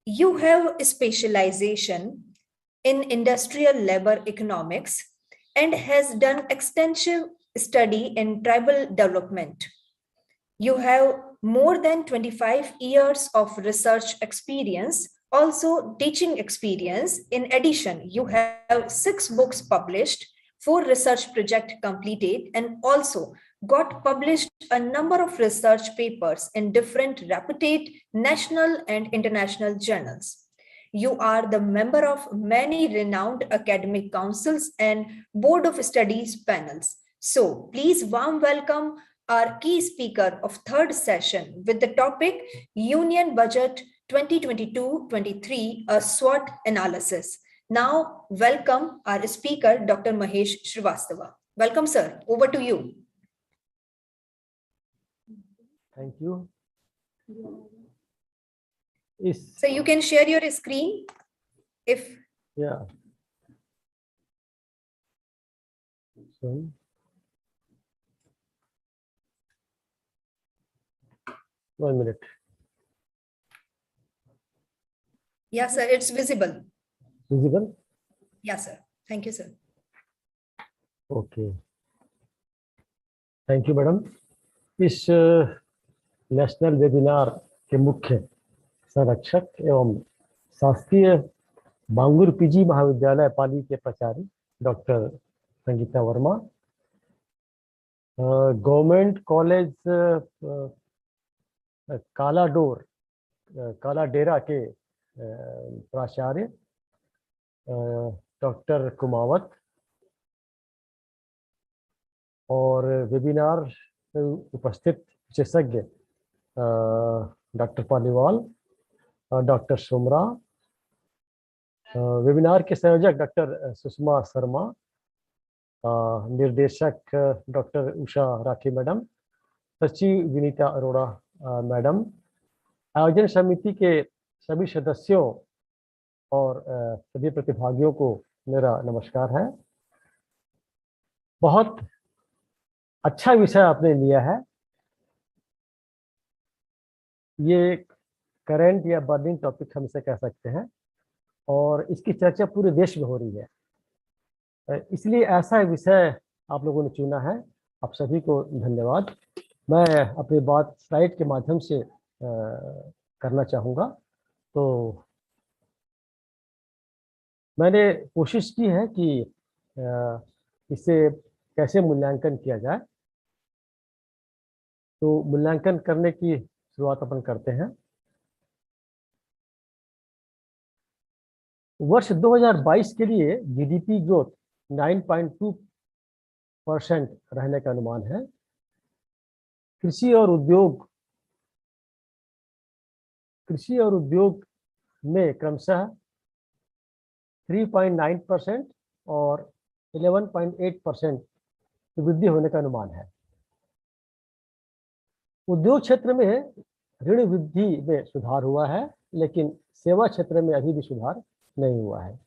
Speaker 1: You have a specialization in industrial labor economics and has done extensive study in tribal development. You have more than 25 years of research experience, also teaching experience. In addition, you have 6 books published, 4 research projects completed, and also got published a number of research papers in different reputed national and international journals. You are the member of many renowned academic councils and board of studies panels. So please warm welcome our key speaker of third session with the topic Union Budget 2022-23, a SWOT analysis. Now welcome our speaker, Dr. Mahesh Srivastava. Welcome, sir. Over to you.
Speaker 11: Thank you.
Speaker 1: So you can share your screen if.
Speaker 11: Yeah. So, 1 minute.
Speaker 1: Yeah, sir, it's visible.
Speaker 11: Visible?
Speaker 1: Yeah, sir. Thank you, sir.
Speaker 11: Okay. Thank you, madam. इस national webinar के मुख्य संरक्षक एवं शासकीय बांगुर PG महाविद्यालय पाली के प्राचार्य doctor Sangeeta Verma, government college Kaladera के प्राचार्य डॉक्टर कुमावत, और वेबिनार में उपस्थित विशेषज्ञ doctor Paliwal, doctor Somra, webinar के संयोजक डॉक्टर सुषमा शर्मा, निर्देशक डॉक्टर उषा राठी मैडम, सचिव विनीता अरोड़ा मैडम, आयोजन समिति के सभी सदस्यों और सभी प्रतिभागियों को मेरा नमस्कार है। बहुत अच्छा विषय आपने लिया है। ये करंट या बर्निंग टॉपिक हम इसे कह सकते हैं, और इसकी चर्चा पूरे देश में हो रही है, इसलिए ऐसा विषय आप लोगों ने चुना है। आप सभी को धन्यवाद। मैं अपनी बात स्लाइड के माध्यम से करना चाहूँगा। तो मैंने कोशिश की है कि इसे कैसे मूल्यांकन किया जाए। तो मूल्यांकन करने की शुरुआत अपन करते हैं। वर्ष 2022 के लिए जीडीपी ग्रोथ 9.2% रहने का अनुमान है। कृषि और उद्योग में क्रमशः 3.9% और 11.8% की वृद्धि होने का अनुमान है। उद्योग क्षेत्र में ऋण वृद्धि में सुधार हुआ है, लेकिन सेवा क्षेत्र में अभी भी सुधार नहीं हुआ है।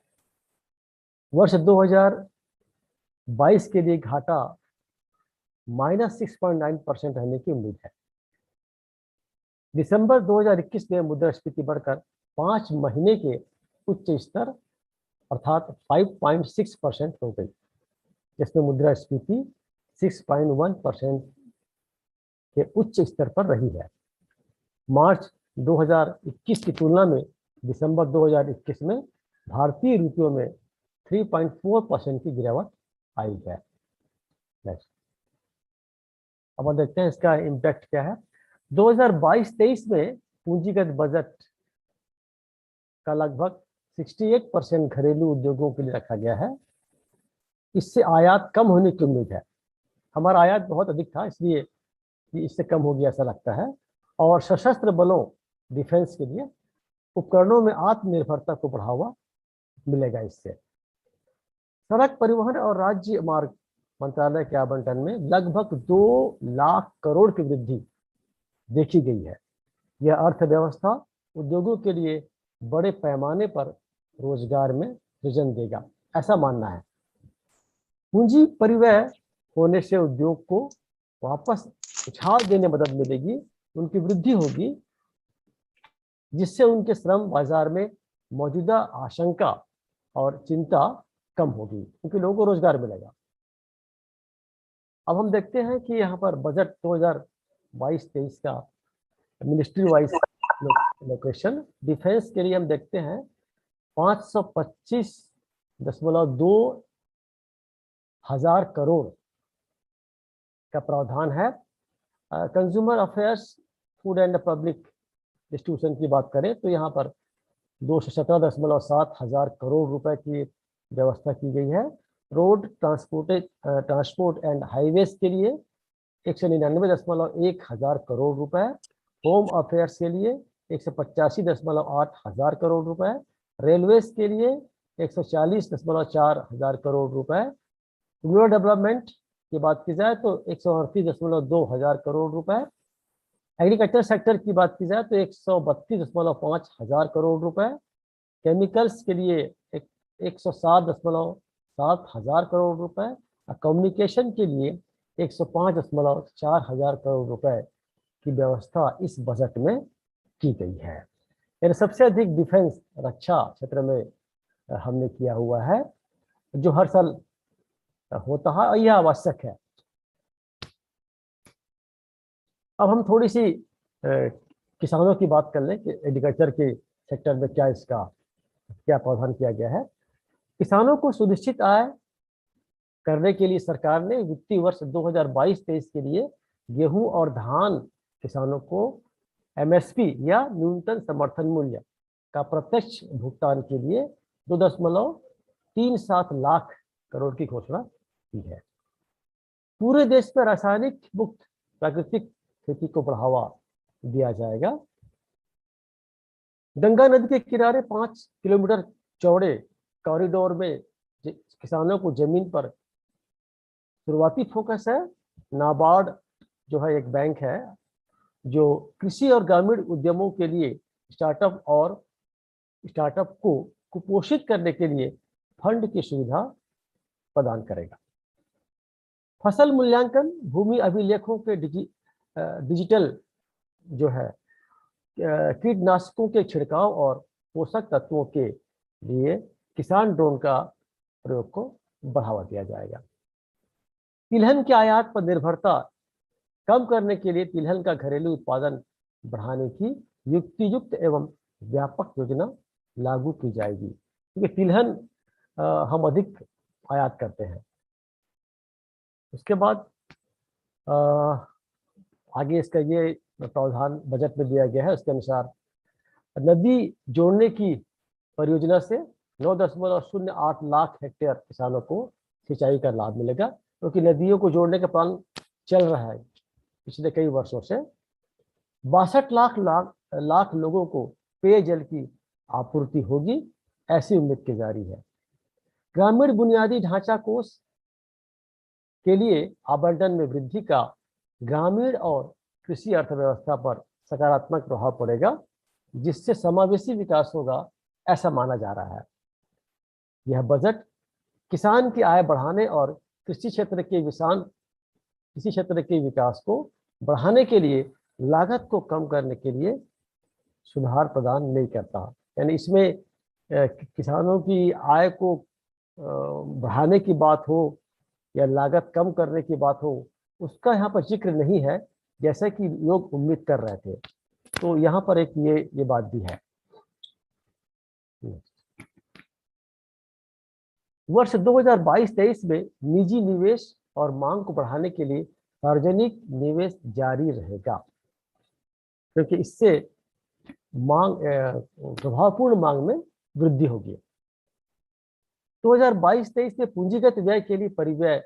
Speaker 11: वर्ष 2022 के लिए घाटा -6.9% रहने की उम्मीद है। दिसंबर 2021 में मुद्रास्फीति बढ़कर 5 महीने के उच्च स्तर अर्थात 5.6% हो गई, जिसमें मुद्रास्फीति 6.1% के उच्च स्तर पर रही है। मार्च 2021 की तुलना में दिसंबर 2021 में भारतीय रुपयों में 3.4% की गिरावट आई है। नेक्स्ट, अब देखते हैं इसका इम्पैक्ट क्या है। 2022-23 में पूंजीगत बजट का लगभग 68% घरेलू उद्योगों के लिए रखा गया है। इससे आयात कम होने की उम्मीद है। हमारा आयात बहुत अधिक था, इसलिए इससे कम हो गया ऐसा लगता है। और सशस्त्र बलों डिफेंस के लिए उपकरणों में आत्मनिर्भरता को बढ़ावा मिलेगा इससे। सड़क परिवहन और राज्य मार्ग मंत्रालय के आवंटन में लगभग 2 लाख करोड़ की वृद्धि देखी गई है। यह अर्थव्यवस्था उद्योगों के लिए बड़े पैमाने पर रोजगार में सृजन देगा, ऐसा मानना है। पूंजी परिव्यय होने से उद्योग को वापस उछाल देने में मदद मिलेगी, उनकी वृद्धि होगी, जिससे उनके श्रम बाजार में मौजूदा आशंका और चिंता कम होगी, क्योंकि लोगों को रोजगार मिलेगा। अब हम देखते हैं कि यहाँ पर बजट 2022-23 का मिनिस्ट्री वाइज लोकेशन डिफेंस के लिए हम देखते हैं 525.2 हजार करोड़ का प्रावधान है। Consumer affairs, food and public distribution की बात करें तो यहाँ पर 217.7 हजार करोड़ रुपए की व्यवस्था की गई है। रोड ट्रांसपोर्ट एंड हाईवेज के लिए 199.1 हजार करोड़ रुपए, होम अफेयर्स के लिए 185.8 हजार करोड़ रुपए, रेलवेज के लिए 140.4 हजार करोड़ रुपए, रूरल डेवलपमेंट की बात की जाए तो 138.2 हजार करोड़ रुपए, एग्रीकल्चर सेक्टर की बात की जाए तो 132.5 हजार करोड़ रुपए, केमिकल्स के लिए 107.7 हजार करोड़ रुपए, कम्युनिकेशन के लिए 105.4 हजार करोड़ रुपए की व्यवस्था इस बजट में की गई है। यानी सबसे अधिक डिफेंस रक्षा क्षेत्र में हमने किया हुआ है, जो हर साल होता है और यह आवश्यक है। अब हम थोड़ी सी किसानों की बात कर लें कि एग्रीकल्चर के सेक्टर में क्या प्रावधान किया गया है। किसानों को सुनिश्चित आय करने के लिए सरकार ने वित्तीय वर्ष 2022-23 के लिए गेहूं और धान किसानों को एमएसपी या न्यूनतम समर्थन मूल्य का प्रत्यक्ष भुगतान के लिए 2.37 लाख करोड़ की घोषणा की है। पूरे देश में रासायनिक मुक्त प्राकृतिक खेती को बढ़ावा दिया जाएगा। गंगा नदी के किनारे 5 किलोमीटर चौड़े कॉरिडोर में किसानों को जमीन पर शुरुआती फोकस है। नाबार्ड जो है एक बैंक है जो कृषि और ग्रामीण उद्यमों के लिए स्टार्टअप को कुपोषित करने के लिए फंड की सुविधा प्रदान करेगा। फसल मूल्यांकन, भूमि अभिलेखों के डिजिटल जो है कीटनाशकों के छिड़काव और पोषक तत्वों के लिए किसान ड्रोन का प्रयोग को बढ़ावा दिया जाएगा। तिलहन के आयात पर निर्भरता कम करने के लिए तिलहन का घरेलू उत्पादन बढ़ाने की युक्तियुक्त एवं व्यापक योजना लागू की जाएगी, क्योंकि तिलहन हम अधिक आयात करते हैं। उसके बाद आगे इसका ये प्रावधान बजट में दिया गया है। उसके अनुसार नदी जोड़ने की परियोजना से 9.08 लाख हेक्टेयर किसानों को सिंचाई का लाभ मिलेगा, क्योंकि नदियों को जोड़ने का प्लान चल रहा है पिछले कई वर्षों से। 62 लाख लोगों को पेयजल की आपूर्ति होगी, ऐसी उम्मीद की जा रही है। ग्रामीण बुनियादी ढांचा कोष के लिए आवंटन में वृद्धि का ग्रामीण और कृषि अर्थव्यवस्था पर सकारात्मक प्रभाव पड़ेगा, जिससे समावेशी विकास होगा, ऐसा माना जा रहा है। यह बजट किसान की आय बढ़ाने और कृषि क्षेत्र के विकास को बढ़ाने के लिए लागत को कम करने के लिए सुधार प्रदान नहीं करता। यानी इसमें किसानों की आय को बढ़ाने की बात हो या लागत कम करने की बात हो, उसका यहाँ पर जिक्र नहीं है, जैसा कि लोग उम्मीद कर रहे थे। तो यहाँ पर एक ये बात भी है। वर्ष 2022-23 में निजी निवेश और मांग को बढ़ाने के लिए सार्वजनिक निवेश जारी रहेगा, क्योंकि इससे प्रभावपूर्ण मांग में वृद्धि होगी। 2022-23 में पूंजीगत व्यय के लिए परिव्यय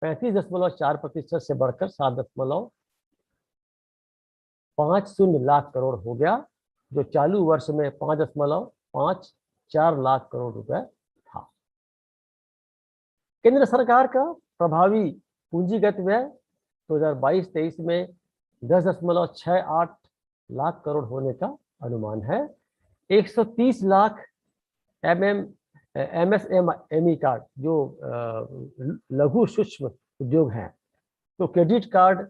Speaker 11: 35.4% से बढ़कर 7.50 लाख करोड़ हो गया, जो चालू वर्ष में 5.54 लाख करोड़ रुपए था। केंद्र सरकार का प्रभावी पूंजीगत व्यय 2022-23 में 10.68 लाख करोड़ होने का अनुमान है। 130 लाख MSME कार्ड, जो लघु सूक्ष्म उद्योग हैं, तो क्रेडिट कार्ड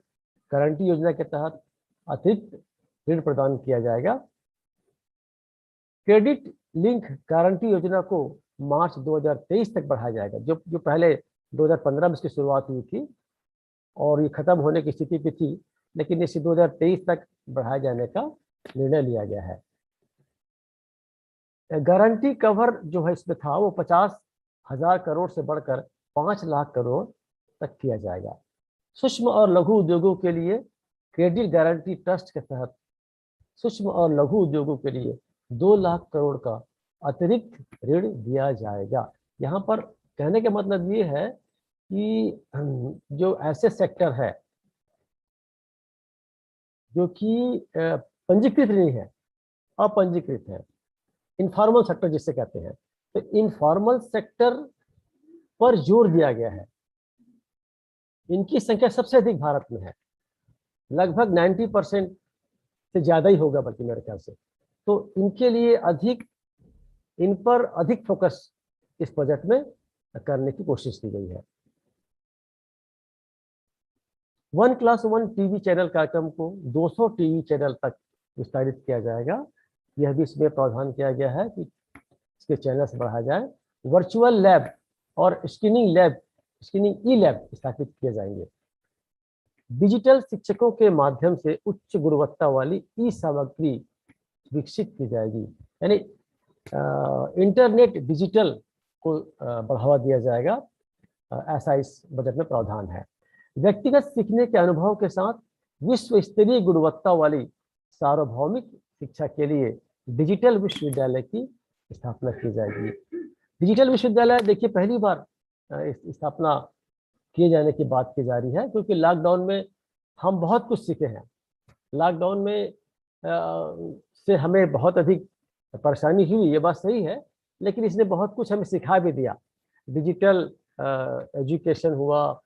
Speaker 11: गारंटी योजना के तहत अतिरिक्त ऋण प्रदान किया जाएगा। क्रेडिट लिंक गारंटी योजना को मार्च 2023 तक बढ़ाया जाएगा, जो पहले 2015 में इसकी शुरुआत हुई थी और ये खत्म होने की स्थिति पे थी, लेकिन इसे 2023 तक बढ़ाए जाने का निर्णय लिया गया है। गारंटी कवर जो है इसमें था वो 50,000 करोड़ से बढ़कर 5 लाख करोड़ तक किया जाएगा। सूक्ष्म और लघु उद्योगों के लिए क्रेडिट गारंटी ट्रस्ट के तहत सूक्ष्म और लघु उद्योगों के लिए 2 लाख करोड़ का अतिरिक्त ऋण दिया जाएगा। यहाँ पर कहने का मतलब ये है कि जो ऐसे सेक्टर है जो कि पंजीकृत नहीं है, अपंजीकृत है, इनफॉर्मल सेक्टर जिसे कहते हैं, तो इनफॉर्मल सेक्टर पर जोर दिया गया है। इनकी संख्या सबसे अधिक भारत में है, लगभग 90% से ज्यादा ही होगा बल्कि मेरे ख्याल से। तो इनके लिए इन पर अधिक फोकस इस बजट में करने की कोशिश की गई है। 1+1 टीवी चैनल कार्यक्रम को 200 टीवी चैनल तक विस्तारित किया जाएगा। यह भी इसमें प्रावधान किया गया है कि इसके चैनल से बढ़ाया जाए। वर्चुअल लैब और स्क्रीनिंग ई लैब स्थापित किए जाएंगे। डिजिटल शिक्षकों के माध्यम से उच्च गुणवत्ता वाली ई सामग्री विकसित की जाएगी, यानी इंटरनेट डिजिटल को बढ़ावा दिया जाएगा, ऐसा इस बजट में प्रावधान है। व्यक्तिगत सीखने के अनुभव के साथ विश्व स्तरीय गुणवत्ता वाली सार्वभौमिक शिक्षा के लिए डिजिटल विश्वविद्यालय की स्थापना की जाएगी। डिजिटल विश्वविद्यालय देखिए पहली बार स्थापना किए जाने की बात की जा रही है, क्योंकि लॉकडाउन में हम बहुत कुछ सीखे हैं। लॉकडाउन में से हमें बहुत अधिक परेशानी हुई, ये बात सही है, लेकिन इसने बहुत कुछ हमें सिखा भी दिया। डिजिटल एजुकेशन हुआ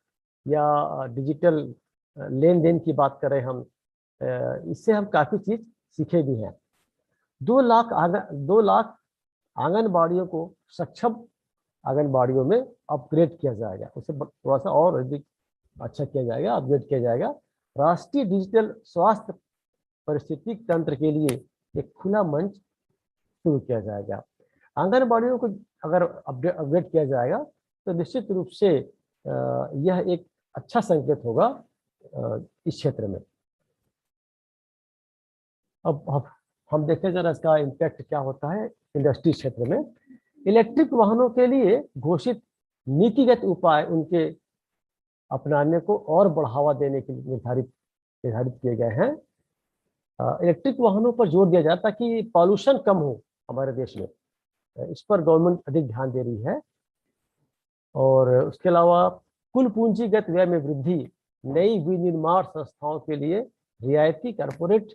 Speaker 11: या डिजिटल लेन देन की बात करें हम, इससे हम काफ़ी चीज़ सीखे भी हैं। 2 लाख आंगनबाड़ियों को सक्षम आंगनबाड़ियों में अपग्रेड किया जाएगा, उसे थोड़ा सा और अधिक अच्छा किया जाएगा, अपग्रेड किया जाएगा। राष्ट्रीय डिजिटल स्वास्थ्य पारिस्थितिकी तंत्र के लिए एक खुला मंच शुरू किया जाएगा। आंगनबाड़ियों को अगर अपग्रेड किया जाएगा तो निश्चित रूप से यह एक अच्छा संकेत होगा इस क्षेत्र में। अब हम देखें जरा इसका इम्पैक्ट क्या होता है इंडस्ट्री क्षेत्र में। इलेक्ट्रिक वाहनों के लिए घोषित नीतिगत उपाय उनके अपनाने को और बढ़ावा देने के लिए निर्धारित किए गए हैं। इलेक्ट्रिक वाहनों पर जोर दिया जाता ताकि पॉल्यूशन कम हो हमारे देश में, इस पर गवर्नमेंट अधिक ध्यान दे रही है। और उसके अलावा कुल पूंजीगत व्यय में वृद्धि, नई विनिर्माण संस्थाओं के लिए रियायती कॉर्पोरेट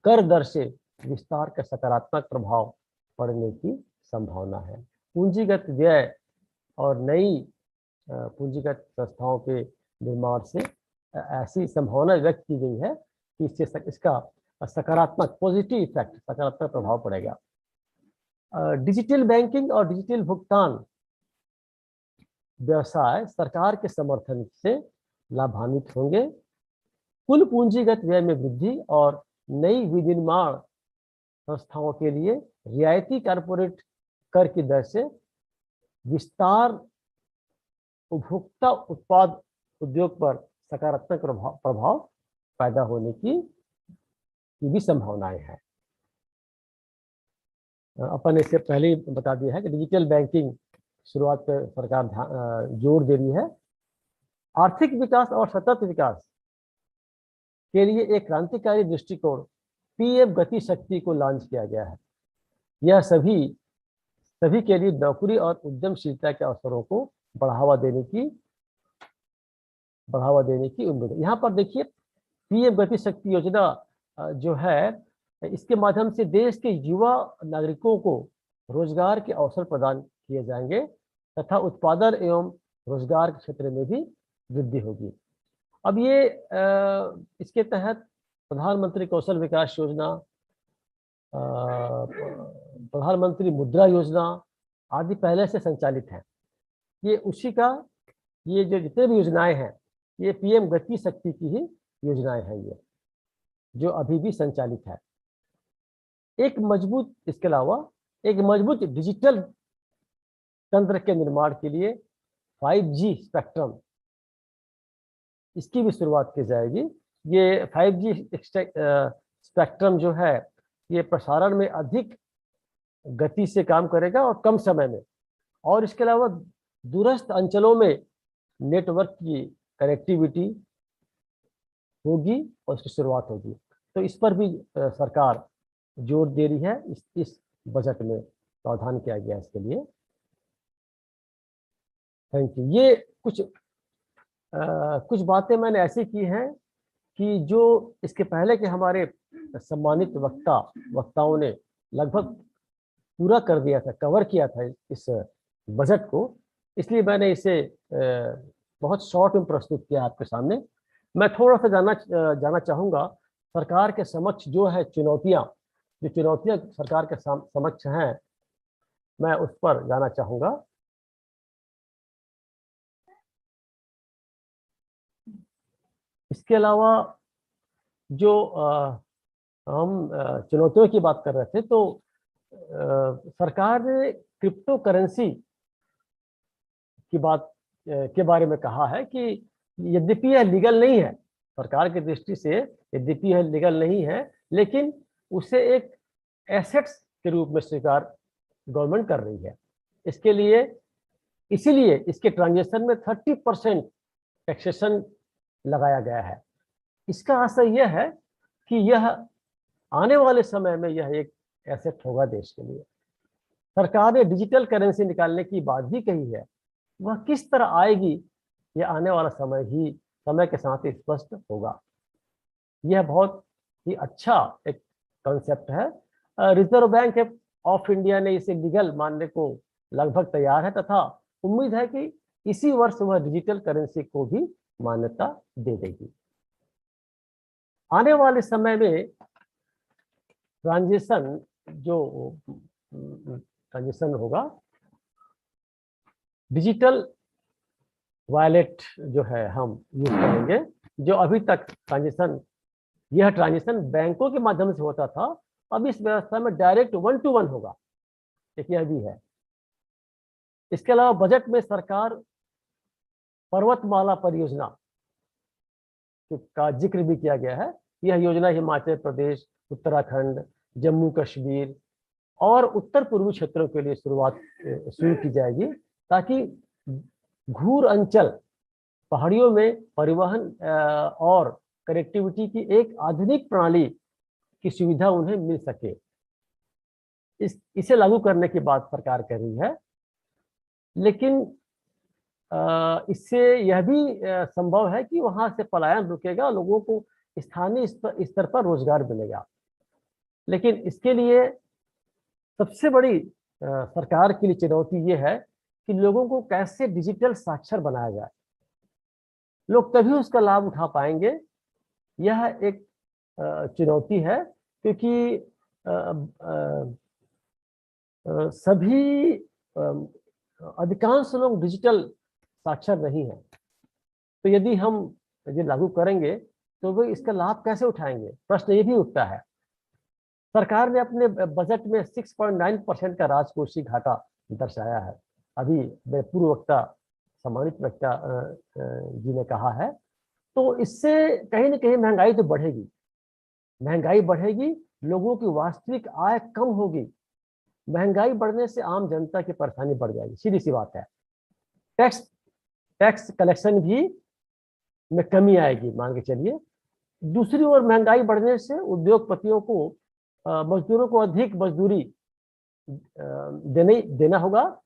Speaker 11: कर दर से विस्तार का सकारात्मक प्रभाव पड़ने की संभावना है। पूंजीगत व्यय और नई पूंजीगत संस्थाओं के निर्माण से ऐसी संभावना व्यक्त की गई है कि इससे इसका सकारात्मक पॉजिटिव इफेक्ट, सकारात्मक प्रभाव पड़ेगा। डिजिटल बैंकिंग और डिजिटल भुगतान व्यवसाय सरकार के समर्थन से लाभान्वित होंगे। कुल पूंजीगत व्यय में वृद्धि और नई विनिर्माण संस्थाओं के लिए रियायती कॉर्पोरेट कर की दर से विस्तार उपभोक्ता उत्पाद उद्योग पर सकारात्मक प्रभाव पैदा होने की भी संभावनाएं हैं। अपन ने इससे पहले ही बता दिया है कि डिजिटल बैंकिंग शुरुआत पर सरकार जोर दे रही है। आर्थिक विकास और सतत विकास के लिए एक क्रांतिकारी दृष्टिकोण पीएम गति शक्ति को लॉन्च किया गया है। यह सभी के लिए नौकरी और उद्यमशीलता के अवसरों को बढ़ावा देने की उम्मीद है। यहाँ पर देखिए, पीएम गति शक्ति योजना जो है, इसके माध्यम से देश के युवा नागरिकों को रोजगार के अवसर प्रदान किए जाएंगे तथा उत्पादन एवं रोजगार के क्षेत्र में भी वृद्धि होगी। अब ये इसके तहत प्रधानमंत्री कौशल विकास योजना, प्रधानमंत्री मुद्रा योजना आदि पहले से संचालित हैं। ये जो जितने भी योजनाएं हैं, ये पीएम गति शक्ति की ही योजनाएं हैं, ये जो अभी भी संचालित है। इसके अलावा एक मजबूत डिजिटल तंत्र के निर्माण के लिए 5G स्पेक्ट्रम, इसकी भी शुरुआत की जाएगी। ये 5G स्पेक्ट्रम जो है, ये प्रसारण में अधिक गति से काम करेगा और कम समय में, और इसके अलावा दूरस्थ अंचलों में नेटवर्क की कनेक्टिविटी होगी और उसकी शुरुआत होगी। तो इस पर भी सरकार जोर दे रही है। इस बजट में प्रावधान किया गया इसके लिए। Thank you. ये कुछ बातें मैंने ऐसी की हैं कि जो इसके पहले के हमारे सम्मानित वक्ताओं ने लगभग पूरा कर दिया था, कवर किया था इस बजट को, इसलिए मैंने इसे बहुत शॉर्ट में प्रस्तुत किया आपके सामने। मैं थोड़ा सा जाना चाहूँगा सरकार के समक्ष जो है चुनौतियाँ सरकार के समक्ष हैं, मैं उस पर जाना चाहूँगा। इसके अलावा जो हम चुनौतियों की बात कर रहे थे, तो सरकार ने क्रिप्टो करेंसी की बात के बारे में कहा है कि यद्यपि यह लीगल नहीं है, सरकार की दृष्टि से यद्यपि यह लीगल नहीं है, लेकिन उसे एक एसेट्स के रूप में स्वीकार गवर्नमेंट कर रही है। इसीलिए इसके ट्रांजैक्शन में 30% टैक्सेशन लगाया गया है। इसका आशय यह है कि यह आने वाले समय में यह एक एसेट होगा देश के लिए। सरकार ने डिजिटल करेंसी निकालने की बात भी कही है, वह किस तरह आएगी यह आने वाला समय के साथ ही स्पष्ट होगा। यह बहुत ही अच्छा एक कॉन्सेप्ट है। रिजर्व बैंक ऑफ इंडिया ने इसे लीगल मानने को लगभग तैयार है तथा उम्मीद है कि इसी वर्ष वह डिजिटल करेंसी को भी मान्यता दे देगी। आने वाले समय में ट्रांजिशन होगा, डिजिटल वॉलेट जो है हम यूज करेंगे। जो अभी तक यह ट्रांजिशन बैंकों के माध्यम से होता था, अब इस व्यवस्था में डायरेक्ट 1-to-1 होगा, एक यह भी है। इसके अलावा बजट में सरकार पर्वतमाला परियोजना का जिक्र भी किया गया है। यह योजना हिमाचल प्रदेश, उत्तराखंड, जम्मू कश्मीर और उत्तर पूर्वी क्षेत्रों के लिए शुरू की जाएगी, ताकि घूर अंचल पहाड़ियों में परिवहन और कनेक्टिविटी की एक आधुनिक प्रणाली की सुविधा उन्हें मिल सके। इसे लागू करने की बात सरकार कर रही है, लेकिन इससे यह भी संभव है कि वहां से पलायन रुकेगा, लोगों को स्थानीय स्तर पर रोजगार मिलेगा। लेकिन इसके लिए सबसे बड़ी सरकार के लिए चुनौती ये है कि लोगों को कैसे डिजिटल साक्षर बनाया जाए, लोग तभी उसका लाभ उठा पाएंगे। यह एक चुनौती है, क्योंकि सभी अधिकांश लोग डिजिटल साक्षर नहीं है। तो यदि हम ये लागू करेंगे तो वे इसका लाभ कैसे उठाएंगे, प्रश्न ये भी उठता है। सरकार ने अपने बजट में 6.9% का राजकोषीय घाटा दर्शाया है। अभी पूर्व वक्ता सम्मानित वक्ता जी ने कहा है, तो इससे कहीं ना कहीं महंगाई तो बढ़ेगी, महंगाई बढ़ेगी, लोगों की वास्तविक आय कम होगी। महंगाई बढ़ने से आम जनता की परेशानी बढ़ जाएगी, सीधी सी बात है। टैक्स कलेक्शन भी में कमी आएगी, मान के चलिए। दूसरी ओर महंगाई बढ़ने से उद्योगपतियों को मजदूरों को अधिक मजदूरी देना होगा,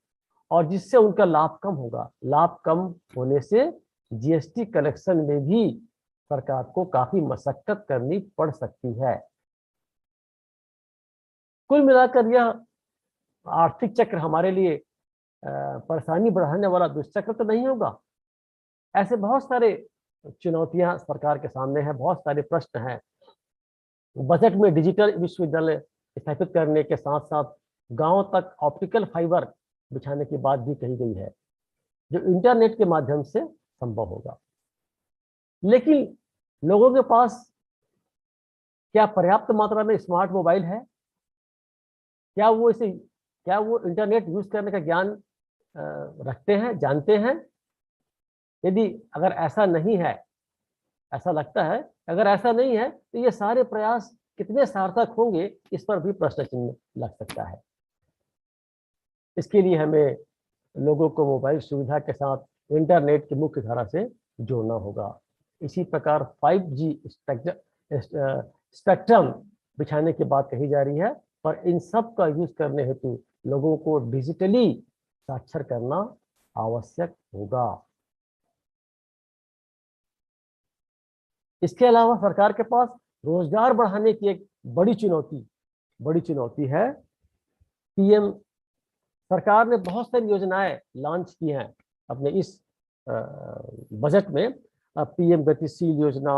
Speaker 11: और जिससे उनका लाभ कम होगा। लाभ कम होने से जीएसटी कलेक्शन में भी सरकार को काफी मशक्कत करनी पड़ सकती है। कुल मिलाकर यह आर्थिक चक्र हमारे लिए परेशानी बढ़ाने वाला दुष्चक्र तो नहीं होगा। ऐसे बहुत सारे चुनौतियां सरकार के सामने हैं, बहुत सारे प्रश्न हैं। बजट में डिजिटल विश्वविद्यालय स्थापित करने के साथ साथ गांव तक ऑप्टिकल फाइबर बिछाने की बात भी कही गई है, जो इंटरनेट के माध्यम से संभव होगा। लेकिन लोगों के पास क्या पर्याप्त मात्रा में स्मार्ट मोबाइल है? क्या वो इंटरनेट यूज करने का ज्ञान रखते हैं, जानते हैं? यदि अगर ऐसा नहीं है, ऐसा लगता है, अगर ऐसा नहीं है तो ये सारे प्रयास कितने सार्थक होंगे, इस पर भी प्रश्न चिन्ह लग सकता है। इसके लिए हमें लोगों को मोबाइल सुविधा के साथ इंटरनेट की मुख्य धारा से जोड़ना होगा। इसी प्रकार 5G स्पेक्ट्रम बिछाने की बात कही जा रही है, पर इन सब का यूज करने हेतु लोगों को डिजिटली साक्षर करना आवश्यक होगा। इसके अलावा सरकार के पास रोजगार बढ़ाने की एक बड़ी चुनौती है। पीएम सरकार ने बहुत सारी योजनाएं लॉन्च की हैं अपने इस बजट में। पीएम गतिशील योजना,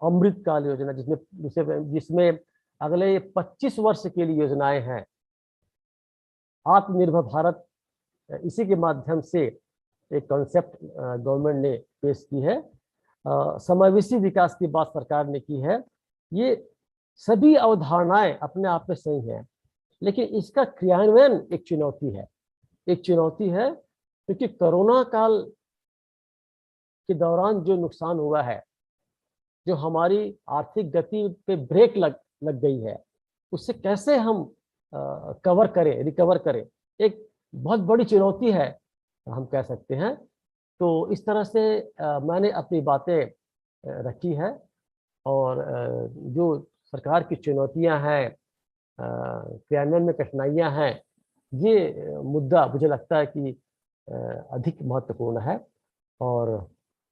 Speaker 11: अमृतकाल योजना, जिसमें अगले 25 वर्ष के लिए योजनाएं हैं। आत्मनिर्भर भारत, इसी के माध्यम से एक कॉन्सेप्ट गवर्नमेंट ने पेश की है। समावेशी विकास की बात सरकार ने की है। ये सभी अवधारणाएं अपने आप में सही हैं, लेकिन इसका क्रियान्वयन एक चुनौती है, क्योंकि कोरोना काल के दौरान जो नुकसान हुआ है, जो हमारी आर्थिक गति पे ब्रेक लग गई है, उससे कैसे हम रिकवर करें, एक बहुत बड़ी चुनौती है, हम कह सकते हैं। तो इस तरह से मैंने अपनी बातें रखी है, और जो सरकार की चुनौतियां हैं, क्रियान्वयन में कठिनाइयां हैं, ये मुद्दा मुझे लगता है कि अधिक महत्वपूर्ण है, और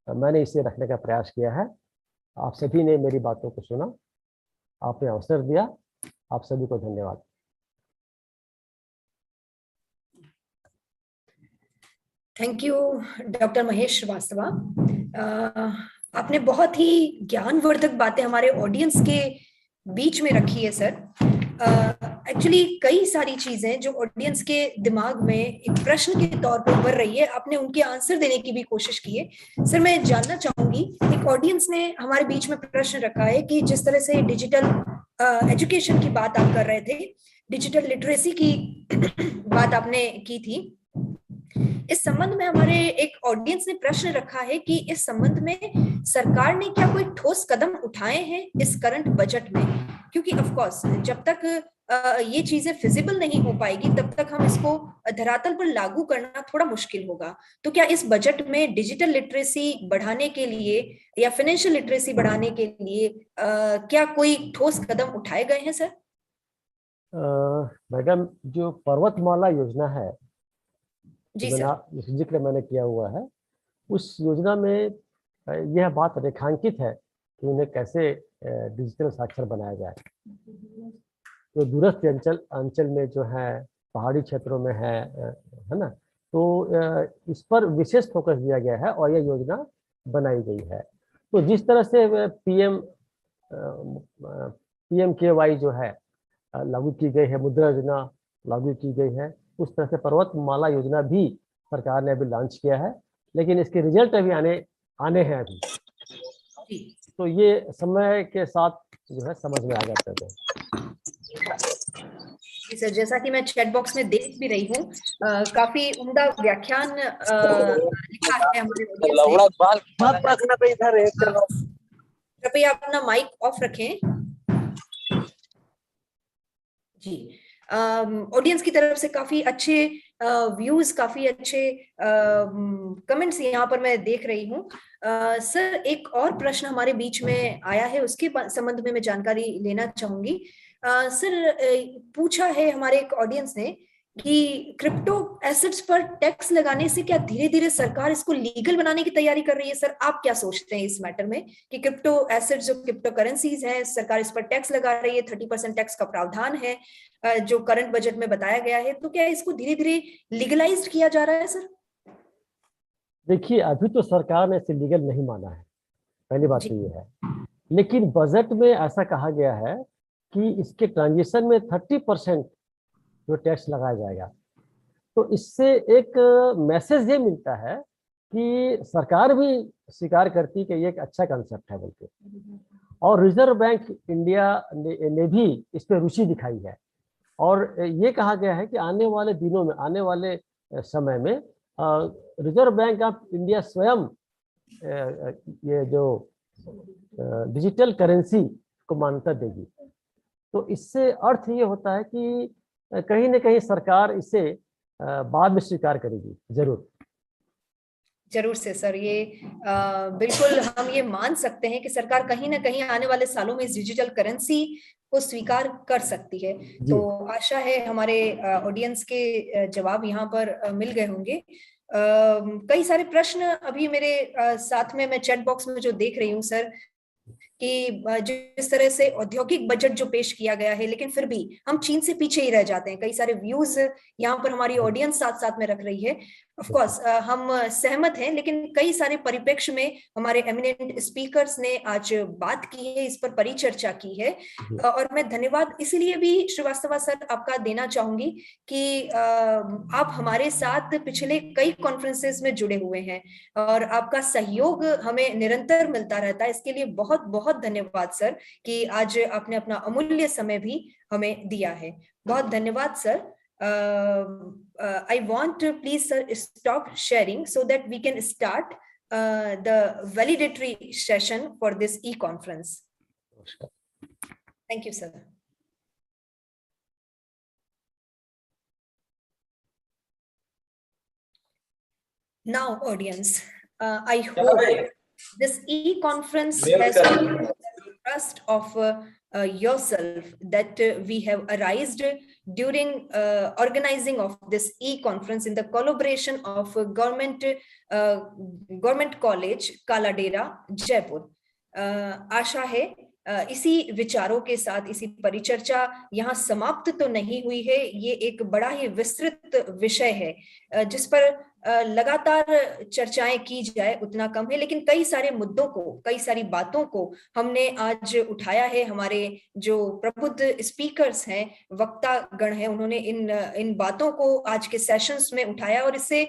Speaker 11: मैंने इसे रखने का प्रयास किया है। आप सभी ने मेरी बातों को सुना, आपने अवसर दिया, आप सभी को धन्यवाद।
Speaker 1: Thank you doctor Mahesh Srivastava. आपने बहुत ही ज्ञानवर्धक बातें हमारे ऑडियंस के बीच में रखी है सर। एक्चुअली कई सारी चीजें जो ऑडियंस के दिमाग में एक प्रश्न के तौर पर उभर रही है, आपने उनके आंसर देने की भी कोशिश की है। सर मैं जानना चाहूंगी, एक ऑडियंस ने हमारे बीच में प्रश्न रखा है कि जिस तरह से डिजिटल एजुकेशन की बात आप कर रहे थे, डिजिटल लिटरेसी की बात आपने की थी, इस संबंध में हमारे एक ऑडियंस ने प्रश्न रखा है कि इस संबंध में सरकार ने क्या कोई ठोस कदम उठाए हैं इस करंट बजट में? क्योंकि ऑफ कोर्स जब तक ये चीजें फिजिबल नहीं हो पाएगी, तब तक हम इसको धरातल पर लागू करना थोड़ा मुश्किल होगा। तो क्या इस बजट में डिजिटल लिटरेसी बढ़ाने के लिए या फाइनेंशियल लिटरेसी बढ़ाने के लिए क्या कोई ठोस कदम उठाए गए हैं सर?
Speaker 11: मैडम, जो पर्वतमाला योजना है,
Speaker 1: जी सर,
Speaker 11: जिक्र मैंने किया हुआ है, उस योजना में यह बात रेखांकित है कि उन्हें कैसे डिजिटल साक्षर बनाया जाए। तो दूरस्थ अंचल में जो है पहाड़ी क्षेत्रों में है ना। तो इस पर विशेष फोकस दिया गया है और यह योजना बनाई गई है। तो जिस तरह से PMKY जो है लागू की गई है, मुद्रा योजना लागू की गई है, उस तरह से पर्वतमाला योजना भी सरकार ने अभी लॉन्च किया है, लेकिन इसके रिजल्ट अभी आने हैं अभी। तो ये समय के साथ जो है समझ में आ जाते हैं।
Speaker 1: सर, जैसा कि मैं चैट बॉक्स में देख भी रही हूँ, काफी उम्दा व्याख्यान लिखा है हमारे ऑडियंस ने। कृपया अपना माइक ऑफ रखें जी। ऑडियंस की तरफ से काफी अच्छे व्यूज, काफी अच्छे कमेंट्स यहाँ पर मैं देख रही हूँ। सर, एक और प्रश्न हमारे बीच में आया है, उसके संबंध में मैं जानकारी लेना चाहूंगी। सर, पूछा है हमारे एक ऑडियंस ने कि क्रिप्टो एसेट्स पर टैक्स लगाने से क्या धीरे धीरे सरकार इसको लीगल बनाने की तैयारी कर रही है? सर, आप क्या सोचते हैं इस मैटर में कि क्रिप्टो एसेट्स जो क्रिप्टो करेंसीज हैं, सरकार इस पर टैक्स लगा रही है, 30% टैक्स का प्रावधान है जो करंट बजट में बताया गया है, तो क्या इसको धीरे धीरे लीगलाइज्ड किया जा रहा है? सर
Speaker 11: देखिए, अभी तो सरकार ने इसे लीगल नहीं माना है, पहली बात तो ये है। लेकिन बजट में ऐसा कहा गया है कि इसके ट्रांजिशन में 30% जो टैक्स लगाया जाएगा। तो इससे एक मैसेज ये मिलता है कि सरकार भी स्वीकार करती कि ये एक अच्छा कंसेप्ट है बल्कि, और रिजर्व बैंक इंडिया ने भी इस पर रुचि दिखाई है। और ये कहा गया है कि आने वाले दिनों में, आने वाले समय में रिजर्व बैंक ऑफ इंडिया स्वयं ये जो डिजिटल करेंसी को मान्यता देगी। तो इससे अर्थ ये होता है कि कहीं ना कहीं सरकार इसे बाद में स्वीकार करेगी,
Speaker 1: जरूर से सर। ये बिल्कुल हम ये मान सकते हैं कि सरकार कहीं ना कहीं आने वाले सालों में इस डिजिटल करेंसी को स्वीकार कर सकती है। तो आशा है हमारे ऑडियंस के जवाब यहाँ पर मिल गए होंगे। कई सारे प्रश्न अभी मेरे साथ में मैं चैट बॉक्स में जो देख रही हूँ सर, कि जिस तरह से औद्योगिक बजट जो पेश किया गया है, लेकिन फिर भी हम चीन से पीछे ही रह जाते हैं। कई सारे व्यूज यहाँ पर हमारी ऑडियंस साथ साथ में रख रही है। ऑफ कोर्स हम सहमत हैं, लेकिन कई सारे परिप्रेक्ष्य में हमारे एमिनेंट स्पीकर्स ने आज बात की है, इस पर परिचर्चा की है। और मैं धन्यवाद इसलिए भी श्रीवास्तव सर आपका देना चाहूंगी कि आप हमारे साथ पिछले कई कॉन्फ्रेंसेस में जुड़े हुए हैं और आपका सहयोग हमें निरंतर मिलता रहता है। इसके लिए बहुत बहुत धन्यवाद सर कि आज आपने अपना अमूल्य समय भी हमें दिया है। बहुत धन्यवाद sir. I want to please sir stop sharing so that we can start the validatory session for this e-conference. Thank you, sir. Now, audience, I hope this e-conference has the trust of yourself that we have arised during organizing of this e-conference in the collaboration of government college Kaladera Jaipur. आशा है इसी विचारों के साथ इसी परिचर्चा यहाँ समाप्त तो नहीं हुई है। ये एक बड़ा ही विस्तृत विषय है जिस पर लगातार चर्चाएं की जाए उतना कम है, लेकिन कई सारे मुद्दों को, कई सारी बातों को हमने आज उठाया है। हमारे जो प्रबुद्ध स्पीकर्स हैं, वक्ता गण हैं, उन्होंने इन बातों को आज के सेशंस में उठाया। और इससे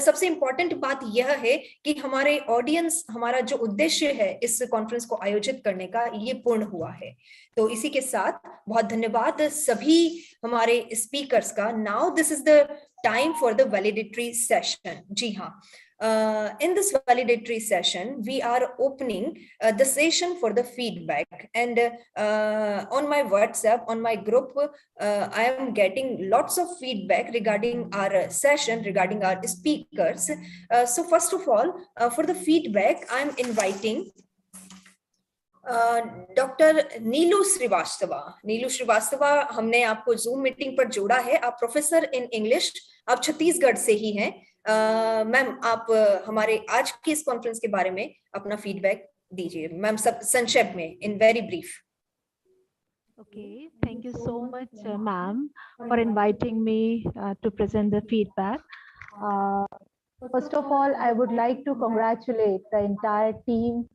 Speaker 1: सबसे इम्पोर्टेंट बात यह है कि हमारे ऑडियंस, हमारा जो उद्देश्य है इस कॉन्फ्रेंस को आयोजित करने का, ये पूर्ण हुआ है। तो इसी के साथ बहुत धन्यवाद सभी हमारे स्पीकर्स का। Now this is the time for the validatory session. जी हाँ, in this validatory session we are opening the session for the feedback, and on my WhatsApp, on my group, I am getting lots of feedback regarding our session, regarding our speakers. So first of all, for the feedback I am inviting doctor Neelu Srivastava. Neelu Srivastava, हमने आपको zoom meeting पर जोड़ा है। आप professor in English, आप छत्तीसगढ़ से ही हैं। Ma'am, आप हमारे आज की इस कॉन्फ्रेंस के बारे में अपना फीडबैक दीजिए मैम, सब संक्षेप में, in very brief.
Speaker 12: Okay, thank you so much, ma'am, for inviting me to present the feedback. First of all, I would like to congratulate the entire team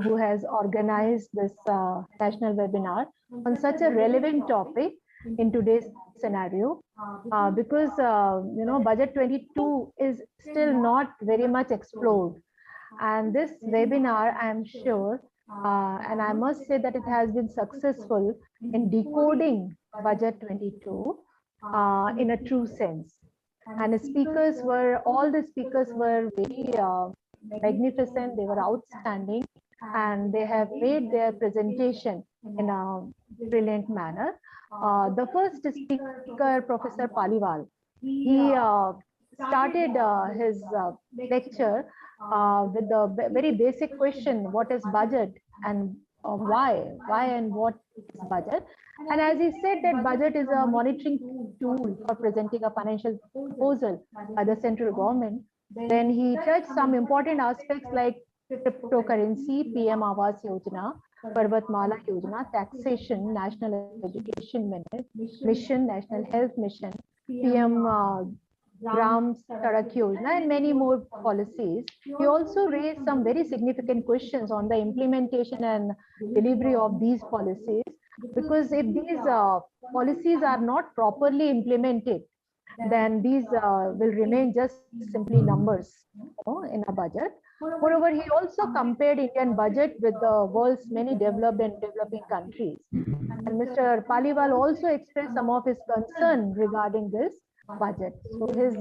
Speaker 12: who has organized this national webinar on such a relevant topic in today's scenario, because budget 22 is still not very much explored, and this webinar, I am sure, and I must say that it has been successful in decoding budget 22 in a true sense. And all the speakers were very magnificent, they were outstanding, and they have made their presentation in a brilliant manner. The first speaker, Professor Paliwal, he started his lecture with the very basic question, what is budget and why and what is budget? And as he said that budget is a monitoring tool for presenting a financial proposal by the central government, then he touched some important aspects like cryptocurrency, PM Awas Yojana, Parvatmala Yojana, taxation, national education mission, national health mission, PM Gram Sadak Yojana, and many more policies. He also raised some very significant questions on the implementation and delivery of these policies, because if these policies are not properly implemented, then these will remain just simply numbers in a budget. Moreover, he also compared Indian budget with the world's many developed and developing countries. And Mr. Paliwal also expressed some of his concern regarding this budget. So his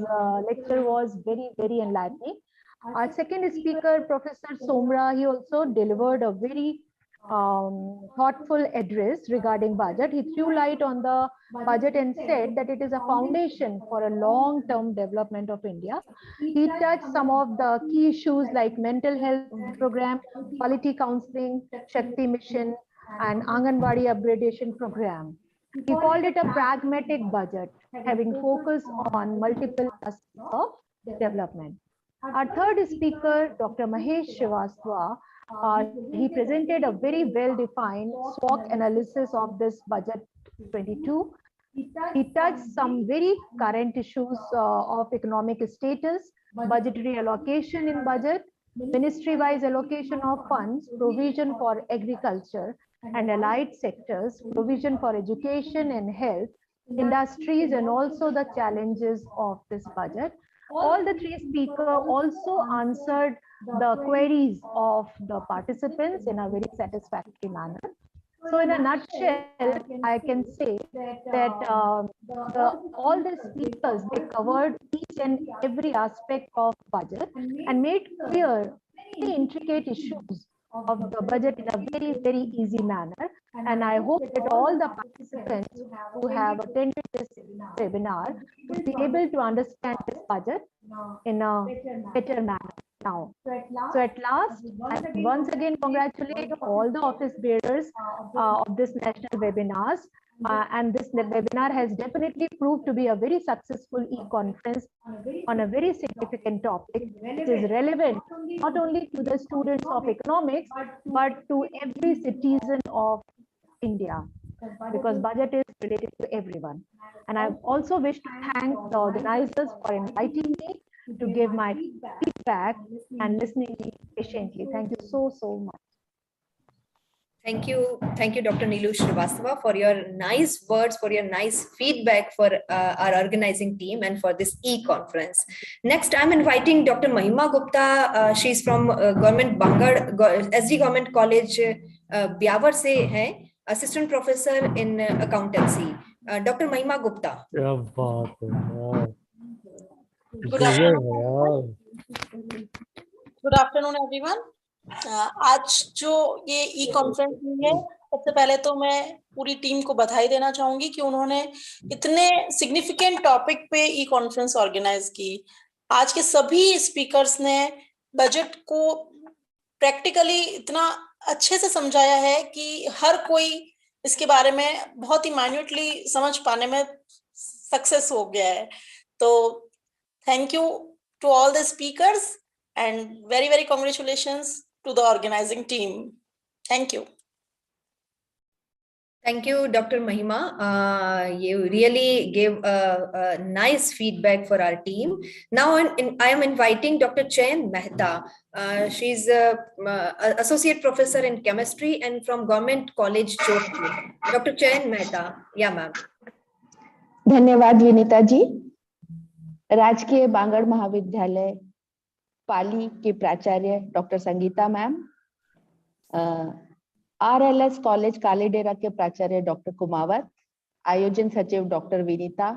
Speaker 12: lecture was very, very enlightening. Our second speaker, Professor Somra, he also delivered a very thoughtful address regarding budget. He threw light on the budget and said that it is a foundation for a long-term development of India. He touched some of the key issues like mental health program, quality counseling, Shakti mission, and Anganwadi upgradation program. He called it a pragmatic budget, having focus on multiple aspects of development. Our third speaker, Dr. Mahesh Srivastava, he presented a very well-defined SWOT analysis of this budget 22. He touched some very current issues of economic status, budgetary allocation in budget, ministry-wise allocation of funds, provision for agriculture and allied sectors, provision for education and health, industries, and also the challenges of this budget. All the three speakers also answered the queries of the participants in a very satisfactory manner. So in a nutshell, I can say that all the speakers, they covered each and every aspect of budget and made clear the intricate issues of the budget in a very, very easy manner. And I hope that all the participants who have attended this webinar will be able to understand this budget in a better manner now. So at last, I once again congratulate all the office bearers of this national webinars. And this webinar has definitely proved to be a very successful e-conference on a very significant topic, which is relevant not only to the students of economics, but to every citizen of India, because budget is related to everyone. And I also wish to thank the organizers for inviting me to give my feedback and listening patiently. Thank you so much.
Speaker 1: Thank you, Dr. Neelu Srivastava, for your nice words, for your nice feedback for our organizing team and for this e-conference. Next, I'm inviting Dr. Mahima Gupta. She's from Government BANGUR, SD Government College, Byawar se hai, Assistant Professor in Accountancy. Dr. Mahima Gupta.
Speaker 13: Good afternoon, everyone. आज जो ये ई conference हुई है, सबसे पहले तो मैं पूरी टीम को बधाई देना चाहूंगी कि उन्होंने इतने सिग्निफिकेंट टॉपिक पे ई कॉन्फ्रेंस ऑर्गेनाइज की। आज के सभी स्पीकर्स ने बजट को प्रैक्टिकली इतना अच्छे से समझाया है कि हर कोई इसके बारे में बहुत ही माइन्यूटली समझ पाने में सक्सेस हो गया है। तो thank you to all the speakers and very congratulations to the organizing team. Thank you.
Speaker 1: Thank you, Dr. Mahima. You really gave a nice feedback for our team. Now I am inviting Dr. Chayan Mehta. She's associate professor in chemistry and from Government College, Jodhpur. Dr. Chayan Mehta. Yeah, ma'am.
Speaker 14: धन्यवाद विनीता जी। राजकीय बांगड़ महाविद्यालय पाली के प्राचार्य doctor Sangeeta ma'am, RLS college Kaladera के प्राचार्य doctor Kumawat, आयोजन सचिव doctor Vinita,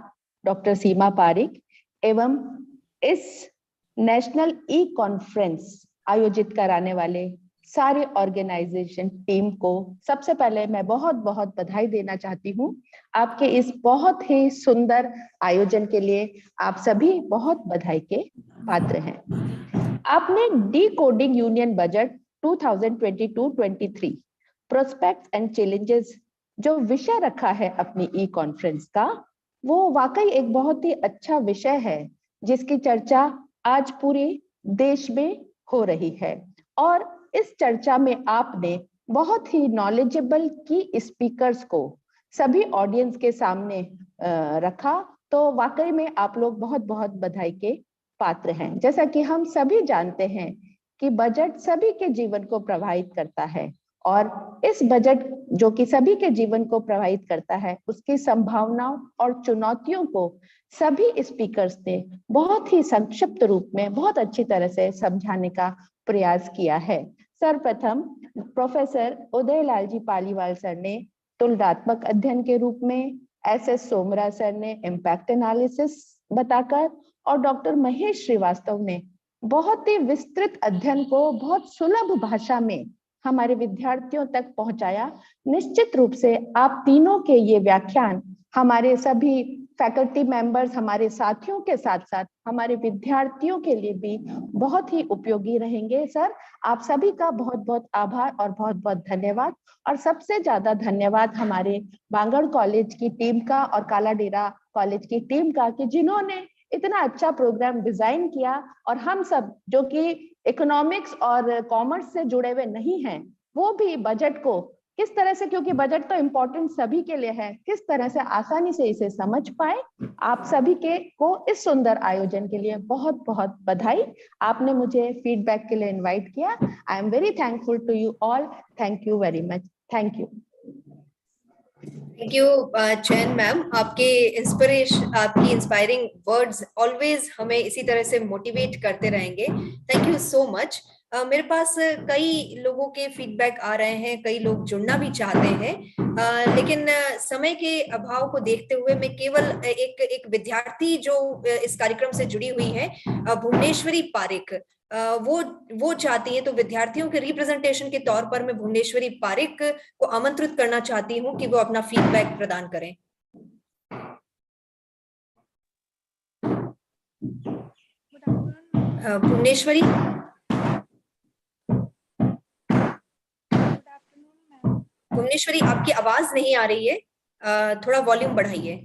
Speaker 14: doctor Seema Pareek एवं इस नेशनल ई कॉन्फ्रेंस आयोजित कराने वाले सारे ऑर्गेनाइजेशन टीम को सबसे पहले मैं बहुत बहुत बधाई देना चाहती हूँ आपके इस बहुत ही सुंदर आयोजन के लिए। आप सभी बहुत बधाई के पात्र हैं। आपने decoding union budget 2022-23 prospects and challenges जो विषय रखा है अपनी ई कॉन्फ्रेंस का, वो वाकई एक बहुत ही अच्छा विषय है जिसकी चर्चा आज पूरे देश में हो रही है। और इस चर्चा में आपने बहुत ही नॉलेजेबल की स्पीकर्स को सभी ऑडियंस के सामने रखा, तो वाकई में आप लोग बहुत बहुत बधाई के पात्र हैं। जैसा कि हम सभी जानते हैं कि बजट सभी के जीवन को प्रभावित करता है और इस बजट जो कि सभी के जीवन को प्रभावित करता है उसकी संभावनाओं और चुनौतियों को सभी स्पीकर्स ने बहुत ही संक्षिप्त रूप में बहुत अच्छी तरह से समझाने का प्रयास किया है। सर्वप्रथम प्रोफेसर उदयलाल जी पालीवाल सर ने तुलनात्मक अध्ययन के रूप में, SS सोमरा सर ने इम्पैक्ट एनालिसिस बताकर और डॉक्टर महेश श्रीवास्तव ने बहुत ही विस्तृत अध्ययन को बहुत सुलभ भाषा में हमारे विद्यार्थियों तक पहुंचाया। निश्चित रूप से आप तीनों के ये व्याख्यान हमारे सभी फैकल्टी मेंबर्स, हमारे साथियों के साथ साथ हमारे विद्यार्थियों के लिए भी बहुत ही उपयोगी रहेंगे। सर, आप सभी का बहुत बहुत आभार और बहुत बहुत धन्यवाद। और सबसे ज्यादा धन्यवाद हमारे बांगड़ कॉलेज की टीम का और कालाडेरा कॉलेज की टीम का कि जिन्होंने इतना अच्छा प्रोग्राम डिजाइन किया और हम सब जो कि इकोनॉमिक्स और कॉमर्स से जुड़े हुए नहीं हैं वो भी बजट को किस तरह से, क्योंकि बजट तो इम्पोर्टेंट सभी के लिए है, किस तरह से आसानी से इसे समझ पाए। आप सभी के को इस सुंदर आयोजन के लिए बहुत बहुत बधाई। आपने मुझे फीडबैक के लिए इनवाइट किया। I am very thankful to you all. Thank you very much. Thank you.
Speaker 1: Thank you Chain ma'am, आपकी इंस्पायरिंग वर्ड्स ऑलवेज हमें इसी तरह से मोटिवेट करते रहेंगे। Thank you so much. मेरे पास कई लोगों के फीडबैक आ रहे हैं, कई लोग जुड़ना भी चाहते हैं, लेकिन समय के अभाव को देखते हुए मैं केवल एक विद्यार्थी जो इस कार्यक्रम से जुड़ी हुई है, भुवनेश्वरी पारिक, वो चाहती है, तो विद्यार्थियों के रिप्रेजेंटेशन के तौर पर मैं भुवनेश्वरी पारिक को आमंत्रित करना चाहती हूँ कि वो अपना फीडबैक प्रदान करें। भुवनेश्वरी, भुवनेश्वरी आपकी आवाज नहीं आ रही है, थोड़ा वॉल्यूम बढ़ाइए।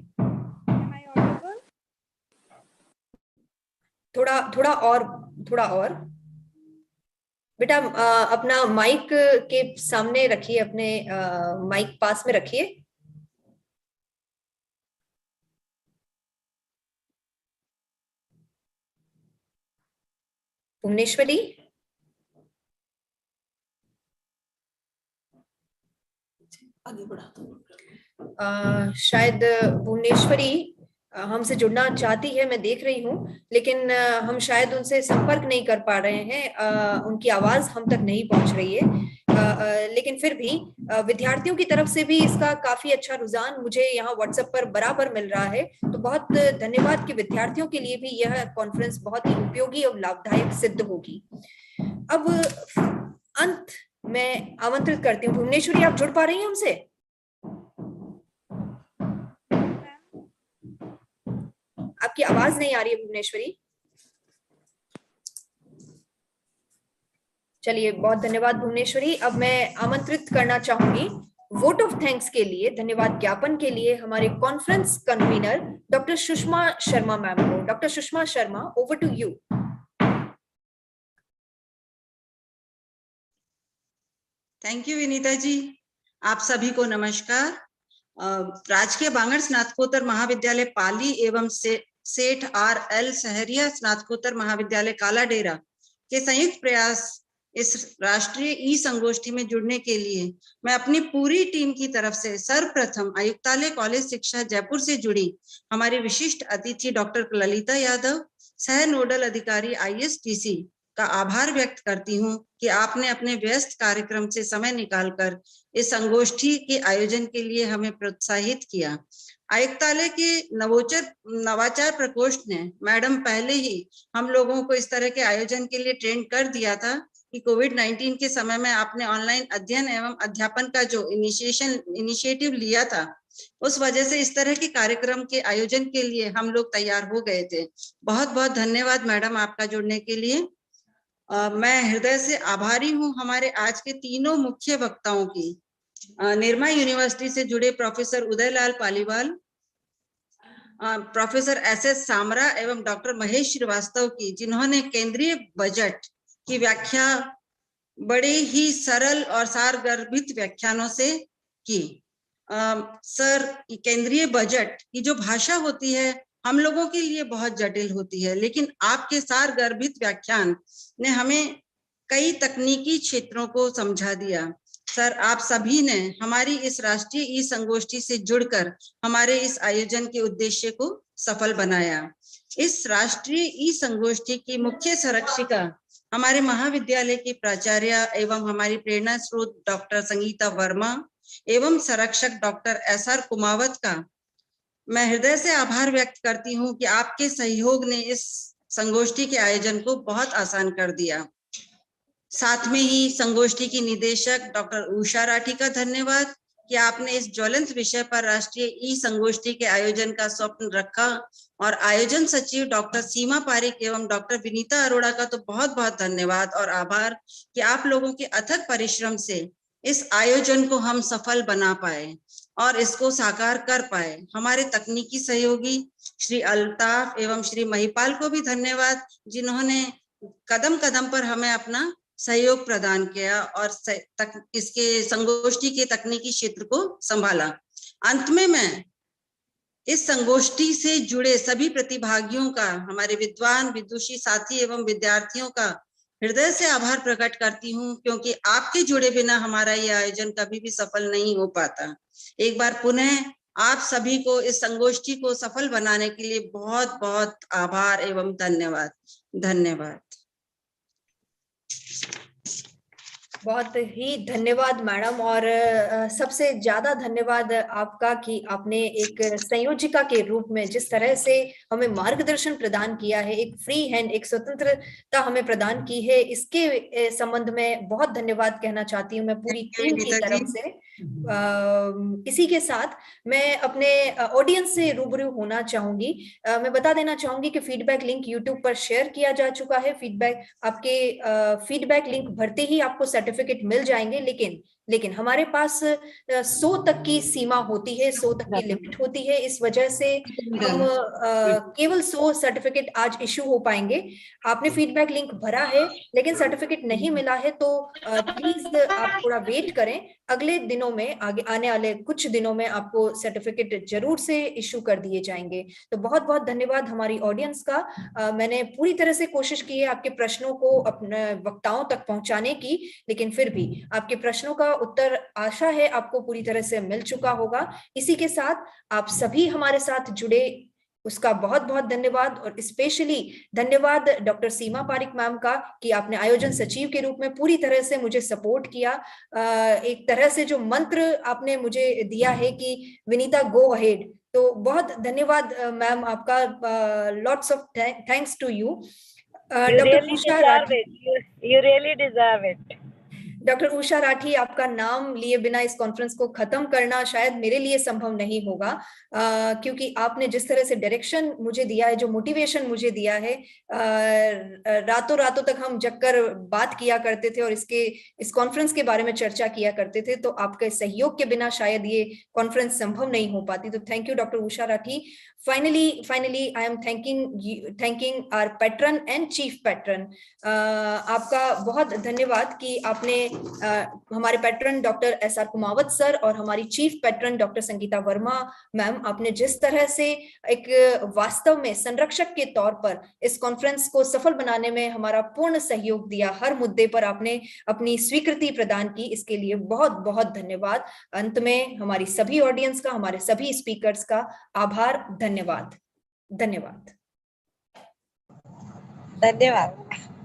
Speaker 1: थोड़ा और बेटा, अपना माइक के सामने रखिए, अपने माइक पास में रखिए। भुवनेश्वरी,
Speaker 13: आगे बढ़ा दो।
Speaker 1: शायद भुवनेश्वरी हमसे जुड़ना चाहती है, मैं देख रही हूँ, लेकिन हम शायद उनसे संपर्क नहीं कर पा रहे हैं, उनकी आवाज हम तक नहीं पहुंच रही है। लेकिन फिर भी विद्यार्थियों की तरफ से भी इसका काफी अच्छा रुझान मुझे यहाँ व्हाट्सएप पर बराबर मिल रहा है, तो बहुत धन्यवाद कि विद्यार्थियों के लिए भी यह कॉन्फ्रेंस बहुत ही उपयोगी और लाभदायक सिद्ध होगी। अब अंत में आमंत्रित करती हूँ, भुवनेश्वरी आप जुड़ पा रही हैं हमसे? आपकी आवाज नहीं आ रही है भुवनेश्वरी। चलिए, बहुत धन्यवाद भुवनेश्वरी। अब मैं आमंत्रित करना चाहूंगी वोट ऑफ थैंक्स के लिए, धन्यवाद ज्ञापन के लिए हमारे conference convenor doctor Sushma Sharma ma'am को। Doctor Sushma Sharma, over to you.
Speaker 15: Thank you Vinita ji. आप सभी को नमस्कार। राजकीय बांगड़ स्नातकोत्तर महाविद्यालय पाली एवं सेठ RL सहरिया स्नातकोत्तर महाविद्यालय कालाडेरा के संयुक्त प्रयास इस राष्ट्रीय ई संगोष्ठी में जुड़ने के लिए मैं अपनी पूरी टीम की तरफ से सर्वप्रथम आयुक्तालय कॉलेज शिक्षा जयपुर से जुड़ी हमारी विशिष्ट अतिथि डॉक्टर ललिता यादव, सह नोडल अधिकारी ISTC का आभार व्यक्त करती हूं कि आपने अपने व्यस्त कार्यक्रम से समय निकालकर इस संगोष्ठी के आयोजन के लिए हमें प्रोत्साहित किया। आयुक्तालय के नवाचार प्रकोष्ठ ने मैडम पहले ही हम लोगों को इस तरह के आयोजन के लिए ट्रेन कर दिया था कि कोविड-19 के समय में आपने ऑनलाइन अध्ययन एवं अध्यापन का जो इनिशिएटिव लिया था, उस वजह से इस तरह के कार्यक्रम के आयोजन के लिए हम लोग तैयार हो गए थे। बहुत बहुत धन्यवाद मैडम आपका जुड़ने के लिए। मैं हृदय से आभारी हूँ हमारे आज के तीनों मुख्य वक्ताओं की, निर्मा यूनिवर्सिटी से जुड़े professor Udaylal Paliwal, professor SS Samra एवं डॉक्टर महेश श्रीवास्तव की, जिन्होंने केंद्रीय बजट की व्याख्या बड़े ही सरल और सारगर्भित व्याख्यानों से की। सर, केंद्रीय बजट की जो भाषा होती है हम लोगों के लिए बहुत जटिल होती है, लेकिन आपके सारगर्भित व्याख्यान ने हमें कई तकनीकी क्षेत्रों को समझा दिया। सर, आप सभी ने हमारी इस राष्ट्रीय ई संगोष्ठी से जुड़कर हमारे इस आयोजन के उद्देश्य को सफल बनाया। इस राष्ट्रीय ई संगोष्ठी की मुख्य संरक्षिका हमारे महाविद्यालय के प्राचार्य एवं हमारी प्रेरणा स्रोत डॉक्टर संगीता वर्मा एवं संरक्षक डॉक्टर SR कुमावत का मैं हृदय से आभार व्यक्त करती हूँ कि आपके सहयोग ने इस संगोष्ठी के आयोजन को बहुत आसान कर दिया। साथ में ही संगोष्ठी की निदेशक डॉक्टर उषा राठी का धन्यवाद कि आपने इस ज्वलंत विषय पर राष्ट्रीय ई संगोष्ठी के आयोजन का स्वप्न रखा, और आयोजन सचिव डॉक्टर सीमा पारिक एवं डॉक्टर विनीता अरोड़ा का तो बहुत बहुत धन्यवाद और आभार कि आप लोगों के अथक परिश्रम से इस आयोजन को हम सफल बना पाए और इसको साकार कर पाए। हमारे तकनीकी सहयोगी श्री अल्ताफ एवं श्री महिपाल को भी धन्यवाद, जिन्होंने कदम कदम पर हमें अपना सहयोग प्रदान किया और इसके संगोष्ठी के तकनीकी क्षेत्र को संभाला। अंत में मैं इस संगोष्ठी से जुड़े सभी प्रतिभागियों का, हमारे विद्वान विदुषी साथी एवं विद्यार्थियों का हृदय से आभार प्रकट करती हूँ, क्योंकि आपके जुड़े बिना हमारा ये आयोजन कभी भी सफल नहीं हो पाता। एक बार पुनः आप सभी को इस संगोष्ठी को सफल बनाने के लिए बहुत बहुत आभार एवं धन्यवाद। धन्यवाद।
Speaker 1: बहुत ही धन्यवाद मैडम, और सबसे ज्यादा धन्यवाद आपका कि आपने एक संयोजिका के रूप में जिस तरह से हमें मार्गदर्शन प्रदान किया है, एक फ्री हैंड, एक स्वतंत्रता हमें प्रदान की है, इसके संबंध में बहुत धन्यवाद कहना चाहती हूँ मैं पूरी टीम की तरफ से। इसी के साथ मैं अपने ऑडियंस से रूबरू होना चाहूंगी। मैं बता देना चाहूंगी कि फीडबैक लिंक यूट्यूब पर शेयर किया जा चुका है। आपके फीडबैक लिंक भरते ही आपको सर्टिफिकेट मिल जाएंगे, लेकिन हमारे पास 100 तक की सीमा होती है, 100 तक की लिमिट होती है। इस वजह से हम केवल 100 सर्टिफिकेट आज इशू हो पाएंगे। आपने फीडबैक लिंक भरा है लेकिन सर्टिफिकेट नहीं मिला है तो प्लीज आप थोड़ा वेट करें। अगले दिनों में, आगे आने वाले कुछ दिनों में आपको सर्टिफिकेट जरूर से इशू कर दिए जाएंगे। तो बहुत बहुत धन्यवाद हमारी ऑडियंस का। मैंने पूरी तरह से कोशिश की है आपके प्रश्नों को अपने वक्ताओं तक पहुंचाने की, लेकिन फिर भी आपके प्रश्नों का उत्तर आशा है आपको पूरी तरह से मिल चुका होगा। इसी के साथ आप सभी हमारे साथ जुड़े उसका बहुत बहुत धन्यवाद, और स्पेशली धन्यवाद डॉक्टर सीमा पारिक मैम का कि आपने आयोजन सचिव के रूप में पूरी तरह से मुझे सपोर्ट किया। एक तरह से जो मंत्र आपने मुझे दिया है कि विनीता गो अहेड, तो बहुत धन्यवाद मैम आपका। Lots of thanks to you. Doctor Usha Rathi,
Speaker 16: you really deserve it.
Speaker 1: Doctor Usha Rathi, आपका नाम लिए बिना इस कॉन्फ्रेंस को खत्म करना शायद मेरे लिए संभव नहीं होगा, क्योंकि आपने जिस तरह से डायरेक्शन मुझे दिया है, जो मोटिवेशन मुझे दिया है, रातों रातों तक हम जगकर बात किया करते थे और इस कॉन्फ्रेंस के बारे में चर्चा किया करते थे, तो आपके सहयोग के बिना शायद ये कॉन्फ्रेंस संभव नहीं हो पाती। तो thank you doctor Usha Rathi. Finally, I am thanking our patron and chief patron. आपका बहुत धन्यवाद कि आपने हमारे patron doctor SR Kumawat sir और हमारी chief patron doctor Sangeeta Verma ma'am, आपने जिस तरह से एक वास्तव में संरक्षक के तौर पर इस कॉन्फ्रेंस को सफल बनाने में हमारा पूर्ण सहयोग दिया, हर मुद्दे पर आपने अपनी स्वीकृति प्रदान की, इसके लिए बहुत बहुत धन्यवाद। अंत में हमारी सभी ऑडियंस का, हमारे सभी स्पीकर्स का आभार, धन्यवाद। धन्यवाद।
Speaker 16: धन्यवाद।